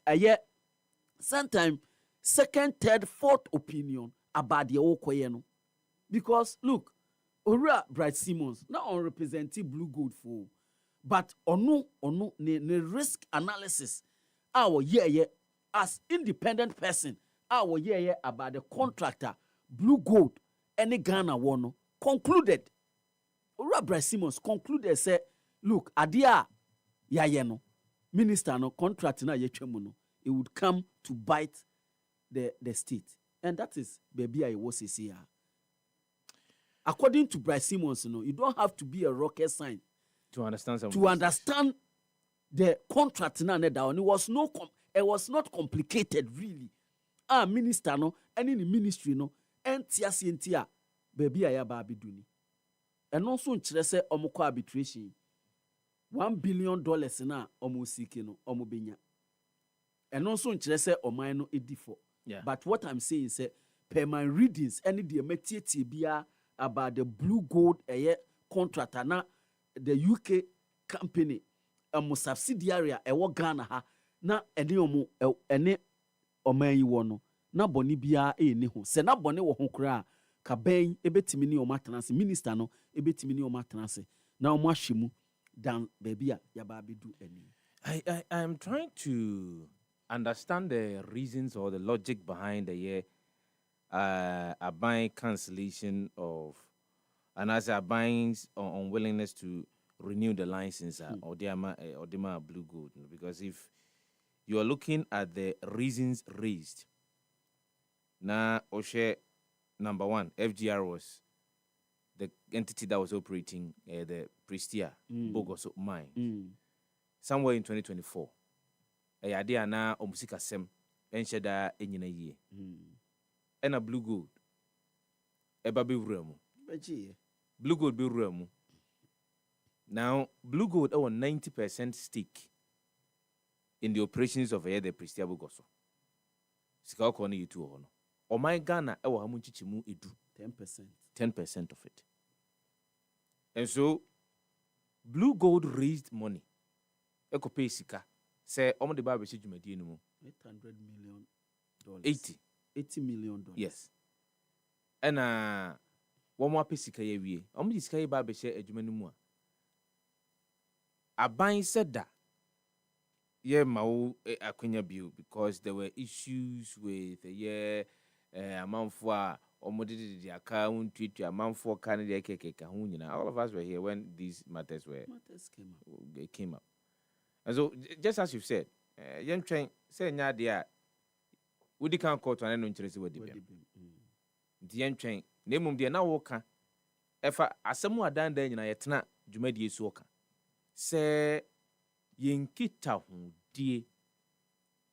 Speaker 17: sometimes second, third, fourth opinion about the okoye no. Because look, Ora Bright Simmons not on representing Blue Gold for, but onu ne risk analysis our as independent person our about the contractor Blue Gold any Ghana one concluded. Ora Bright Simmons concluded say, look, adia no minister no contract na yetwemu no, it would come to bite the state, and that is baby I was here. According to Bright Simmons, you don't have to be a rocket scientist
Speaker 1: to understand
Speaker 17: the contract na down. It was not complicated really. Minister no, any ministry no, entia baby I ba biduni. And also nkyerɛ sɛ ɔmo kɔ arbitration $1 billion na ɔmo sike no ɔmo benya. And also nkyerɛ sɛ ɔman no edi for. But what I'm saying is per my readings any the metietie bia about the Blue Gold contract na the UK company subsidiary ɛwɔ Ghana ha na ɛne ɔman yi wɔ no na bɔne bia ɛni ho. Sɛ na bɔne wɔ ho koraa kaben ebetimi ni omatenase minister no ebetimi ni omatenase na omo ahwemu dan baby a yaba bedu ani.
Speaker 1: I am trying to understand the reasons or the logic behind the buying cancellation of, and as a buying unwillingness to renew the license or the Blue Gold, because if you are looking at the reasons raised na Oshe. Number one, FGR was the entity that was operating the Prestia Bogoso mine. Somewhere in 2024. A idea na omusika sem ensheda enyina yie. Ena Blue Gold. Eba be wuramu. Blue Gold be wuramu. Now, Blue Gold own 90% stake in the operations of the Prestia Bogoso. Sika okoni yitu ono. O my Ghana ewo hamu chichimu edu 10% of it. And so Blue Gold raised money. Eko pay sika. Say omo de ba be dwumadi enu mu.
Speaker 17: $800 million.
Speaker 1: 80
Speaker 17: million.
Speaker 1: Yes. And one more pay sika ye wie. Omo di sika ye ba be adwumani mu a. Aban said that akwenya bill because there were issues with amount for omodidi the account tweet amount for candidate keke all of us were here when these matters came up. And so just as you said, young train say nya dia we can court and no interest with the young train name dia na wo ka efa asemu adan dan nyina yetena dwumadi esu oka say yenkita ho die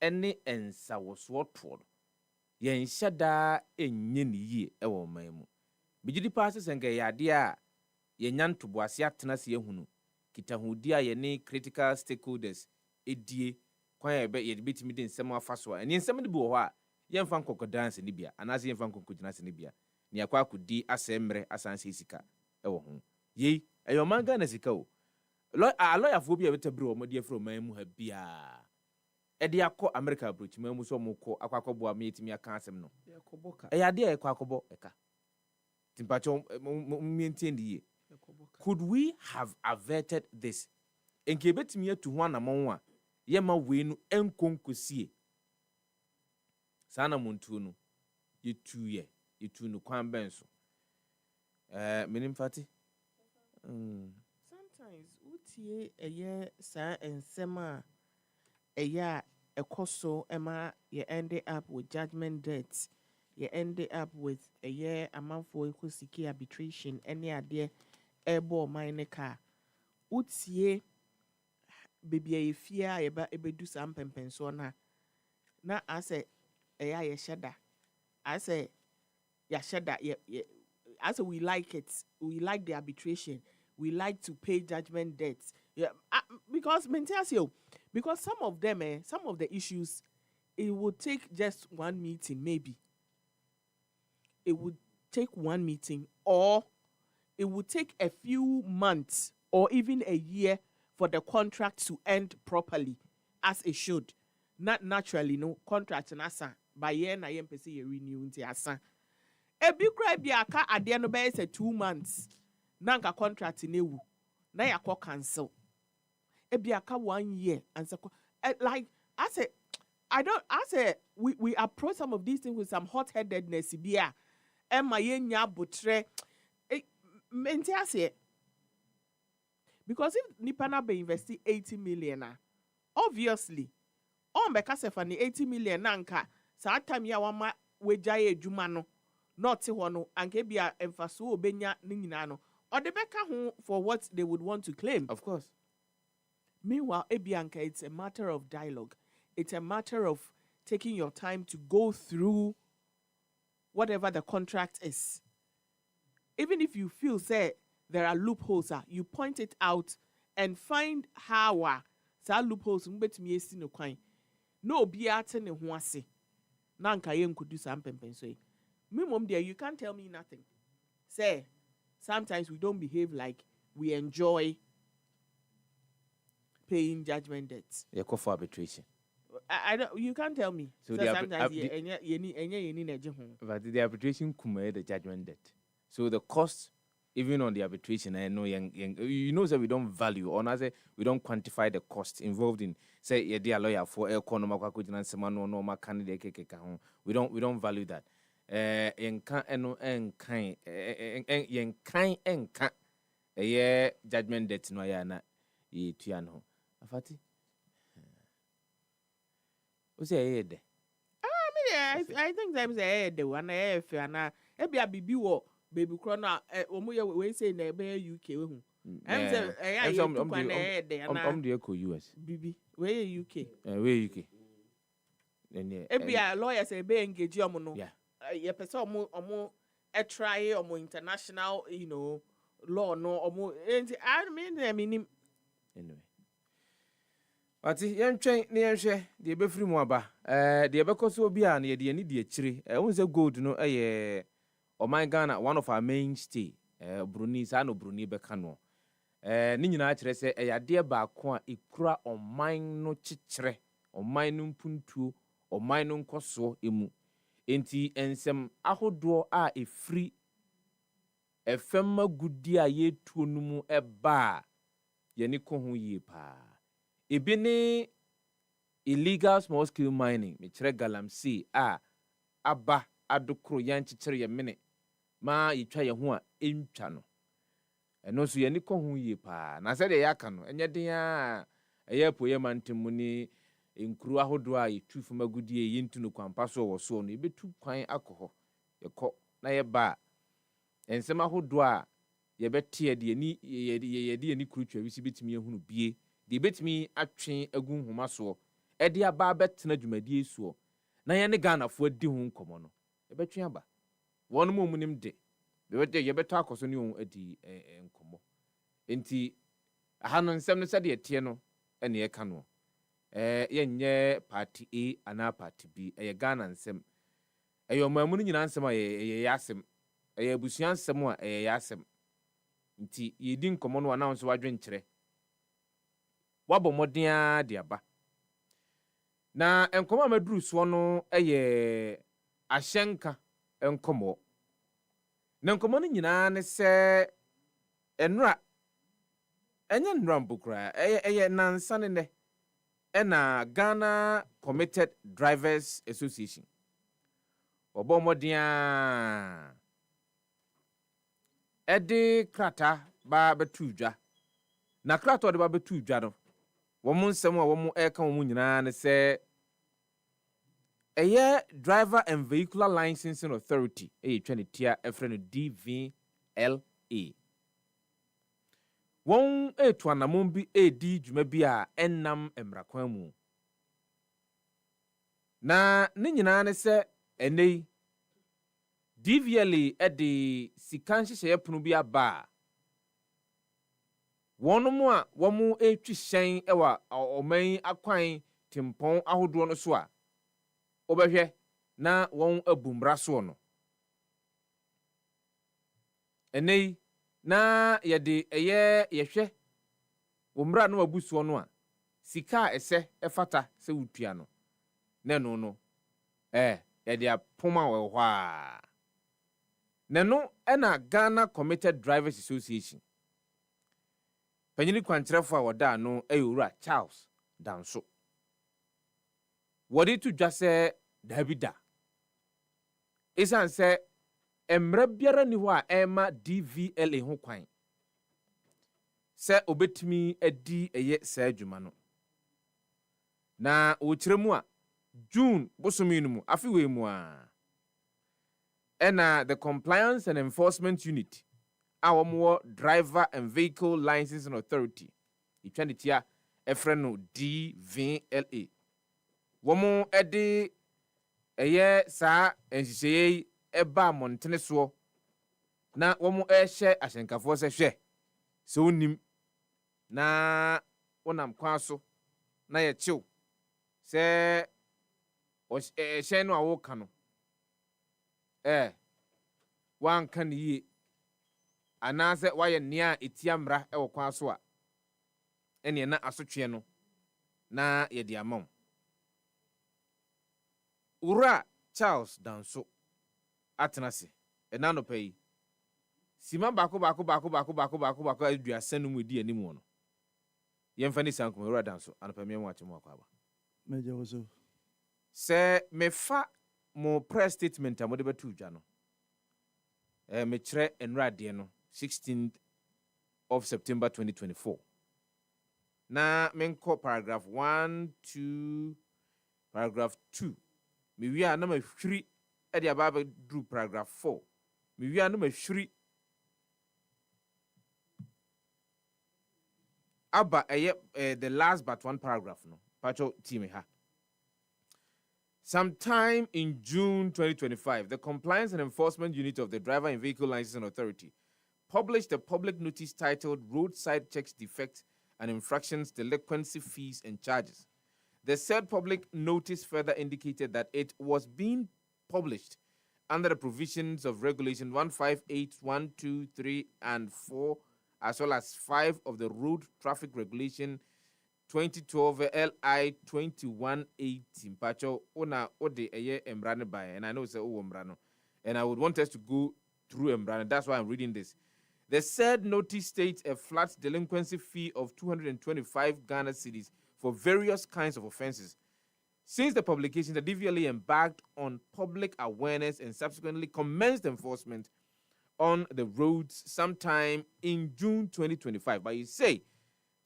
Speaker 1: ene ensa wo so to yen hyada enye ne yie e wo man mu bigidi paase senka yade a yenya ntoboase atena se yehunu kita ho die a yene critical stakeholders edie kwan ye betimi de nsem afa so a ene nsem de bi wo ho a yemfa nkoko dance ne bia anase yemfa nkoko gina se ne bia ne akwa akodi asemre asanse sika e wo ho ye eyo manga na sika o lawyer fo bia betabri wo mode afro man mu ha bia edi akọ America approach ma mu so mo kọ akwakobo am yetimi aka asem no yade e kwakobo eka timpacho maintain die. Could we have averted this enke betimi atu ho anamon a yema we no enkonkosie sana muntu no yetu no kwan benso menim fati
Speaker 16: sometimes utie eye sa ensema eya ekoso ema ye end up with judgment debts, you end up with a year amount for equity arbitration any ade ebo mine car utie baby fear eba do some pempenso na I say eya ye sheda I say ya sheda I say we like it, we like the arbitration, we like to pay judgment debts, yeah, because because some of them some of the issues it would take just one meeting, maybe it would take one meeting, or it would take a few months or even a year for the contract to end properly as it should. Not naturally, no contract and asa by year na yem pese renew into asa. A big cry be aka at the end of 2 months. Nanka contract in ewu. Na ya ko cancel. E be aka 1 year and so like I say we approach some of these things with some hot-headedness bia. Emma yenya butre mentiase. Because if Nipana be invest 80 million, obviously, on Bekasefani 80 million nanka, sa time ya wama wejaye jumano, not tiwano, and kebia emfasu benya ninano, or the beka for what they would want to claim.
Speaker 1: Of course.
Speaker 16: Meanwhile, Ebianka, it's a matter of dialogue. It's a matter of taking your time to go through whatever the contract is. Even if you feel, say, there are loopholes, you point it out and find how sa loopholes no be ate ne ho ase na nka ye nkodu sam pempenso yi me mom there you can't tell me nothing. Say sometimes we don't behave like we enjoy paying judgment debts.
Speaker 1: You call for arbitration.
Speaker 16: I don't, you can't tell me.
Speaker 1: So
Speaker 16: sometimes
Speaker 1: but the arbitration come the judgment debt. So the cost, even on the arbitration, I know you know that we don't value, or not say we don't quantify the cost involved in say a dear lawyer for economic no candidate. We don't value that. Judgment debt no yana tuano. Afati. What's the head?
Speaker 16: I think times the one and maybe a baby war baby crona we say na be UK we I'm
Speaker 1: the US
Speaker 16: BB where UK
Speaker 1: where UK then
Speaker 16: a lawyer say be engage no yeah person omo try omo international law no omo I mean anyway.
Speaker 1: Ati yentwen ne yenhwe de befiri mu aba de bekoso obi a na de ani de akire wonse gold no oman Ghana one of our mainstay Bruni sa no Bruni beka no ni nyina akire se yade ba ko a ekura oman no kikire oman no mpuntuo oman no nkoso emu enti ensem ahodo a efri efemma gudi a yetuo no mu eba ye ni ko ho yie pa ebi ne illegal small scale mining me kire galamsey aba adokro yanchichire ye mene ma yitwa ye ho a entwa no eno so ye ni ko ho yie pa na se de yaka no enye den a eye po ye mantemu ni enkuru ahodo a yitu fuma gudie yintu no kwampa so wo so no ebetu kwan akoho ye ko na ye ba ensema ahodo a ye bete de ni ye de ni kurutwa wisi betimi ehunu bie de betimi atwe agun homa so e de aba betena dwumadie so na ye ne Ghana fo adi hu nkomo no e betwe aba won mo munim de ye beto akoso ne on adi nkomo enti aha no nsem no se de tie no ene ye ka no ye nye party A ana party B ye Ghana nsem ye mamu nyina nsem a ye yasem ye abusuan nsem a ye yasem nti ye di nkomo no na nso wadwen kire wabo modea de aba na enkomo amaduru so no ahyenka enkomo na enkomo no nyina ne se enra enye nra mbukura eye nansa ne ɛna Ghana Committed Drivers Association ɔbɔ mmɔden a ɛde krata ba bɛtu dwa na krata ɔde ba bɛtu dwa no wɔn nsɛm a wɔn ɛka wɔn nyinaa ne sɛ ɛyɛ Driver and Vehicular Licensing Authority ɛyɛ twa ne tia ɛfrɛ no DVLA wɔn etu anamon bi edi dwuma bi a ɛnam mmrakwan mu na ne nyinaa ne sɛ ɛnɛ DVLA ɛde sika nhyehyɛeɛ pono bi aba wɔn mu a wɔn etwi hyɛn ɛwɔ ɔman akwan tempɔn ahodoɔ no so a wɔbɛhwɛ na wɔn abu mmara soɔ no ɛnɛ na yɛde yɛhwɛ wɔmmra no wabu soɔ no a sika a ɛsɛ ɛfata sɛ wotua no na ɛno no yɛde apoma wɔ hɔ a n'ano ɛna Ghana Committed Drivers Association panyini kwankyerɛfo a wɔda ano ɛyɛ owura Charles Danso wɔde to dwa sɛ daabi da ɛsiane sɛ mmara biara ni hɔ a ɛma DVLA ho kwan sɛ obetumi adi ɛyɛ saa adwuma no na wɔkyerɛ mu a June bosomi no mu afewe mu a ɛna the Compliance and Enforcement Unit a wɔwɔ Driver and Vehicle Licensing Authority etwa ne tia ɛfrɛ no DVLA wɔn ɛde ɛyɛ saa nhyehyɛeɛ ɛba mmɔntene soɔ na wɔn ɛhyɛ ahyɛnkafoɔ sɛ hwɛ sɛ wonim na wonam kwan so na yɛkyew sɛ ɛhyɛn no a woka no wanka ne yie anaasɛ wayɛ nea etia mmara ɛwɔ kwan so a ɛneɛ na asotweɛ no na yɛde ama wo owura Charles Danso atena se ɛna nɔpa yi sima baako aduasa no mu di anim wɔ no yɛmfa ne san kɔmɔ owura Danso anɔpa mmea mu akyɛ mu akɔ aba
Speaker 17: mɛgya wo so
Speaker 1: sɛ mefa mo press statement a mode bɛto dwa no mekyerɛ nnuradeɛ no 16th of September 2024 na menkɔ paragraph 1 2 paragraph 2 mewia na mahwiri ɛde aba abɛduru paragraph 4 mewia na mahwiri aba ɛyɛ the last but one paragraph no pacho team ha. Sometime in June 2025, the Compliance and Enforcement Unit of the Driver and Vehicle Licensing Authority published a public notice titled Roadside Checks Defects and Infractions, Delinquency Fees and Charges. The said public notice further indicated that it was being published under the provisions of Regulation 158(1), 2), 3, and 4, as well as 5 of the Road Traffic Regulation 2012 LI 2118. Pacho ona ode eye embrane by, and I know it's a embrano. And I would want us to go through embrane. That's why I'm reading this. The said notice states a flat delinquency fee of 225 Ghana cedis for various kinds of offenses. Since the publication, the DVLA embarked on public awareness and subsequently commenced enforcement on the roads sometime in June 2025. But you say,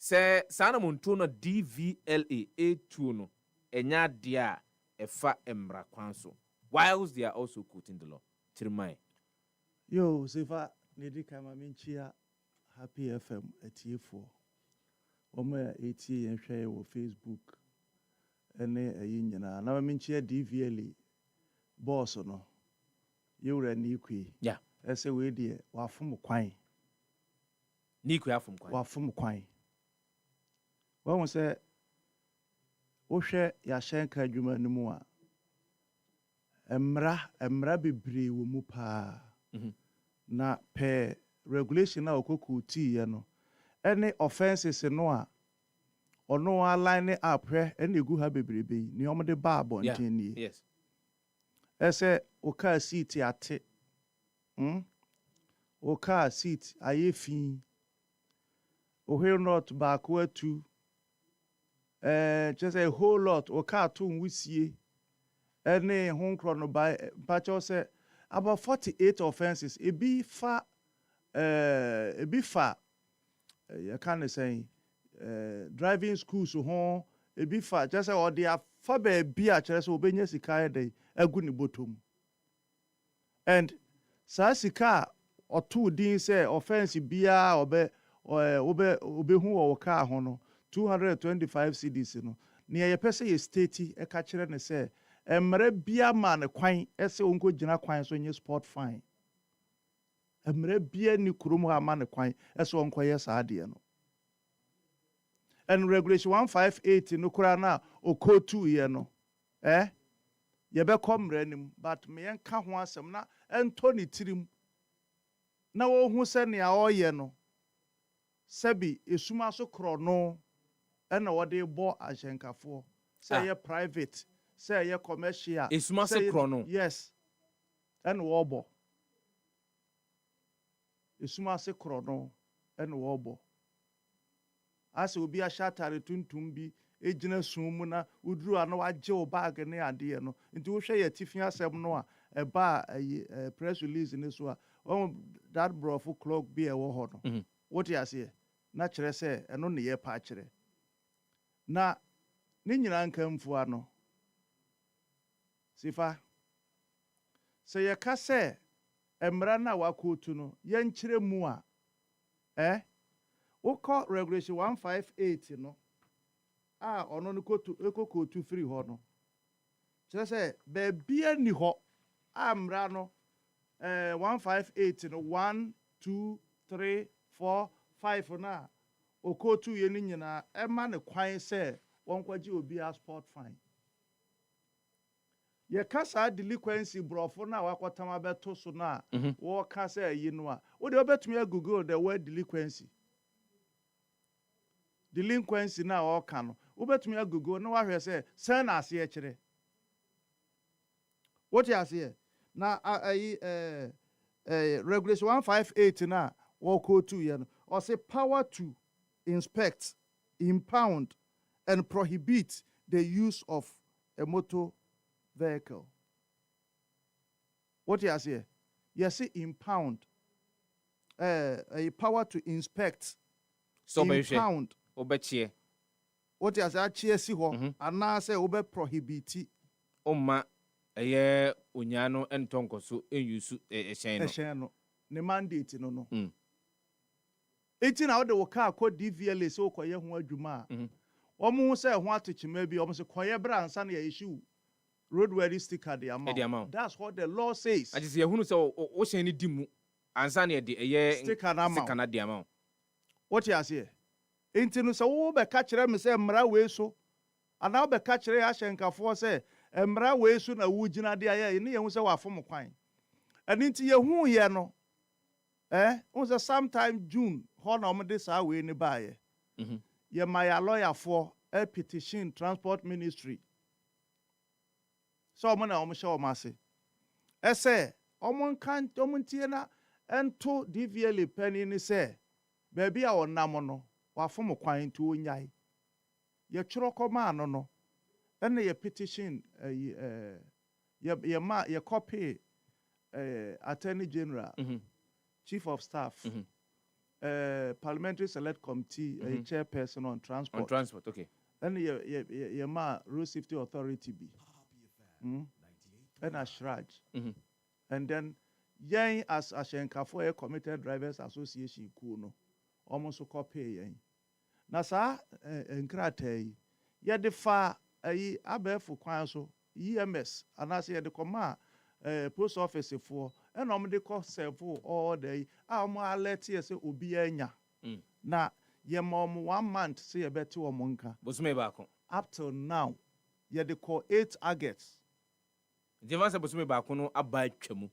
Speaker 1: sana montono DVLA A2 no enya dia efa emra kwanso whilst they are also quoting the law. Tirmai.
Speaker 17: Yo, Sefa nedi kama minchia Happy FM etiefo. Oma eti yenhwe wo Facebook ene ayi nyina na minchia DVLA boss no. Yewra ni kwi.
Speaker 1: Yeah.
Speaker 17: Ese we die wafom kwan.
Speaker 1: Ni kwi afom kwan.
Speaker 17: Wafom kwan. When we say, Oshe Yashenka Juma Numua, Emra Bibri Wumupa, na pe regulation na okoku ti yano. Any offenses in Noah or no line up here, any good have baby, ni omade barbo and tini.
Speaker 1: Yes.
Speaker 17: Ese Oka seat ate, Oka seat aye fin, Ohe not back where to.
Speaker 7: just a whole lot or cartoon we see any home chrono by Pacho say about 48 offenses. It be far you can't say driving schools so home it be far just say or they are far be a chess obenya sika day a good bottom. And Sasika or 2 din say offense bia obe who or car hono 225 CDs no near your person is statey a catcher and say emre bia man a kwan ese unko gina kwan so nye sport fine emre bia ni kurum ha man a kwan ese unko yes ade no and regulation 158 no kura na oko 2 ye no ye be komre nim but me enka ho asem na entoni tirim na wo hu se ne a oye no sebi esuma so kro no ena wo de bo ahyenkafo say ye private say ye commercial
Speaker 1: esuma so kro no
Speaker 7: yes ena wo bo esuma se kro no ena wo bo ase obi a shatare tuntum bi ejina sumu na uduru ano wagye o bag ne ade no nti wo hwe ye tifia asem no a eba press release ne so a that brofo clock bi e wo ho no what you say na kire se eno ne ye pa kire na ne nyina nkamfu ano sifa se ye ka se emra na wakotu no ye nkire mu a wokọ regulation 158 no ono no kotu free ho no kire se be bia ni ho amra no 158 no 1 2 3 4 5 na okotu ye ni nyina ema ne kwan se wonkwaji obi a sport fine ye kasa delinquency brofo na wakotama beto so na wo kasa yi no a wo de obetumi google the word delinquency na wo ka no obetumi google na wa hwe se sen na ase e kire what you say na regulation 158 na wo kotu ye no or say power to inspect, impound, and prohibit the use of a motor vehicle. What you say? You say impound. A power to inspect,
Speaker 1: so
Speaker 7: impound.
Speaker 1: Obetie.
Speaker 7: What you say? Achie si ho. Ana say obe prohibiti.
Speaker 1: Oma eye onyano entonko so enyusu ehyen
Speaker 7: no. Ne mandate no. Eti na wo ka ko DVLA so koye ho adwuma omo say ho atochima bi omo say koye bra ansa na issue roadworthy sticker the amount. That's what the law says.
Speaker 1: I just say hunu say o hyen ni dimu ansa na de eye
Speaker 7: sticker na
Speaker 1: the amount.
Speaker 7: What you say? Enti no say wo be ka kire me say mra we so ana wo be ka kire ahyenkafo say mra we so na wo gina de aye ne ye hu say wa fom kwan. Ani nti ye hu ye no was sometime June, horn on this away in the buyer. Ye my lawyer for a petition transport ministry. So mona show massy. Say, Omon can't Domuntiana and 2 DVLA penny in say, baby our namono, or from a quine to unyai. Ye churoko man no, and ye petition ye copy Attorney General. Chief of Staff, Parliamentary Select Committee, chairperson on transport.
Speaker 1: On transport, okay.
Speaker 7: And your Road Safety Authority be. And a Shraj. And then, yang as Ashenkafo a Committed Drivers Association Kuno, almost so copy yang. Nasa enkrate, ya de fa a abefu kwanso, EMS, and I say the command. Post office for and they call several all day. Alert here say obi enya. Na ye mom 1 month say a better or monka. Up till now, ye they call 8 agates.
Speaker 1: The answer was me back on a bad chum.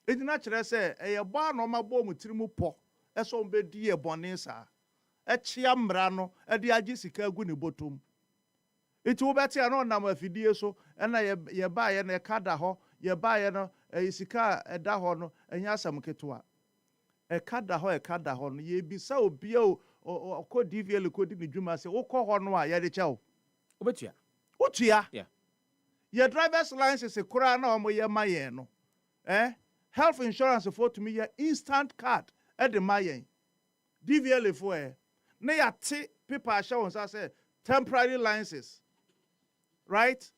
Speaker 7: It naturally say a bar no my bomb trimu po. A son be dear bonesa. A chiambrano, a diagisica guni bottom. It will better no number of videos so and I buy and a card ho, ye buy no a sika a dahono and yasam ketua.
Speaker 19: kada ho no ye bisa obi o ko DVL ko di ni dwuma se wo kɔ hɔ no a ye de kyɛw
Speaker 1: obetua
Speaker 19: yeah your driver's license kura na omo ye mayen no health insurance for to me ye instant card e de mayen DVL for na ya te people show us say temporary licenses right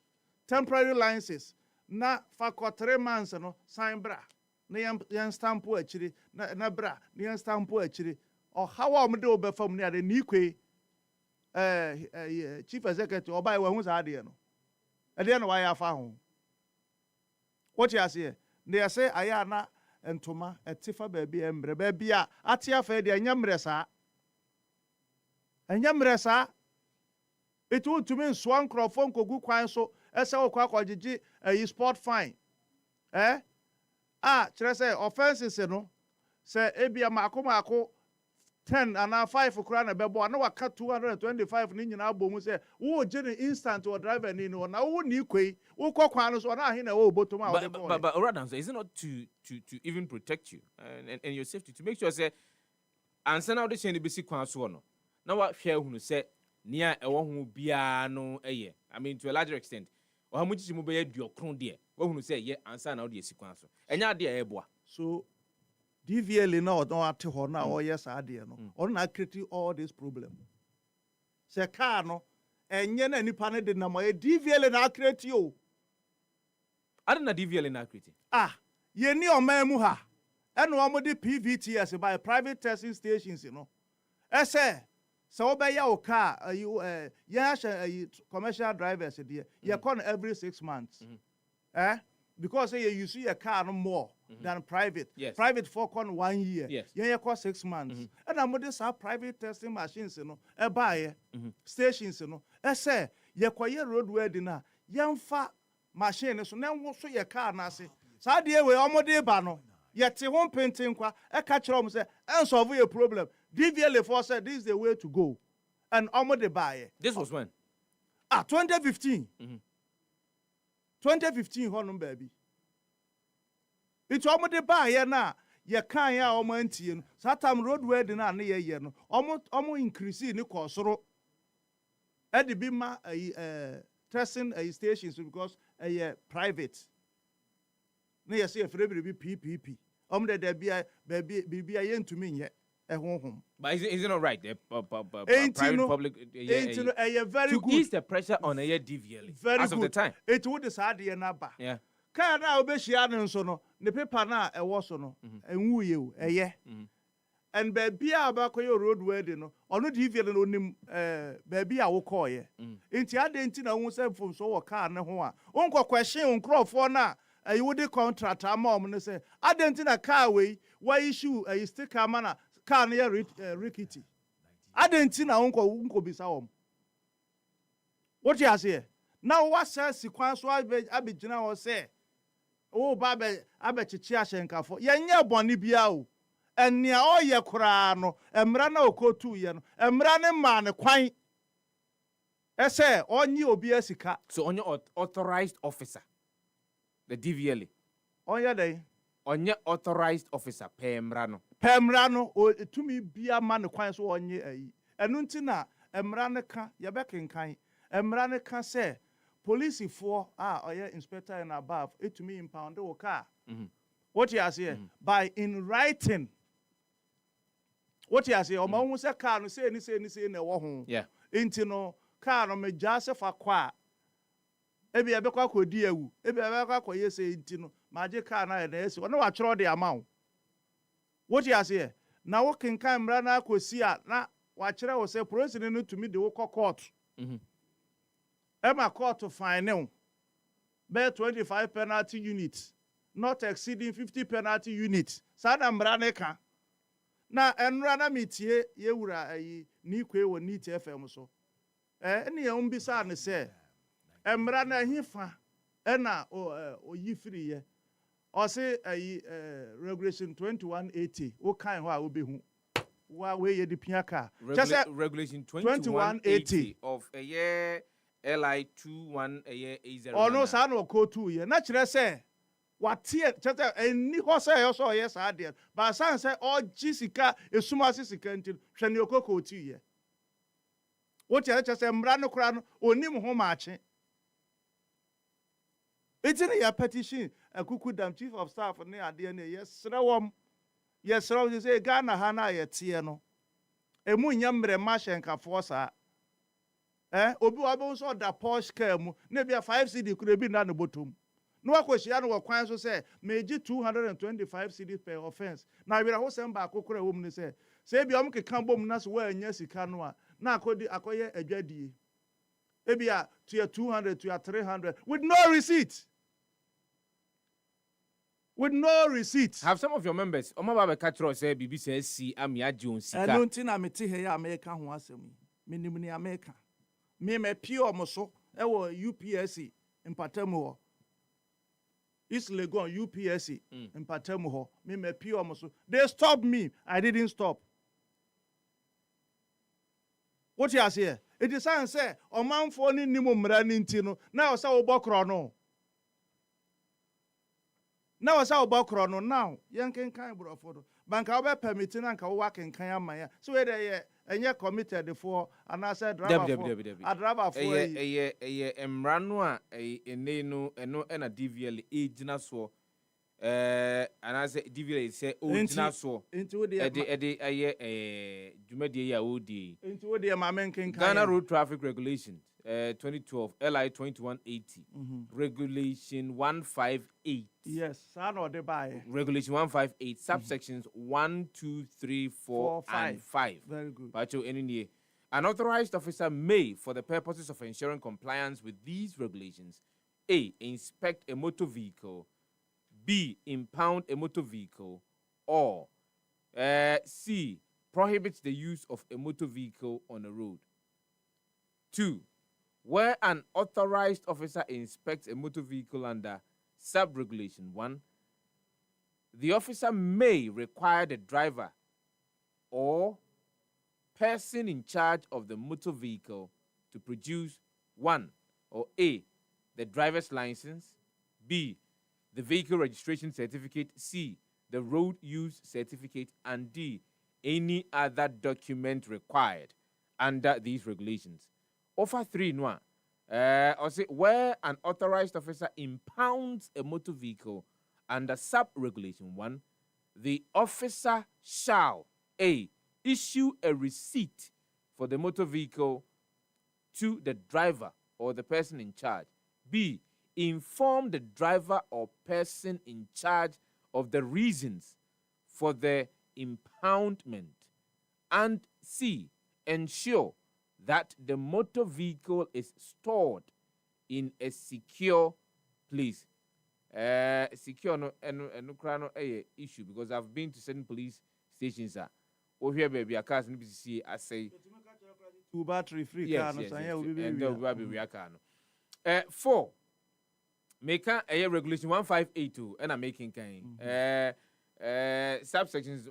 Speaker 19: temporary licenses na for 3 months no sign bra na yan stamp achiri na bra na yan stamp achiri or how am de obefam na de ni kwe chief executive obai wa hu sa de no e de no wa ya fa ho what you say na say aya na entoma etifa ba bi embre ba bi a atia fa de anyamre sa it won't to mean swan crofon kogu kwan so ese okwa akogigi sport fine kyerɛ sɛ offenses no sɛ ebia maako 10 and 5 kura na bɛbɔ na waka 225 ni nyina abɔ mu sɛ wo gye ne instant or driver ni no na wo ni kwei wo kɔ kwan no so na ahe na wo botom a wo de bɔ
Speaker 1: but rather is it not to even protect you and your safety to make sure say ansa na wo de hyɛn besi kwan so no na wa hwɛ hunu sɛ nia ɛwɔ ho bia no ɛyɛ I mean to a larger extent o ha mu chichi mu bɛyɛ duokron de wo hunu sɛ yɛ ansa na wo de esi kwan so ɛnya ade a ɛboa
Speaker 19: so DVL na no ate ho na o yes ade no on na create all this problem se car no enye na nipa ne de na mo DVL na create o
Speaker 1: ade na DVL na create
Speaker 19: ye ni o man mu ha eno o mo de PVTS by private testing stations no ese se wo be ya o car ya commercial drivers de ye call every 6 months because you use your car no more than private.
Speaker 1: Yes.
Speaker 19: Private for 1 year.
Speaker 1: Yes.
Speaker 19: You cost 6 months. And I'm this private testing machines, buy stations, say you acquire roadway dinner. Young fat machine, so now also your car nasi. So dear we almost bano. Yet home painting qua a catch room say and solve your problem. DVL for said this is the way to go. And almost buy.
Speaker 1: This was when?
Speaker 19: 2015. 2015 honum baby. It's almost the buy here now. You can't ya almost no. Satam roadway na na ye no. Almost increase in the cost. At the bima testing stations because private. Na you see a free be PPP. There be a to me yet.
Speaker 1: But is it not right?
Speaker 19: Private
Speaker 1: public
Speaker 19: very
Speaker 1: to
Speaker 19: good.
Speaker 1: ease the pressure on a DVL
Speaker 19: very
Speaker 1: as
Speaker 19: good.
Speaker 1: of the time.
Speaker 19: It would decide the number.
Speaker 1: Yeah.
Speaker 19: Car na obeshia no so no the paper na ewo so no enwu ye o and baby abakoye roadway de no ono DVL no nim baby a wo call ye enti ade na hu se fom so wo car ne ho a onko question nkrofo na you would contract am no say ade na car we issue a sticker man car na rickety ade na onko bisa wom what you say now what says sequence abegina wo say babe abechichi ahyenkafo yenye boni bia o enia oye kura no emra na okotu ye no emra ne ma ne kwan ese onye obi asika
Speaker 1: so onye authorized officer the DVL
Speaker 19: onye dey
Speaker 1: onye authorized officer pemra
Speaker 19: no tumi bia ma ne kwan so onye ayi enu nti na emra ne ka ye bekenkan emra ne ka se police for inspector and above it to me impound the car. What you say by in writing. What you say? Oma hu say car no say ni na wo ho.
Speaker 1: Yeah.
Speaker 19: Inti no car no me Kwadwo Sefah-Danquah. Ebi abekwa kodi ewu. Ebi abekwa koye say inti no maje car na na esi. Ono wa chro de amount. What you say? Na wo kenkan mra na akosi a na wa kire wo say police no to me de wo court. Emma court to fine now. Bear 25 penalty units, not exceeding 50 penalty units. Sada mraneka. Na enrana mitie ye wura ni kwe wo ni TFM so. Eni ye umbisa ne se. Emrana hifa ena o yifiri ye. O se regulation 2180 o kan ho a obehu. Wa we ye di piaka.
Speaker 1: Regulation 2180 of a year LI 2180.
Speaker 19: Oh no, sa no ko 2 year. Na kire say watie kyerɛ ɛni hɔ sɛ ɛyɛ sɛ ɔyɛ saa adeɛ baasan sɛ ɔgye sika esumase sika nti hwɛ ne okoko otiiɛ wote kyerɛ sɛ mmara no koraa no onim ho maakye eti ne yɛ petition akuku dam chief of staff ne adeɛ ne yɛsrɛ wɔm sɛ Ghana ha na yɛteɛ no emu nyɛ mmerɛma hyɛnkafoɔ saa obi wa bɛ nso ɔda Porsche car mu na bia 5 cedi kura bi na ne bɔtɔm no akɔhyia no wɔ kwan so sɛ meji 225 cedi per offense na awira ho sɛm ba akokora wɔ mu ne sɛ bi ɔm keka bom na so wa anya sika no a na akɔyɛ adwadie ebia to 200 to 300 with no receipt. With no receipt.
Speaker 1: Have some of your members Omaba Catro say BBC see Amia Jones sika.
Speaker 19: I don't think I'm a tea America who has me. Minimum America. Me pure moso UPSC in Patemo. East Legon UPSC in Patemo. Me pure moso. They stopped me. I didn't stop. What you say? It is say o man for ni mo mra ni ntino na o say obokro no. Now as our background now, young can kind of photo. Bank our permitting and work in Kayamaya. So where and you're committed for and I said, driver for
Speaker 1: a Mranua, a Neno, and no and a DVL age so. And I say DVL say oh so into the Jumedia Odi
Speaker 19: into the Mamen
Speaker 1: Ghana Road Traffic Regulations 2012 LI 2180 Regulation 158.
Speaker 19: Yes, son or the buy.
Speaker 1: Regulation 158 subsections 1, 2, 3, 4, and 5.
Speaker 19: Very good.
Speaker 1: Pacho any an authorized officer may, for the purposes of ensuring compliance with these regulations, A. Inspect a motor vehicle, B. Impound a motor vehicle, or C. Prohibits the use of a motor vehicle on a road. 2. Where an authorized officer inspects a motor vehicle under sub-regulation 1, the officer may require the driver or person in charge of the motor vehicle to produce 1 or A. the driver's license, B. the vehicle registration certificate, C. the road use certificate, and D. any other document required under these regulations. Offer 3 no. Or say where an authorized officer impounds a motor vehicle under sub-regulation 1, the officer shall A. issue a receipt for the motor vehicle to the driver or the person in charge, B. inform the driver or person in charge of the reasons for the impoundment, and C. ensure that the motor vehicle is stored in a secure place. Secure no issue because I've been to certain police stations. Over here, baby, I can't see. I say,
Speaker 19: 2 battery free
Speaker 1: yes,
Speaker 19: car.
Speaker 1: yes, and there will be a car. 4. Make a regulation 1582, and I'm making kind. Subsections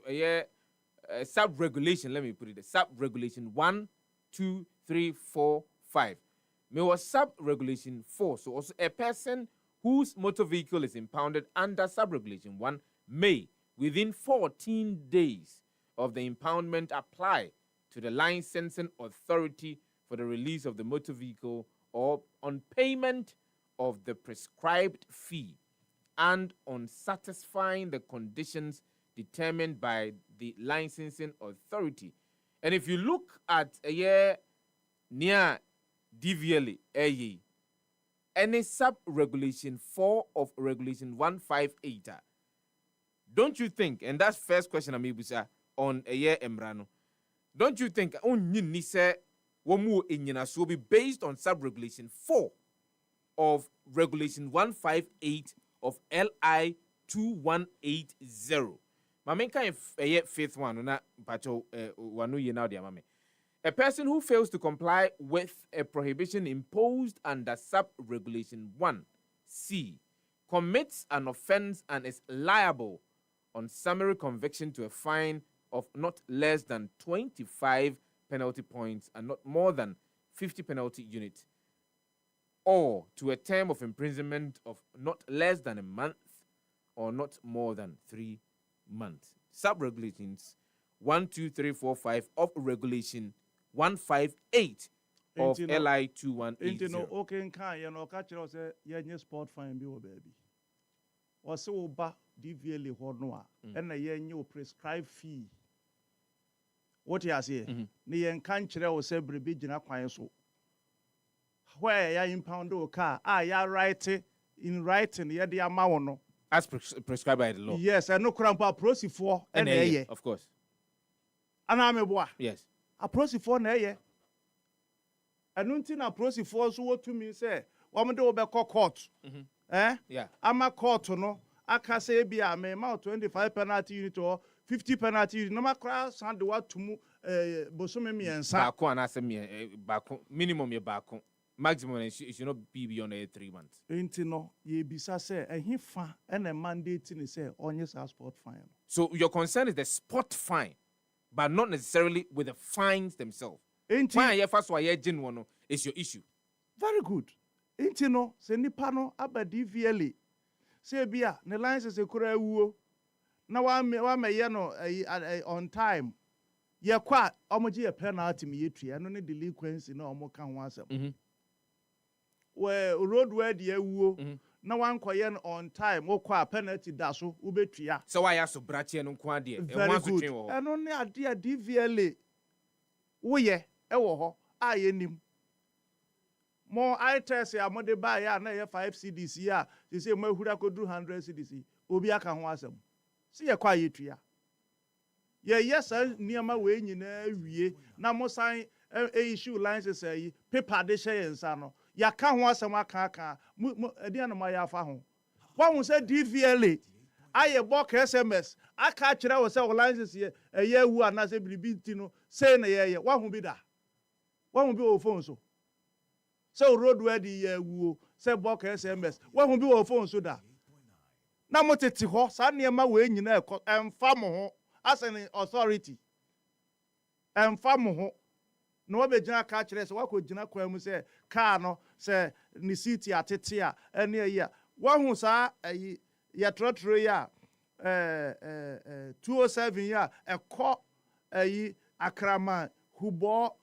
Speaker 1: sub-regulation. Let me put it. Sub-regulation 1, 2, 3, 4, 5. May was sub-regulation 4. So also a person whose motor vehicle is impounded under sub-regulation 1 may, within 14 days of the impoundment, apply to the licensing authority for the release of the motor vehicle or on payment of the prescribed fee and on satisfying the conditions determined by the licensing authority. And if you look at a year near DVLA, any sub-regulation 4 of regulation 158, don't you think, and that's first question I'm able to on a year Emrano, don't you think only say womu inyina so be based on sub-regulation 4 of regulation 158 of LI 2180? Mamenka a fifth one na pacho wanu ye now dia mame. A person who fails to comply with a prohibition imposed under sub-regulation 1C commits an offense and is liable on summary conviction to a fine of not less than 25 penalty points and not more than 50 penalty units, or to a term of imprisonment of not less than a month or not more than 3 months. Sub-regulations 1, 2, 3, 4, 5 of Regulation 158 of
Speaker 19: Enti no-
Speaker 1: LI 2180.
Speaker 19: Enti no okay kan ye no ka kire say ye nye sport fine bi wo baby. O se wo ba DVLA ho no a na ye nye o prescribe fee. What you say? Ni ye kan kire wo say brebi gina kwan so. Where ya impound o car ya write in writing ye de ama wo no.
Speaker 1: As prescribed by the law.
Speaker 19: Yes, and no crampa prosifo na ye.
Speaker 1: Of course.
Speaker 19: Ana me boa.
Speaker 1: Yes.
Speaker 19: A prosifo na ye. Anu nti na prosifo so wotumi say wo de wo be court.
Speaker 1: Yeah.
Speaker 19: Ama court no aka say bia me ma 25 penalty unit or 50 penalty unit no makra sand what tumu bosome miensa.
Speaker 1: Bako anase bako minimum ye bako. Maximum it should not be beyond 3 months.
Speaker 19: Enti no ye bisa say ehi fa na mandate ni say onye sa sport fine.
Speaker 1: So your concern is the sport fine, but not necessarily with the fines themselves. Fine ye first why ye genuine is your issue.
Speaker 19: Very good. Enti no se nipa no aba DVLA. Say bia ne license ekura ewuo. Na wa me ye no on time. Ye kwa omoji ye penalty me yetua no ne delinquency na omo ka ho asem. Where road where the ewuo. Na wan koye no on time wo kwa penalty da so wo betua.
Speaker 1: So why aso brache no kwa de e
Speaker 19: Very good. Eno ne ade a DVLA wo ye ewo ho a ye nim. More I test ya mo de buy ya na ye 5 CDs ya. They say mo hura ko do 100 CDs. Obi aka ho asem. See ye kwa ye tua. Ye yes niama we nyina wie na mo san issue license yi paper de share nsa no. Ya ka ho asem aka ade na ma ya fa ho. Wa hu say DVLA aye book SMS aka kire wo say license ye wu ana say biribi ti no say na ye wa hu bi da. Wa hu bi o phone so. So road where the wu say book SMS wa hu bi o phone so da. Na mo tete ho sa niema we nyina emfa mo ho as an authority. Emfa mo ho. No we begina ka kire say wa ko gina kwa mu say car no say ni city atete a ene ya. Wa hu sa ya trotro ya 207 ya ekọ akrama hubo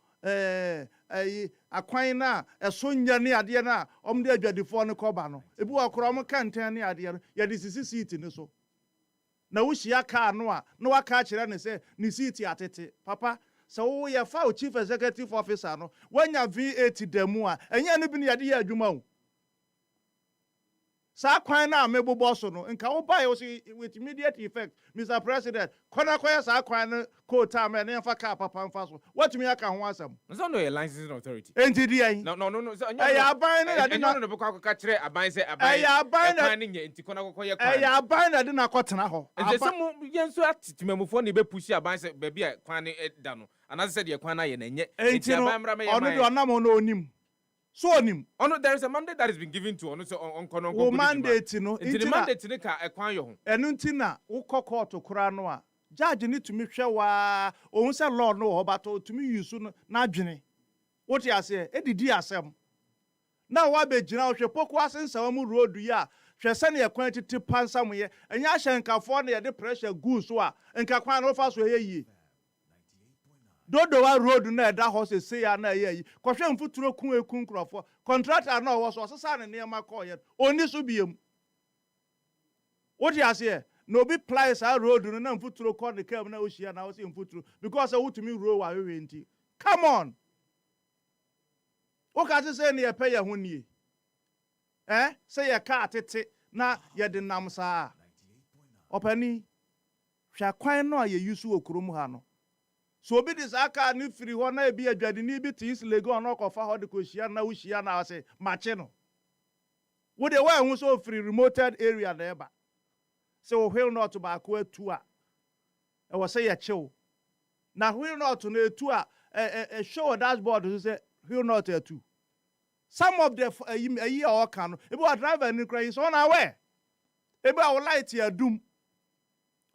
Speaker 19: akwan na eso nya ne ade na omde adwadifo ne koba no ebi wa kro mo kantan ne ade no ya de sisi seat ne so na wo hia car no a na wa ka kire ne say ni seat atete papa so wo ya fa o chief executive officer no wanya V8 demu a enya no bi ne yade ya adwuma o sa kwan na mebobo so no nka wo buy with immediate effect Mr. President kona kwaya sa kwan no court am na fa ka papa mfa so watumi aka ho asem
Speaker 1: no no a licensing authority
Speaker 19: enti di ai
Speaker 1: no
Speaker 19: ya aban na de na
Speaker 1: no be kwa kire aban say aban
Speaker 19: ya aban na
Speaker 1: nye enti kona koye kwan
Speaker 19: ya aban na de na kotena ho
Speaker 1: enti se mo yenso atitimamufo ne be pushi aban say ba bia kwan ne da no anase se de kwan na ye na nye
Speaker 19: enti aban mra me ono de onam no onim so onim
Speaker 1: there is a mandate that has been given to ono so on kono
Speaker 19: go mandate no
Speaker 1: the mandate ne ka ekwan yo ho
Speaker 19: enu ntina wo court kura no a judge ni tumi hwe wa ohun se law no ho bato tumi use no na adwene what you say edidi asem na wa be gina hwe poko asensa mu road ya hwe se ne ekwan titi pansam ye enya ahyenkafo na ye de pressure gu so a nka kwan no fa so ye yi dodo wa road na eda ho se ya na ye yi kohwe mfuturo kun ekun krofo contractor na wo so sesa ne ne ma call ye oni so biem what you say no be place a road no na mfuturo call the cab na o hia na o se mfuturo because wutumi road wa we nti come on o ka se ne ye pay ye ho nie say ye car tete na ye de nam saa opani hwa kwan no a ye use okurum ha no so obi dis aka ni free ho na ebi adwade ni bi tis lego na okofa ho de ko hia na wo hia na ase mache no wo de wa hu so free remoted area na eba so wheel not ba ko atu a e wo say ya chill na wheel not na atu a show dashboard so say wheel not atu some of the ayi o kan no ebi wa driver ni cry so na where ebi a light ya dum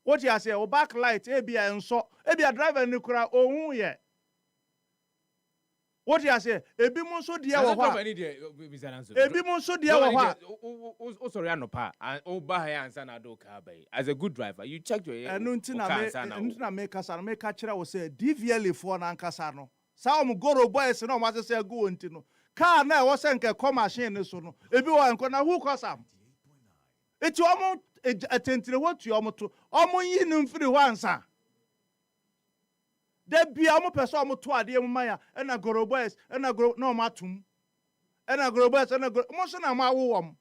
Speaker 19: what you say o back light ebi a enso ebi a driver ni kura ohun ye What you say? Ebi mo so dia wo hwa. Ebi mo so dia wo hwa.
Speaker 1: Oh sorry anopa. Oh ba ha ansa na do car by. As a good driver, you check your
Speaker 19: enu ntina me kasa me ka kira wo say DVL for na nkasa no. Sa om goro boys no ma say go nti no. Car na wo say nke come machine ne so no. Ebi wo enko na who cause am. Eti omo atentire what you omo to. Omo yi no mfiri ho ansa. De bia mo person mo to ade mo maya e na goro boys e na goro no matum e na goro boys e na goro mo so na ma wo wom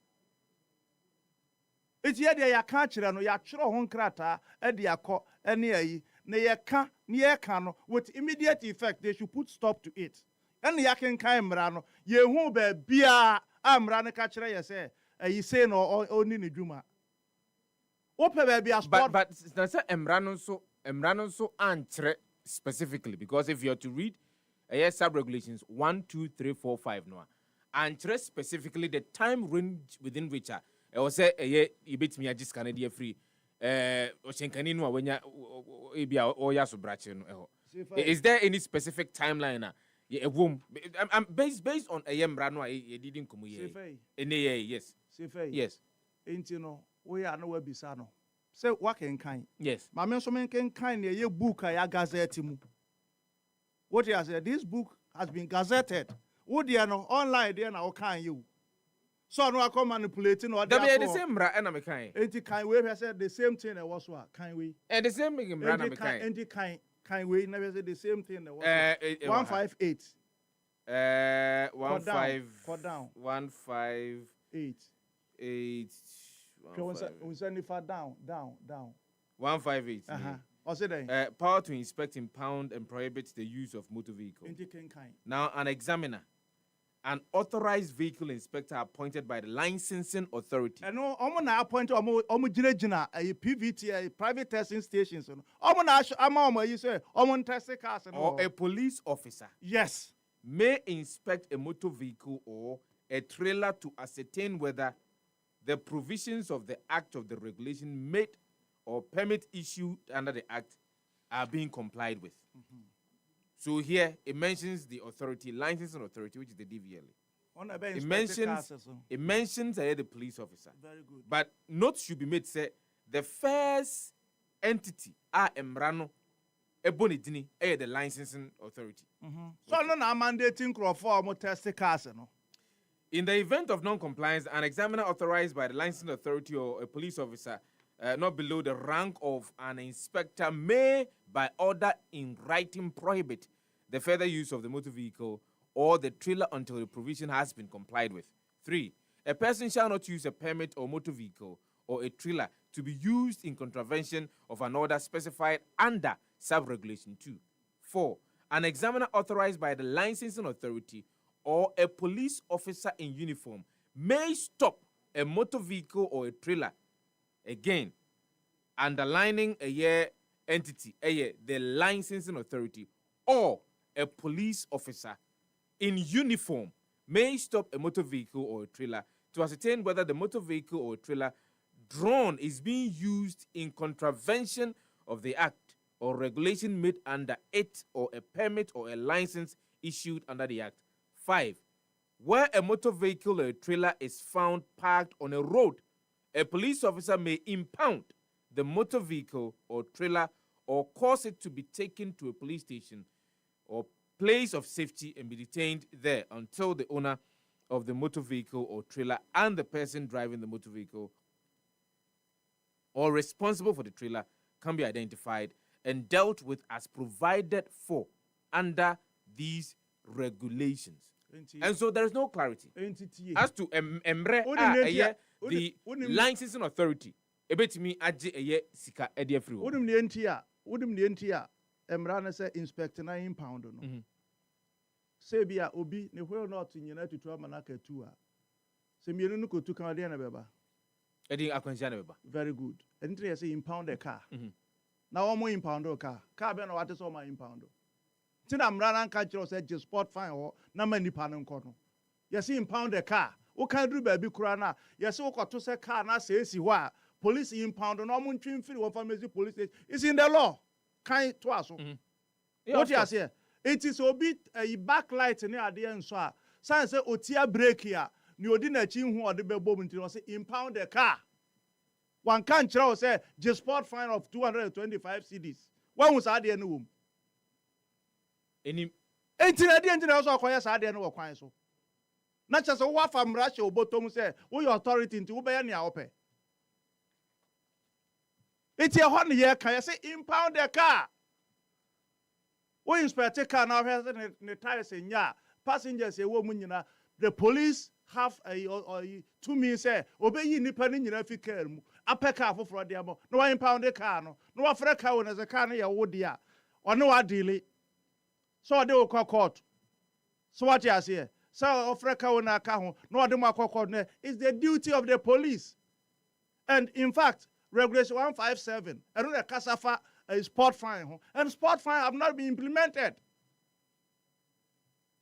Speaker 19: eti ye de ya ka kire no ya twere ho nkrata e de akọ e ne ayi ne ye ka no with immediate effect they should put stop to it and ya ken kan mra no ye hu ba bia amra ne ka kire ye se ayi say no oni ne dwuma wo pe ba bia sport
Speaker 1: but na say emra no so antre specifically, because if you are to read sub-regulations 1, 2, 3, 4, 5 no, and specifically the time range within which I was say you bet me just Canada free Oshenkani no when ya or ya so brache no. Is there any specific timeline I'm based on Mra no e didn't come here. Yes. Yes.
Speaker 19: Ain't you know we are no webisa no. Say what can kind?
Speaker 1: Yes.
Speaker 19: My men so men can kind ye book ya gazette mu. What you say? This book has been gazetted. What you know online there now can you? So no I come manipulating or
Speaker 1: the same mra and I'm kind.
Speaker 19: Ain't kind we said the same thing that was what kind we.
Speaker 1: And the same thing mra and kind.
Speaker 19: Ain't kind we never said the same thing that was 158.
Speaker 1: 158.
Speaker 19: Down.
Speaker 1: 158. 8.
Speaker 19: We send it far down.
Speaker 1: 158.
Speaker 19: What's it?
Speaker 1: Power to inspect, impound, and prohibit the use of motor vehicle. Now, an examiner, an authorized vehicle inspector appointed by the licensing authority.
Speaker 19: And no, I'm gonna appoint a PVT, a private testing stations. You say, testing cars
Speaker 1: or a police officer.
Speaker 19: Yes.
Speaker 1: May inspect a motor vehicle or a trailer to ascertain whether the provisions of the act of the regulation made or permit issued under the act are being complied with. So here it mentions the authority, licensing authority, which is the DVLA. It mentions the police officer.
Speaker 19: Very good.
Speaker 1: But notes should be made say the first entity emrano ebonidini the licensing authority.
Speaker 19: So no na mandating for more test cars no.
Speaker 1: In the event of non-compliance, an examiner authorized by the licensing authority or a police officer not below the rank of an inspector may, by order in writing, prohibit the further use of the motor vehicle or the trailer until the provision has been complied with. 3. A person shall not use a permit or motor vehicle or a trailer to be used in contravention of an order specified under sub-regulation 2. 4. An examiner authorized by the licensing authority or a police officer in uniform may stop a motor vehicle or a trailer. Again, underlining entity, the licensing authority, or a police officer in uniform may stop a motor vehicle or a trailer to ascertain whether the motor vehicle or trailer drawn is being used in contravention of the act or regulation made under it or a permit or a license issued under the act. 5. Where a motor vehicle or a trailer is found parked on a road, a police officer may impound the motor vehicle or trailer or cause it to be taken to a police station or place of safety and be detained there until the owner of the motor vehicle or trailer and the person driving the motor vehicle or responsible for the trailer can be identified and dealt with as provided for under these regulations. And so there is no clarity as to the licensing authority. Ebetimi aje sika ede free.
Speaker 19: Wodim the entia emra na say inspect £9 no. Say bia obi ne hwe not nyina tutu amanaka 2 a. Se mienu no kotu kan de na beba.
Speaker 1: Edi akwansia na beba.
Speaker 19: Very good. Entry say impound a car. Now omo impound a car. Car be na what is omo impound. Tina mra na nka kiro say just sport fine ho na manipa no nko no. Yes impound a car. Wo kan dru ba bi kura na. Yes wo kwato say car na say esi ho a police impound no omo ntwin firi one pharmacy police station. It's in the law. Kan to aso. What you say? It is obi a backlight ne ade nso a san say otia brake ya ni odi na chi hu ode be bom nti say impound the car. One can kira say just sport fine of 225 cedis. When was ade no wom?
Speaker 1: Any
Speaker 19: enti na ade na so akoya sa ade no wo kwan so. Na cha so wa fam rashe obotom say wo your authority nti wo be ya ne a wo pe. Enti e ho ne ye kan say impound the car. We inspect a car now has the tires in ya passengers a woman, you know, the police have a 2 means say obey you nipping in every car a pack car for the amo no impound the car no for a car as a car near wood ya or no ideally so they will call court. So what you say so offer a car on a car no the mark court is the duty of the police. And in fact regulation 157 I don't know Kasafa a sport fine, and sport fine have not been implemented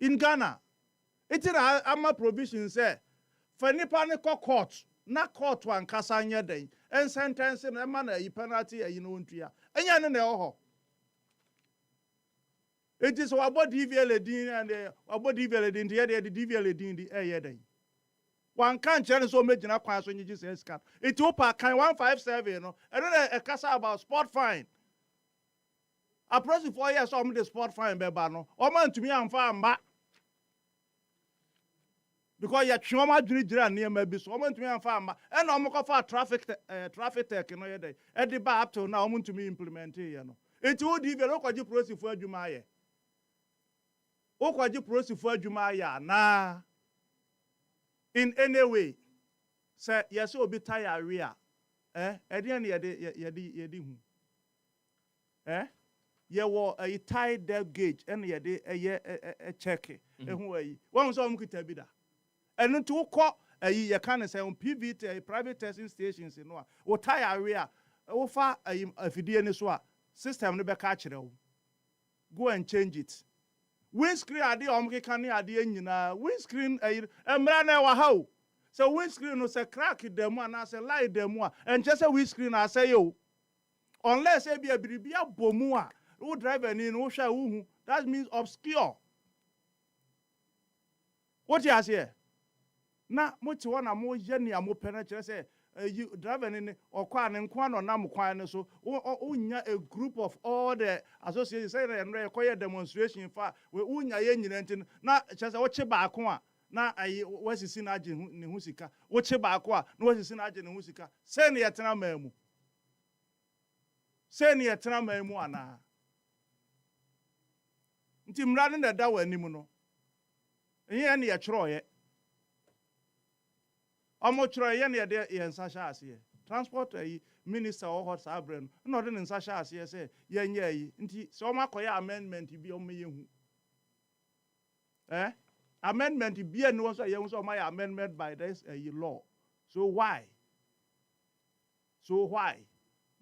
Speaker 19: in Ghana. It is a provision say for any panic court, not court one Kasanya day, and sentence in a manner penalty a unutria. And yan no. It is what DVL din and what DVL din the DVL din the air day. One can't challenge so much in a class when you just escape. It open kind 157, no, I don't know a casa about sport fine. A person 4 years on the sport fine bebano. O man to me am farm back. Because ya choma diri near maybe so man to me am farm back. And I'm going for traffic tech in no day. At the bar up to now to me implement you know. It would develop what you process for Jumaya. O what you process for Jumaya na in any way. Say yes will be tired area. At the end yadi eh? Ye wo a tie depth gauge and ye de a check ehun ayi won so am kita bi da enu to ko ayi ye kan say on PVT private testing stations no a wo tie area wo fa ayi afidie ni so a system no be ka kire wo go and change it windscreen ade om ke kan ade nyina windscreen ayi emra na wa ha o so windscreen no say crack dem na say light dem a and just say windscreen I say yo unless e be a biribia bomu a who drive any no share who that means obscure. What you say? Na much one a more jenny a more penetrate say you drive any or kwan and kwan or nam kwan so unya a group of all the associations say and require demonstration for we unya yen na just what you back one na I was in agent ni husika what you back one no was in agent ni husika send ya tena memu send ya tena memu ana nti mrade na da wani mu no yen ye chro ye omo chro ye na de ye nsa sha ase transport minister o hot sabren no de nsa sha ase say ye nya yi nti so ma koya amendment bi o me yehu amendment bi no so ye so ma amendment by this law so why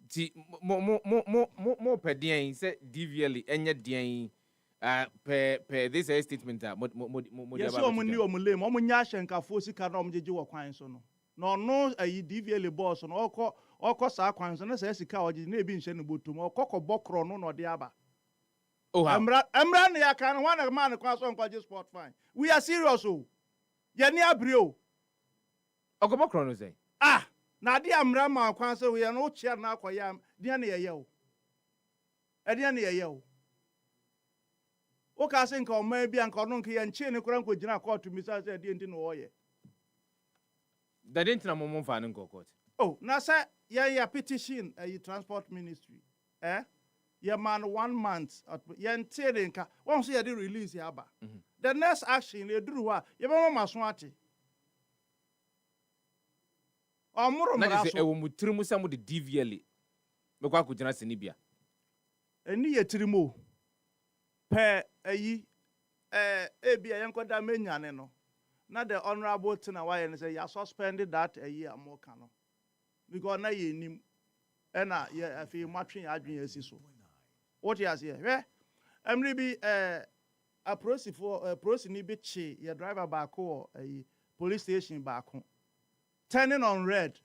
Speaker 1: ti mo pedien say DVL enye dien per this statement mo
Speaker 19: yes so mo ni o mo le mo nya hyenkafo sika na o mjeje wo kwan so no no DVL boss no okọ sa kwan so na sa sika o je na ebi nhye no botom okọ bokro no de aba emra na ya kan one man kwan so nko sport fine we are serious o ye ni abre o
Speaker 1: okọ bokro no say
Speaker 19: na de amra ma kwan so we no chia na akoya de na ye o de na ye o o ka se nka o man bia nka no nka ye nche ne kura nko gina court mi sa say de nti no wo ye
Speaker 1: da didn't na mo fa nko court
Speaker 19: na say ya petition transport ministry ye man 1 month ye nte de nka won so ye de release ya ba the next action ye duru wa ye be ma so ate omuro mra so
Speaker 1: e wo mutirimu sa mo de DVL me kwa ko gina senibia
Speaker 19: eni ye tirimo pe ebia yenkoda menyane no na the honorable tina why and say you suspended that a year more cano because na ye nim na ye afi matwen adwen asiso what you say eh emre bi a prosi ni bi chi your driver back or police station back turning on red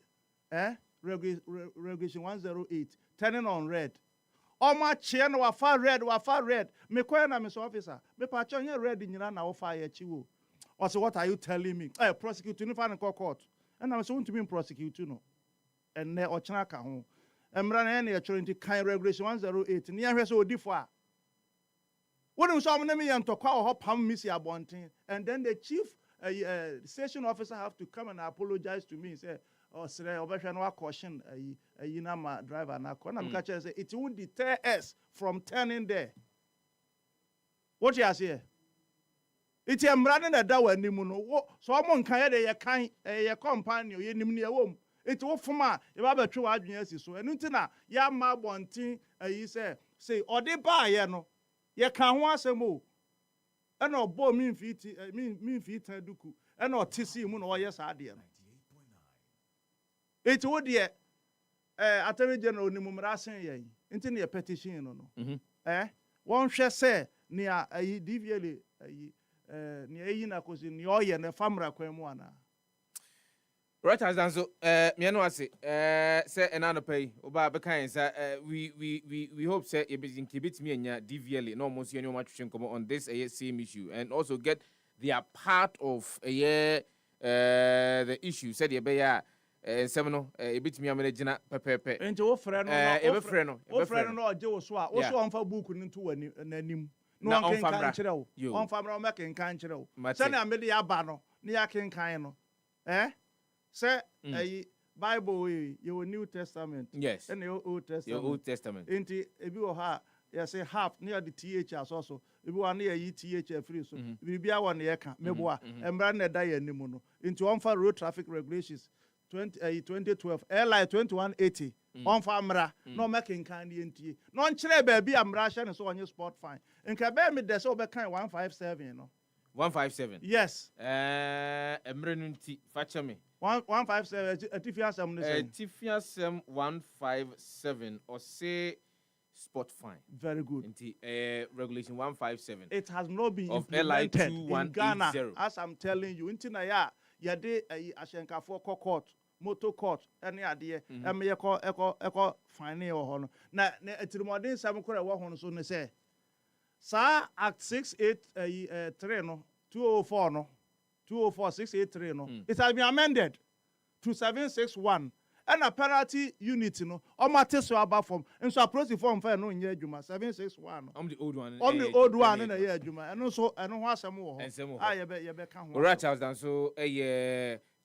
Speaker 19: regulation 108 turning on red Oma chair no wafa red. Me kwa na me so officer. Me pa chonye red nyina na wo fa ye chiwo. Or so what are you telling me? Prosecute no fa no court. And I so want to be prosecute no. And ne ochana ka ho. Emra na ne choro nti kan regulation 108. Ni ahwe so odi fo a. Wonu so amna me yantokwa ho pam misi abonten. And then the chief station officer have to come and apologize to me say sir, obehwe no caution na ma driver na ko na me catch say it won't deter us from turning there. What you say? It's a mrade na da wani mu no. So omo nkan ye de ye kan ye companion ye nim ne ye wom. It wo foma ye ba betwe wa adwen asi so. Enu nti na ya ma bonten say ode ba ye no. Ye kan ho asem o. E na obo mi mfi tan duku. E na otisi mu no ye sa ade no. It wo de Attorney General ni mumra sen ye. Nti na ye petition no no. Won hwe say ni DVL ni eyi na kosi ni oye na famra kwan mu ana.
Speaker 1: Right as dan so me no ase say enano pay oba be kan say we hope say e be nkibit me anya DVL no mo so any ma twetwe nkomo on this same issue and also get their part of the issue said ye be ya ensem no e bitimi amanagina pepepe
Speaker 19: enti wo frɛ no
Speaker 1: e be frɛ no
Speaker 19: no oje wo so a wo so onfa book no nto wani nanim no on kan kyerɛ wo on famra o make kan kyerɛ wo sɛ na me de aba no ne ya kan no sɛ Bible your New Testament
Speaker 1: yes
Speaker 19: and your Old Testament
Speaker 1: your Old Testament
Speaker 19: enti ebi wo ha ya say half near the th aso ebi wa na yi th free so bibia wo na ye ka meboa embra na da ya nimu no enti onfa road traffic regulations 2012 LI 2180 on famra no making kind enti no nkyere ba bi amra hye ne so onye sport fine nka ba me de so be kan 157 no
Speaker 1: 157
Speaker 19: yes
Speaker 1: emre no nti fache me
Speaker 19: 157 atifiasem no say
Speaker 1: atifiasem 157 or say sport fine
Speaker 19: very good
Speaker 1: nti regulation 157
Speaker 19: it has not been
Speaker 1: of
Speaker 19: implemented
Speaker 1: LI
Speaker 19: in Ghana as I'm telling you nti na ya de ahyenkafo court motor court any ade me eko fine wo ho no na etirimodin sam kora wo ho no so ne say sa act 683 no 204 no 204683 no it has been amended to 761 and a penalty unit no o mate so aba form nso approach form fa no nya adwuma 761
Speaker 1: I'm the old one
Speaker 19: na ya adwuma eno so eno ho asem wo ho ye be ka ho
Speaker 1: Right Charles dan so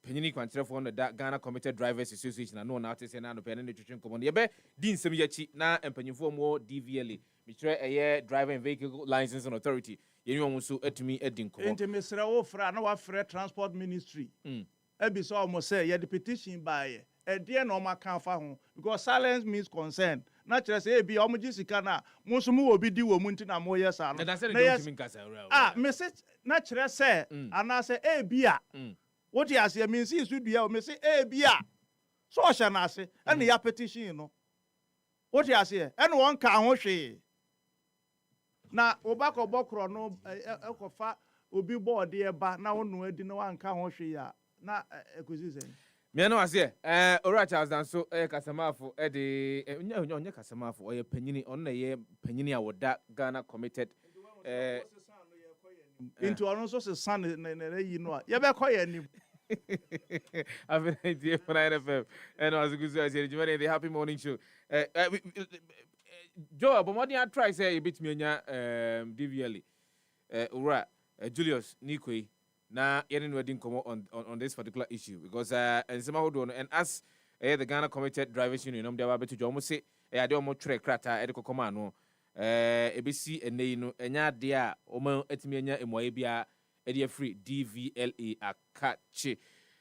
Speaker 1: Penyini kwantrefo no da Ghana Committed Drivers Association na no na ate se na no pe ne twetwe nkomo no ye be di nsem yachi na empanyimfo mo DVLA mi kire Driver and Vehicle Licensing Authority ye nyu so atumi adi nkomo
Speaker 19: enti mesra wo fra na wa fra Transport Ministry abi so almost say ye the petition by e na o maka fa ho because silence means consent na kire say e bi o mo gisika na mo so mo obi di wo mu nti na mo yes ano na me say na kire say ana say e bi a what you say means is do ya me say bia so hye na ase and ya petition no what you say and one ka ho hwe na obako bokro no ekofa obi board e ba na wonu adi no wan ka ho hwe ya na ekozi say
Speaker 1: me no ase ora Charles dan so kasamafo de onye kasamafo oye panyini on na ye panyini awoda Ghana Committed
Speaker 19: into ono so se san na yi no a ye be ko ye nim
Speaker 1: I've been idea for FM and as good as the Happy Morning Show Joe but what do you try say a bit me nya DVL ura Julius Nikwe na yen wedding come on this particular issue because and some hold on and as the Ghana Committed Drivers Union they were to jo mo say e de omo tre krata e de kokoma no ebesi enei no enya de a omo atimi enya emoye bia e de free DVLA akache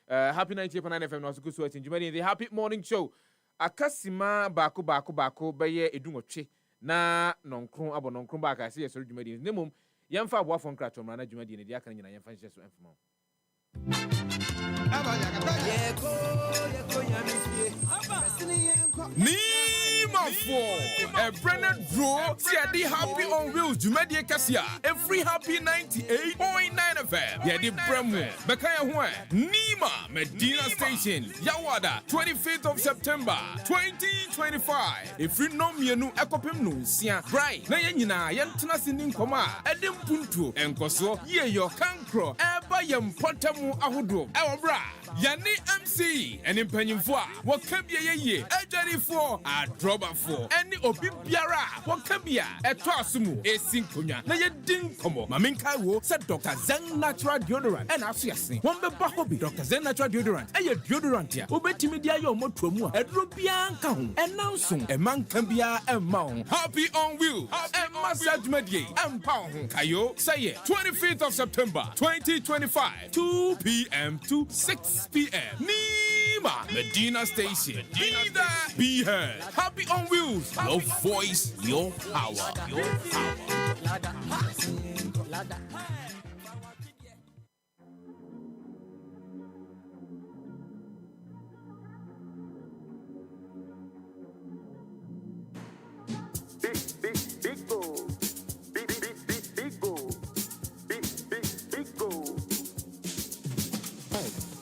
Speaker 1: Happy 98.9 FM no so go so atinjumani the Happy Morning Show akasima bako beye edunwotwe na nonkron abo nonkron ba aka se yesoro dwumadi nemom yemfa aboafo nkrato mra na dwumadi ne de aka nyina yemfa nhye so emfemo A branded draw, see happy on wheels, Jumedia Cassia, every happy 98.9 FM. Yeah, the Bremo, Bakaya Hua, Nima, Medina Station, Yawada, 25th of September, 2025. If you know me, no Ekopim no, Sia, Bright, Nayana, Yantana Sinin Koma, Adam Puntu, and Koso, ye your cancro, Eba Yam Potamu Ahudo, our bra, Yani MC, and in Penifua, what can be a year, Ejari for, a drobber for, any obi biara, what can be a toasumu, a sinkunya, na ye ding komo, Maminka wo, said Dr. Zen Natural Deodorant, and Asiasi, one be bahobi, Dr. Zen Natural Deodorant, and your deodorant here, Obetimedia yo motumua, a rubian kahun, and now soon, a man can be a mount, happy on wheels, and massage medie, and pound, Kayo, say it, 25th of September, 2025, 2 p.m. to 6 p.m. Nima, Medina Station, be there, be heard, happy on wheels, your voice, your power, your power.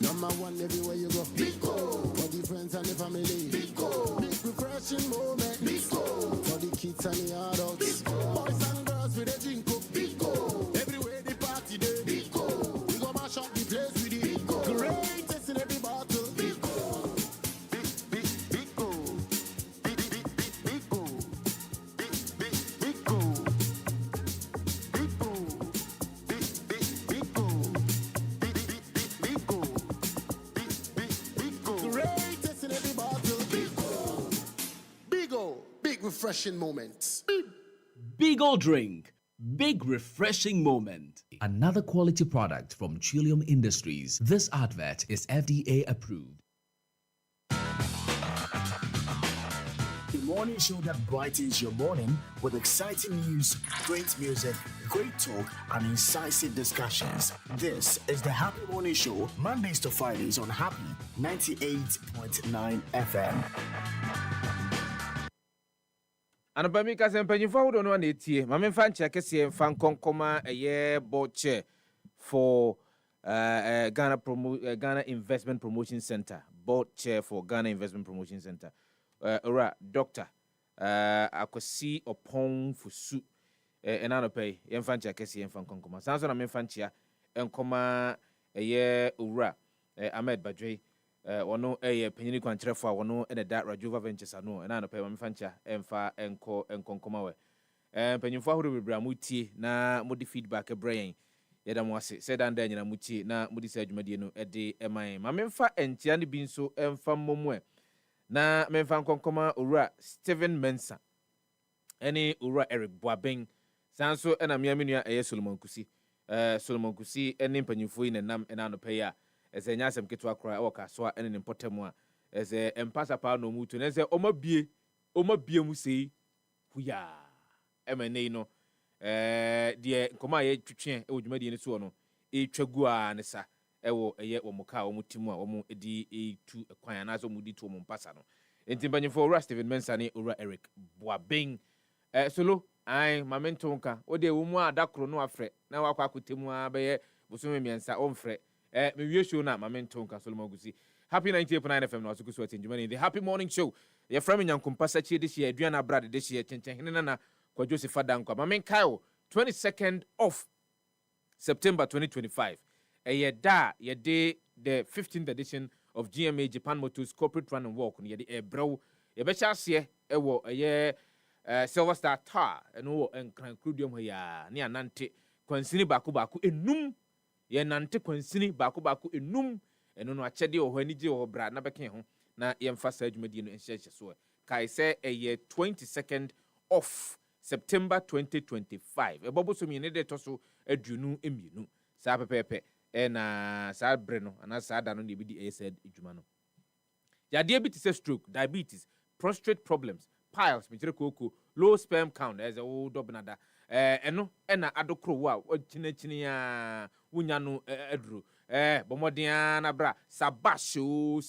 Speaker 20: Number one everywhere you go. Biko. For the friends and the family. Biko. Big refreshing moment. Biko. For the kids and the adults. Biko. Boys and girls with a drink up. Biko. Everywhere the party day. Biko. We go mash up the place with it. Biko. Greatest in every bottle. Biko. Biko. Biko. Big refreshing moments.
Speaker 21: Big old drink. Big refreshing moment. Another quality product from Trillium Industries. This advert is FDA approved.
Speaker 13: The morning show that brightens your morning with exciting news, great music, great talk, and incisive discussions. This is the Happy Morning Show, Mondays to Fridays on Happy 98.9 FM.
Speaker 1: Anabami ka se mpanyimfo ahodo no na etie mame fa nche kese mfa nkonkoma eye boche for Ghana Investment Promotion Center, board chair for Ghana Investment Promotion Center. Ora Doctor akosi opon fusu enanope yemfa nche kese mfa nkonkoma sanso na memfa nche enkoma eye ora Ahmed Badwe wono penyini kwantrefo a wono ene da Rajuva Ventures ano na no pe mamfa ncha emfa enkonkoma we penyimfo ahoro bebra mutie na modi feedback brain yeda mo ase said and nyina mutie na modi sa adwumadie no de eman mamemfa entia ne bi nso emfa mmomwe na memfa nkonkoma owura Steven Mensa ene owura Eric Boaben sanso ena miamenua Solomon Kusi ene penyimfo yi nenam ena no pe ya ese nyasem ketwa kra o kasoa ene ne potemu a ese empasa pa no mutu na ese omabie mu sei huya emene no de nkoma ye twetwe e odwumadie ne so no etwagu a ne sa ewo eye omuka omutimu a omu edi etu ekwan na so mudi to ompasa no entimbanyefo ora Steven Mensa ne ora Eric Boaben solo ai mamento nka ode wo mu adakro no afre na wakwa akotemu a be bosomi miensa omfre me wie show na mamento nka Solomon Gusi Happy 98.9 FM na so atinjumani the Happy Morning Show ye from nyankompasa chi this year aduana brad this year chenchen na Kwadwo Sefah-Danquah mamenkayo 22nd of September 2025 ye da ye day the 15th edition of GMA Japan Motors Corporate Run and Walk ye de bro ye be chase ewo ye Silver Star Tar eno enkran crudium ya ne anante kwansini baku enum ye nante kwansini baku enum eno no achede o hani je o bra na beke ho na ye mfasa adwumadi no enhyehye so kai se ye 22nd of September 2025 ebobo so mi ne de toso aduonu emienu sa pepepe na sa bre no ana sa da no ne bi di said adwuma no ya de bi ti stroke, diabetes, prostate problems, piles, mitire koko, low sperm count as a old dobnada eno na adokro wa chine ya wunya no edru bomodiana bra sabasho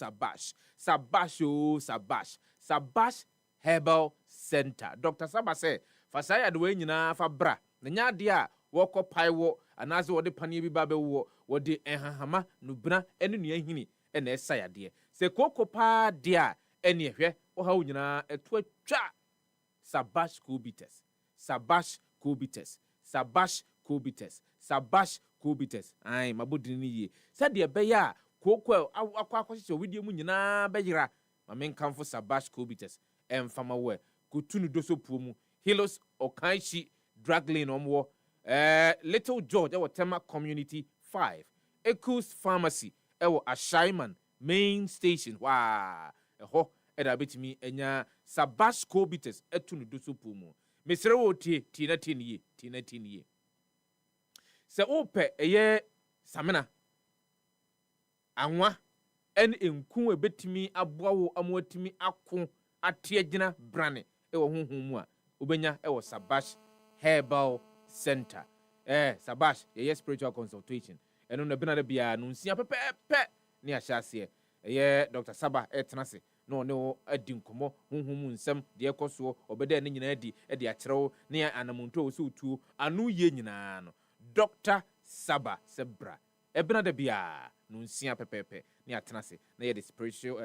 Speaker 1: sabash herbal center. Dr. Saba say fasaya de we nyina fa bra na nya de a woko paiwo anaze wode panie bi ba be wo wode enhahama nubna ene nua hini ene esaya de se koko pa de a ene ehwe wo ha nyina eto atwa sabash kubites ai mabodi ni ye sade be ya koko akwakwahye widie mu nyina beyira ma menkamfo sabash kubites emfama we kutunu doso puomu Hilos Okanshi drug lane omwo Little George ewo Tema Community 5 Ekus Pharmacy ewo Ashaiman main station wa eho eda betimi enya sabash kubites etunu doso puomu mesere wo tina tie se ope eye samena anwa en enku ebetimi aboawo amwatimi ako atiagina brane ewo honhom mu a obenya ewo Sabash Herbal Center Sabash ye spiritual consultation eno na bina da bia no nsia pepepe ne ahyase eye Dr. Saba etenase no ne adi nkomo honhom nsem de ekoso obeda ne nyina adi e de akyerew ne anamonto wo so tuo anu ye nyina no Dr. Saba Sebra ebina da bia no nsia pepepe ne atenase na ye de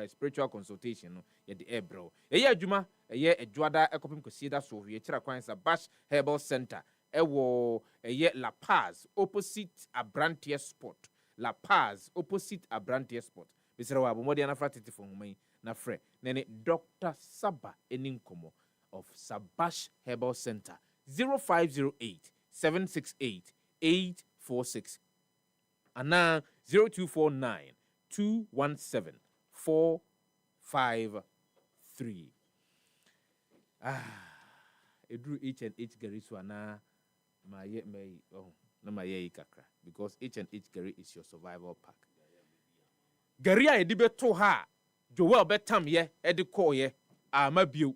Speaker 1: spiritual consultation no ye de ebro eye adwuma eye edwada ekopim kosieda so ye kira kwan Sabash Herbal Center ewo eye La Paz opposite Abrantia Sport La Paz opposite Abrantia Sport bisere wa bomodi na fratete fo human na fre nene Dr. Saba eninkomo of Sabash Herbal Center 0508 768 846 ana 0249 217 453 edru H&H Gary so ana my na my kakra because H&H Gary is your survival pack. Gary a edi beto ha Joel betam ye edi call ye amabio.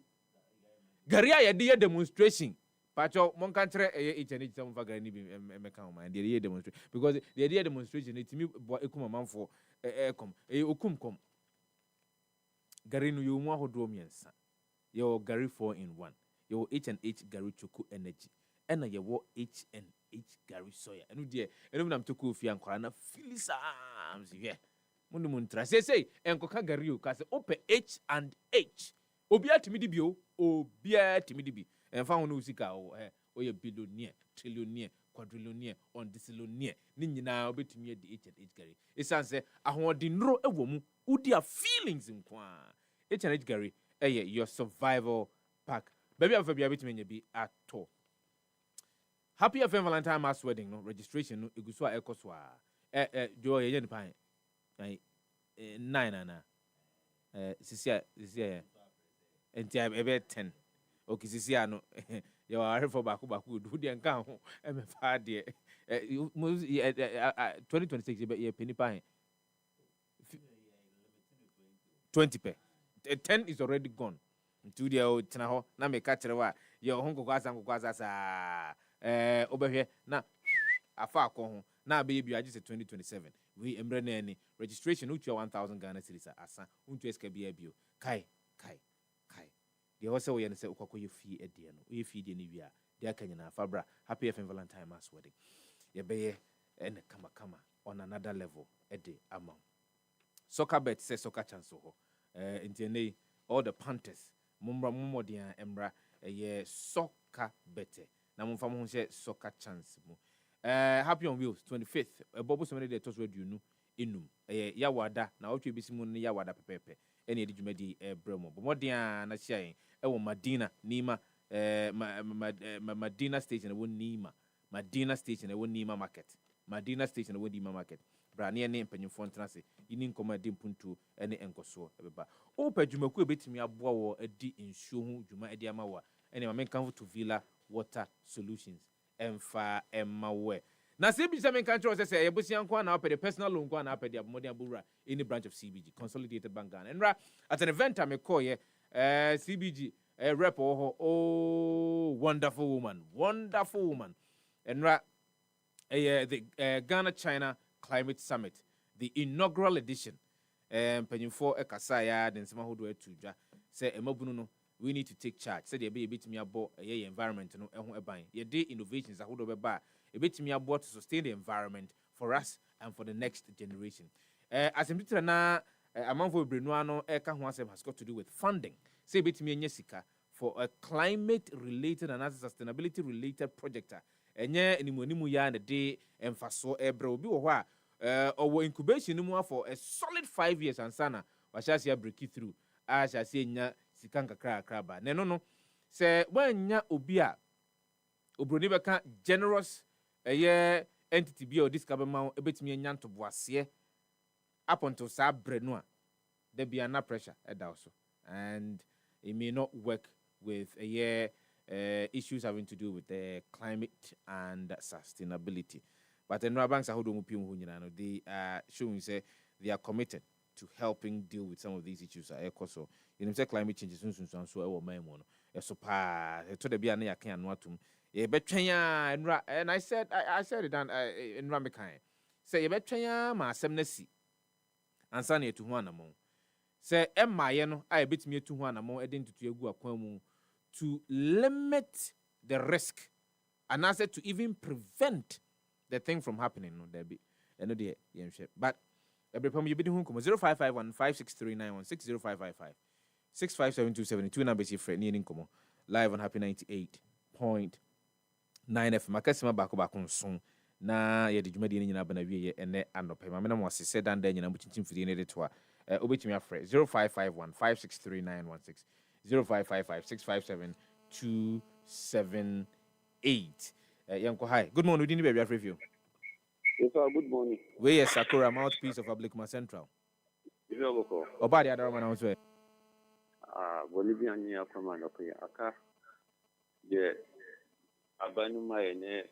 Speaker 1: Gary a edi demonstration pacho mon kantre H&H some fa Gary ni bi meka o man dey demonstration because the idea demonstration it me bo ekum manfo ekom okum Gary no yo mu ahodo miensa your Gary 4-in-1 your H&H Gary Choco Energy and your H&H Gary Soya enu de enu nam to ko fi ankora na filisams ye mundu muntra say enkoka Gary o ka se ope H&H obi atimi di bio obi atimi di bi enfa ho no usika o oye billionaire trillionaire quadrillionaire undecillionaire ni nyina obetumi de H&H Gary esanse ahodenro ewo mu udi a feelings nkwa H&H Gary your survival pack baby afa bia betumi nya bi ato Happy FM Valentine Mass Wedding no registration no eguso a ekoso a jo ye nipan 9 na sisia entia ebe 10 okay sisia no you are for back do de nka ho e me fa de 2026 ye penny pan 20 pe 10 is already gone into the tena ho na me ka kire wa ye ho nkokwaza sa obehwe na afa akọ ho na be bi agi se 2027 we emre na ni registration utua 1000 Ghana cedis asa untu eska bia bio kai de ho se wo ye ne se ukwakoye fi edie no ye fi de ni wi a de akanya na fabra Happy FM Valentine Mass Wedding ye be ye ene kama on another level ede amount soccer bet say soccer chance ho intene all the Panthers mumodian emra ye soccer bet na mumfa mo she soccer chance mu Happy on Wheels 25th bobo so many dey toss radio nu enum ya wada na otwe bisimu ne ya wada pepepe ene edi dwumadi bremo bomodian na hia yen ewo Madina Nima Madina station ewo Nima Madina station ewo Nima market Madina station ewo Nima market brane ne mpanyimfo ntenase ini nkoma di mpuntu ene enkoso ebeba o padwumaku ebetimi aboa wo adi nsuo hu dwuma edi amawa ene ma menkan to Villa Water Solutions emfa emawe na CBG men kan tro say yebusian kwa na opede personal loan kwa na opede abomodi abura any branch of CBG Consolidated Bank Ghana enra at an event am call ye CBG rep wonderful woman enra the Ghana China Climate Summit the inaugural edition. Penyinfo ekasa ya den sema hodo atudwa say emabunu no we need to take charge. Say the betimi abo ye environment no eho eban. Ye de innovations ahodo beba ebetimi abo to sustain the environment for us and for the next generation. As in na amanfo brenu ano eka ho asem has got to do with funding. Say betimi enye sika for a climate related and sustainability related project. Enye animu ya na de emfaso ebre obi wo ho a or incubation for a solid 5 years and sana washasi break it through as I say nya sikanga kraba no say when nya obia obroni beka generous entity bi or this kabema ebetimi nya to boase up until sa brenu there be na pressure also and it may not work with issues having to do with the climate and sustainability. But the banks are they are showing say they are committed to helping deal with some of these issues. So you know, say climate change is so to the biana can watum. And I said it and in Ramikai. Say you between ma semnesi and sunny to one among. Say Emma yeno I bit me to one among adding to Egu Aquamu to limit the risk and answer to even prevent the thing from happening. No, there be no dear but every time you be doing 0551 56391 0555 657 numbers your friend needing come live on Happy 98.9 FM. Makasima back on soon. Na ye de dwumadi nyina bana wie ene anɔpɛ ma mena mo asese dan dan nyina mutintim fidie ne de to a obetumi afrɛ 0551 56391 0555 657 278. Yanko, hi. Good morning. We didn't be review.
Speaker 3: Yes, sir. Good morning.
Speaker 1: We are Sakura, mouthpiece of Ablikuma Central. Oba the other one I was where.
Speaker 3: Bolivian near command of Aka. Yeah. Abanu Mayne.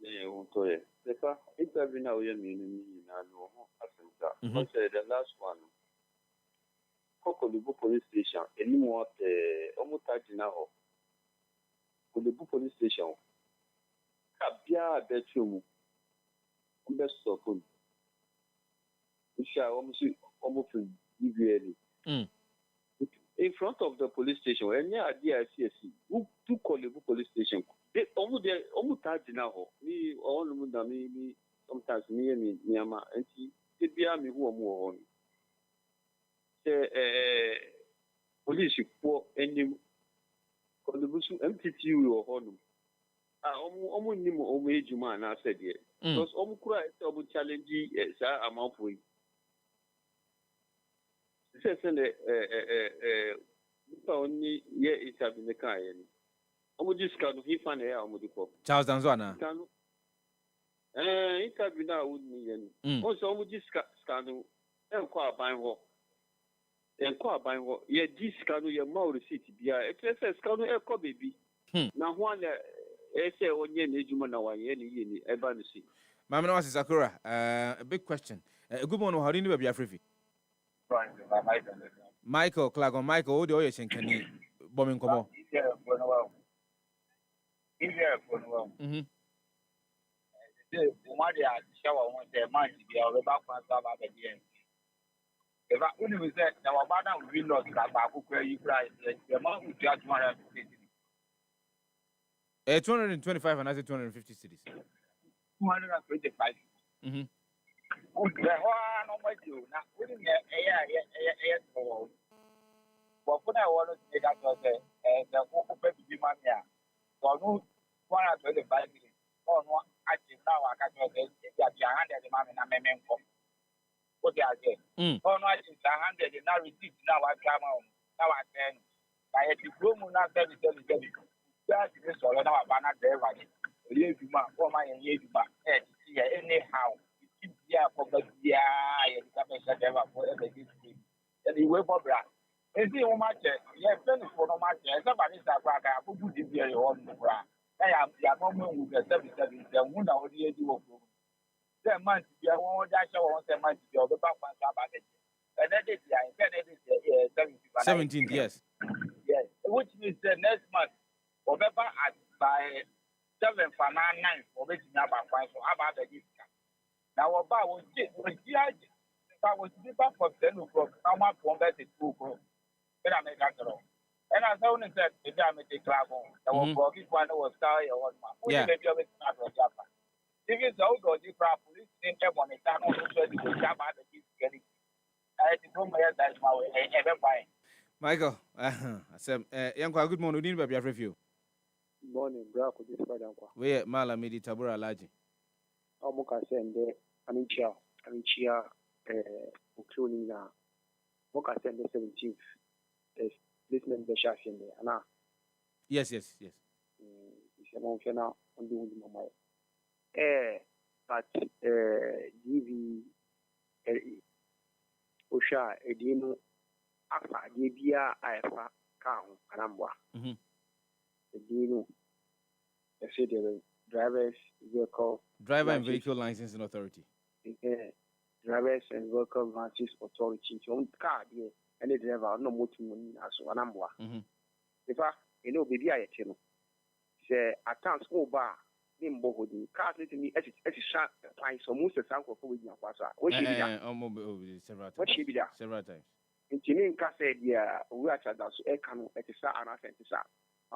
Speaker 3: Sefah, it's every now you mean the last one. Kokolibu police station. Anymore, almost now. Kokolibu police station. Kabia bedroom. Best of them. We shall almost in front of the police station, and near DICSC, who to call the police station. They almost now. Me, all the me, sometimes me and Miyama, and they be me who are more on. Police for any contribution MTT or Honum. Almost ni mo age man I said here. Because omukura ese challenge sa amount for. Say only ye it have in the car any. Omo just can he fan here omo dipo.
Speaker 1: Charles Danzwana.
Speaker 3: It have been now with me any. Also omo just can enquire buying ho. Enquire buying ho. Ye this can your mouth receipt bia. It says can e baby. Na one ese onye na ejuma na wanye ni eba no si.
Speaker 1: Mama no Sakura, a big question. Good morning, how do you know be Afrifi? Michael Clagon, Michael, the Oyo Shenkani, bombing come on.
Speaker 22: The one they are shower on their mind to be our back one side of the end. If I only said, now about we lost that back where you cry, the amount we judge 150.
Speaker 1: 225 and I say 250 cities.
Speaker 22: 225.
Speaker 1: Mm-hmm.
Speaker 22: The one on my do now, wouldn't but when I want to say that was the baby mania. So, no 125 million. Oh, no, actually, now I can't say that you are 100 man in a memento. What they are saying. Oh, no, I think 100 now receipt now I come on. Now I can. I had to go now, tell you. That is all about banana there. Anyhow, keep here for the year. And he will for Brad. And see, how much, yes, for no matter. Somebody's a crack. I put you here on the Brad. I am the moment with the 77, the wound out the 80 of them. The month, you are one that show on the month, you are the back one. And that is the
Speaker 1: 17, yes.
Speaker 22: Yes, which means the next month. Remember, by 7 for 9 for which number so about the discount. Now, about was just I was back for 10 o'clock. Now, my phone that is 2 o'clock. Then I make a girl. And as I only said, the damage the club on. I was walking one was tired or one.
Speaker 1: Yeah.
Speaker 22: Maybe I was not a Japan. If it's all good, you crap police in Ebon, it's not also the Java that is getting. I had to go my head, that's my way. Ever buying.
Speaker 1: Michael, young good morning. We need to review.
Speaker 5: Morning, Kwadwo Sefah-Danquah.
Speaker 1: We mala midi tabura laji.
Speaker 5: Muka sende anichia ukluni na muka sende 17th. This member shafin there, ana.
Speaker 1: Yes.
Speaker 5: Isema on the mama. But DV Osha edino afa debia afa ka ho anambwa. Edino the drivers vehicle
Speaker 1: Driver and Vehicle Licensing Authority.
Speaker 5: Drivers and Vehicle Licensing Authority. So car there and the driver no more to money as anambwa. If baby I tell you say account school bar nimbo hodi cars need to me as sharp price so most sanko for with kwasa what she be that several times intini nka say dia we acha that so e kanu e tisa ana sentisa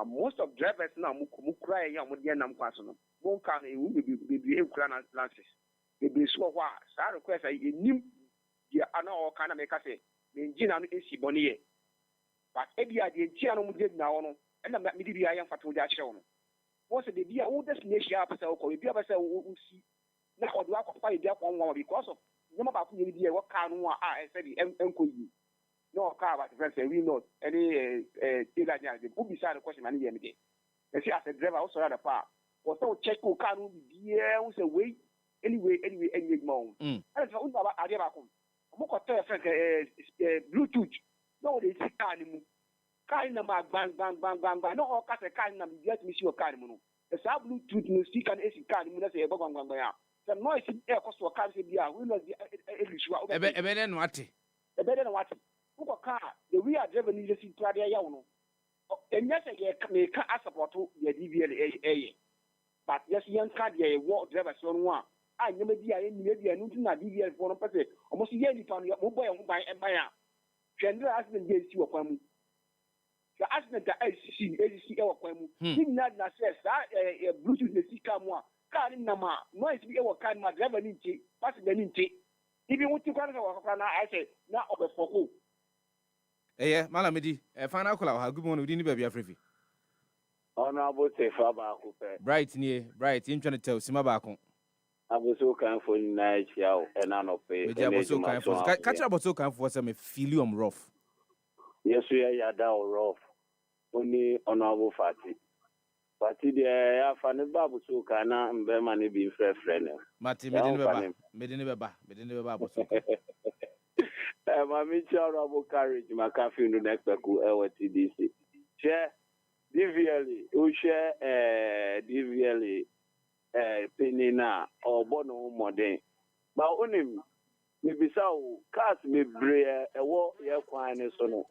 Speaker 5: most of drivers now mu cry ya mu dia nam kwaso no bon kan e wu be kura na lances be so wa sa request e nim dia ana o kana make say engine anu esi boniye but e dia dia tia no mu dia na wono e na me di ya fato dia kire wono once the dia who destination up say ko bia be say wo si na odo akwa dia kwa nwa because of nyama ba ku dia wo ka no a e say di enko yi no car but friends we not any tila nya the who be say the question man here me dey e say as a driver also rather pa was so check ko car no bia who say wait anyway any mo and so unda ba ade ba ko mo ko tell friend bluetooth no dey see car ni mu car na ma bang no all car car na me get me see car ni mu no the bluetooth no see can AC car ni mu na say e bang ya the noise e ko so car say bia we no dey ebe
Speaker 1: no ate
Speaker 5: Uko car the rear driver needs to see tradia ya no enya say ye ka support the DVL but yes yan car the war driver so no a nyama bia ye ni bia no na DVL for no pese almost ye ni fan mo boy ho ban e ban a twende accident dey si okwan mu the accident that ACC e okwan mu ni na say bluetooth the sika mu a car ni na ma noise bi e wo car ma driver ni nti passenger ni nti ibi wuti kwa na I say na obefoko
Speaker 1: Malamidi, final call out. Good morning. We didn't be Afrifi.
Speaker 6: Honorable Sefah-Danquah.
Speaker 1: Bright, in trying to tell Sima Bako.
Speaker 6: I was so kind for night, yow, and I no pay.
Speaker 1: I was so kind for catch up so kind for some filium rough.
Speaker 6: Yes, we are down rough. Only honorable Fatty. Fatty, the Fanny Babu so kind and Berman being friend.
Speaker 1: Mati, Medineba.
Speaker 6: Mami honorable courage, my cafe no next ku TDC. Share DVL, share DVL penina or bono modern. But onim me bisau cars me bre wo ye kwan ne so no.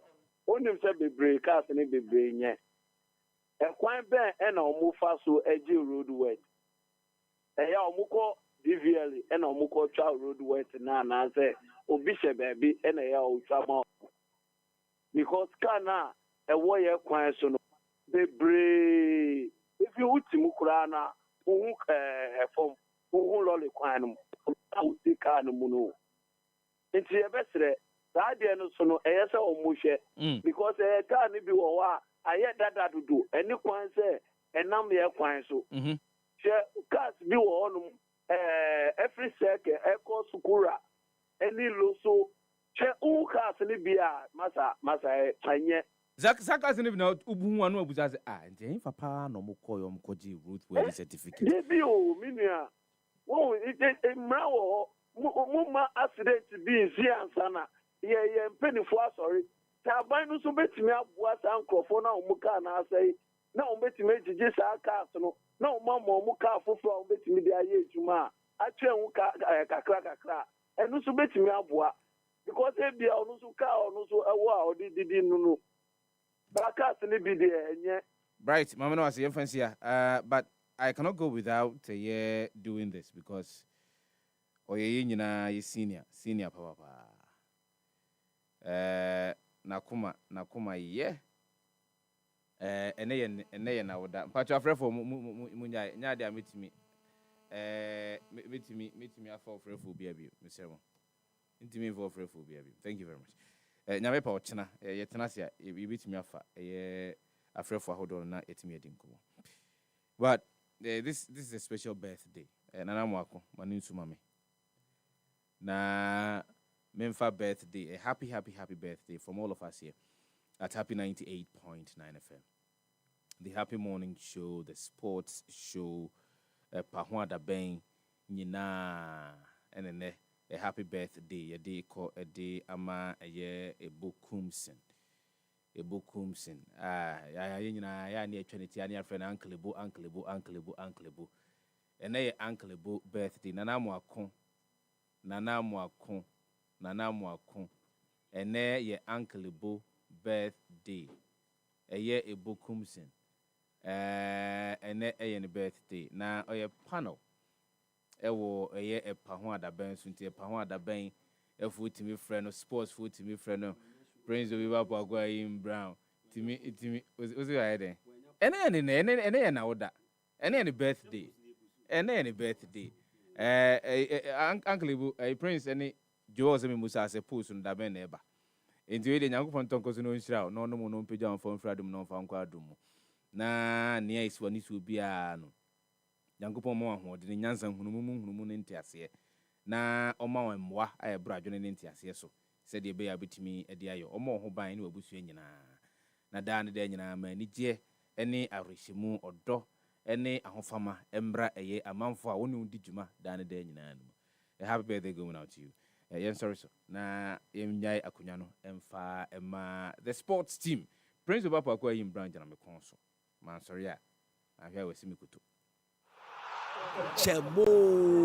Speaker 6: Onim se be bre cars ne be bre nye. E kwan ben e na omu fa so eji road wet. E ya omu ko DVL e na omu ko twa road wet na say obi she baby e na ya o twa ma because kana e wo ye kwan so no be bre if you uti mu kura na ohun efom ohun lo le kwan no o ti ka no mu no enti e besre saa de no so no e yesa o mu hwe because e ka ni bi wo wa aye dada dudu eni kwan se enam ye kwan so she cars bi wo no every second e ko sukura eni lo so che u cars ni bia masa anye
Speaker 1: Zaka sini na ubu anu abuza se nti papa no mo koyo mkoji route well certificate
Speaker 6: bi o minia wo mra wo mo ma accident bi nsi ansana ye mpenifo asori ta ban no so betimi aboa sa nkrofo na omu ka na asai na o betimi jiji sa cars no na o ma mo ka fofo o betimi dia ye ejuma a twenwu ka kakra enu so betimi aboa because e bia onu so ka onu so ewo a odidi nunu
Speaker 1: Bright, Mama, no, I see fancy. But I cannot go without doing this because Oye nyina ye senior papa. Nakuma ye. Ene ye na woda. Mpacho afrefo munya nya dia metimi. Metimi afa afrefo bia bi. Mesemo. Intimi for afrefo bia bi. Thank you very much. Nyame pa ochena ye tena sia ye betimi afa ye afrefo ahodo na etimi edi nkomo. But this is a special birthday. Nana mwako mani nsumame. Na memfa birthday, a happy birthday from all of us here at Happy 98.9 FM. The Happy Morning Show, the sports show, Pahwa da Ben, Nina, and then a happy birthday, a day called a day ama a year a book Kumsen. A book Kumsen. Ya near Trinity, and your friend Uncle Ebo. And a Uncle Ebo birthday, Nana Mwakon. And there ye Uncle Ebo birthday. A year a book Kumsen. And there a birthday. Now a panel. Ewo a year a Pahwa da Ben, Sunti, a Pahwa da Ben, a food to me friend, of sports food to me friend, Prince of Ibapagua in Brown. To me, was it right there? And then now that. And any birthday. Uncle Ibu, a prince, any Joseph Musa, a post on the Beneba. Into the Yankupon Tonkos no shroud, no pigeon from Fradum, no from Quadrum. Na near is one is will be a no. Yankupon Mo, the Yansan Humun in Tiasia. Na Oma and moi, I brought you in Tiasia so. Said the bear bit me a dear or more who buy in Bushina. Na down the Daniel man, any Arishimu or do. Any ahofama embra eye amanfo a wonu di djuma dan de nyina no. A happy birthday going out to you. Yen sorry so. Na yemnyai akonya no emfa ema the sports team. Prince Obapa akwa yim branch na me konso. Man sorry a. Ahia we simi kuto.
Speaker 18: Chemo